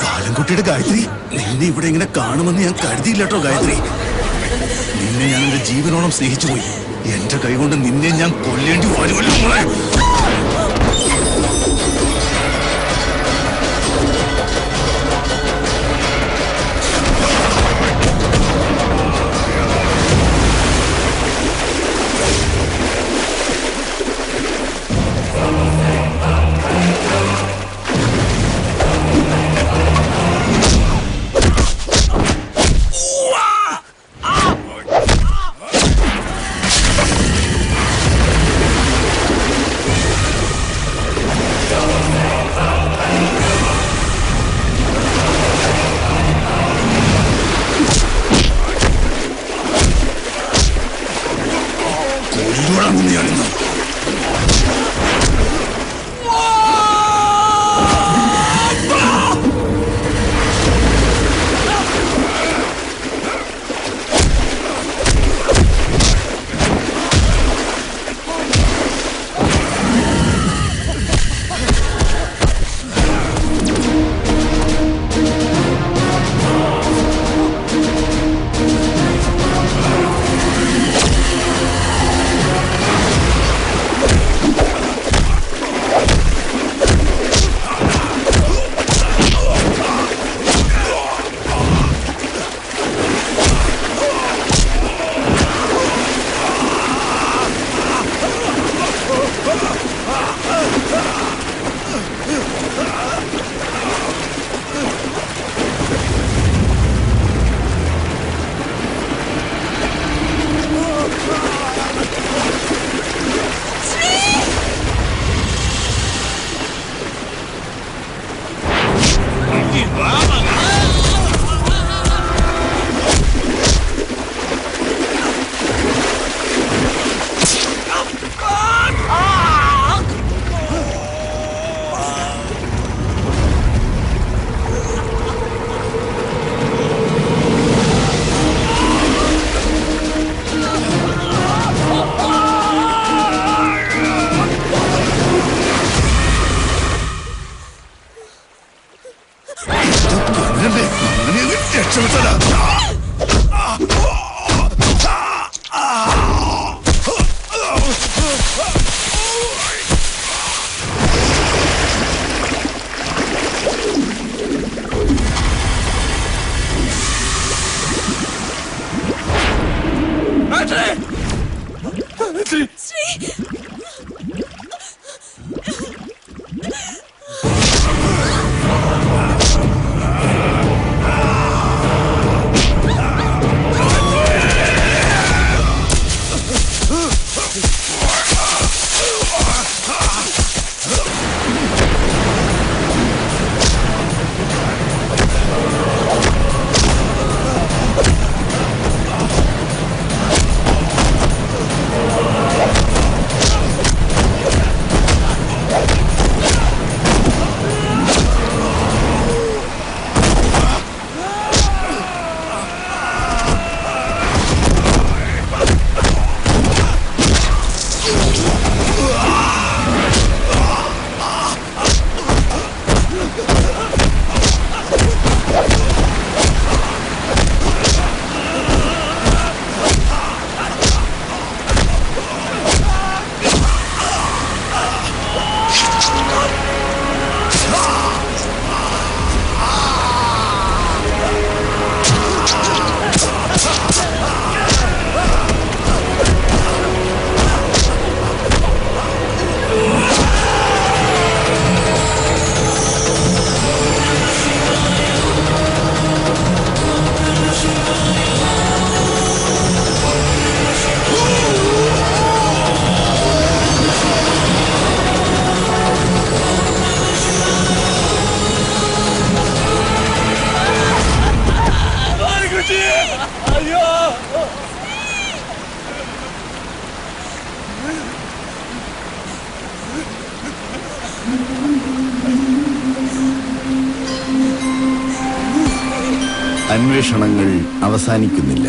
ബാലൻകുട്ടിയുടെ ഗായത്രി, നിന്നെ ഇവിടെ ഇങ്ങനെ കാണുമെന്ന് ഞാൻ കരുതിയില്ല കേട്ടോ ഗായത്രി. നിന്നെ ഞാൻ എന്റെ ജീവനോളം സ്നേഹിച്ചു പോയി. എന്റെ കൈകൊണ്ട് നിന്നെ ഞാൻ കൊല്ലേണ്ടി വരുമല്ലോ മോളെ. അന്വേഷണങ്ങൾ അവസാനിക്കുന്നില്ല.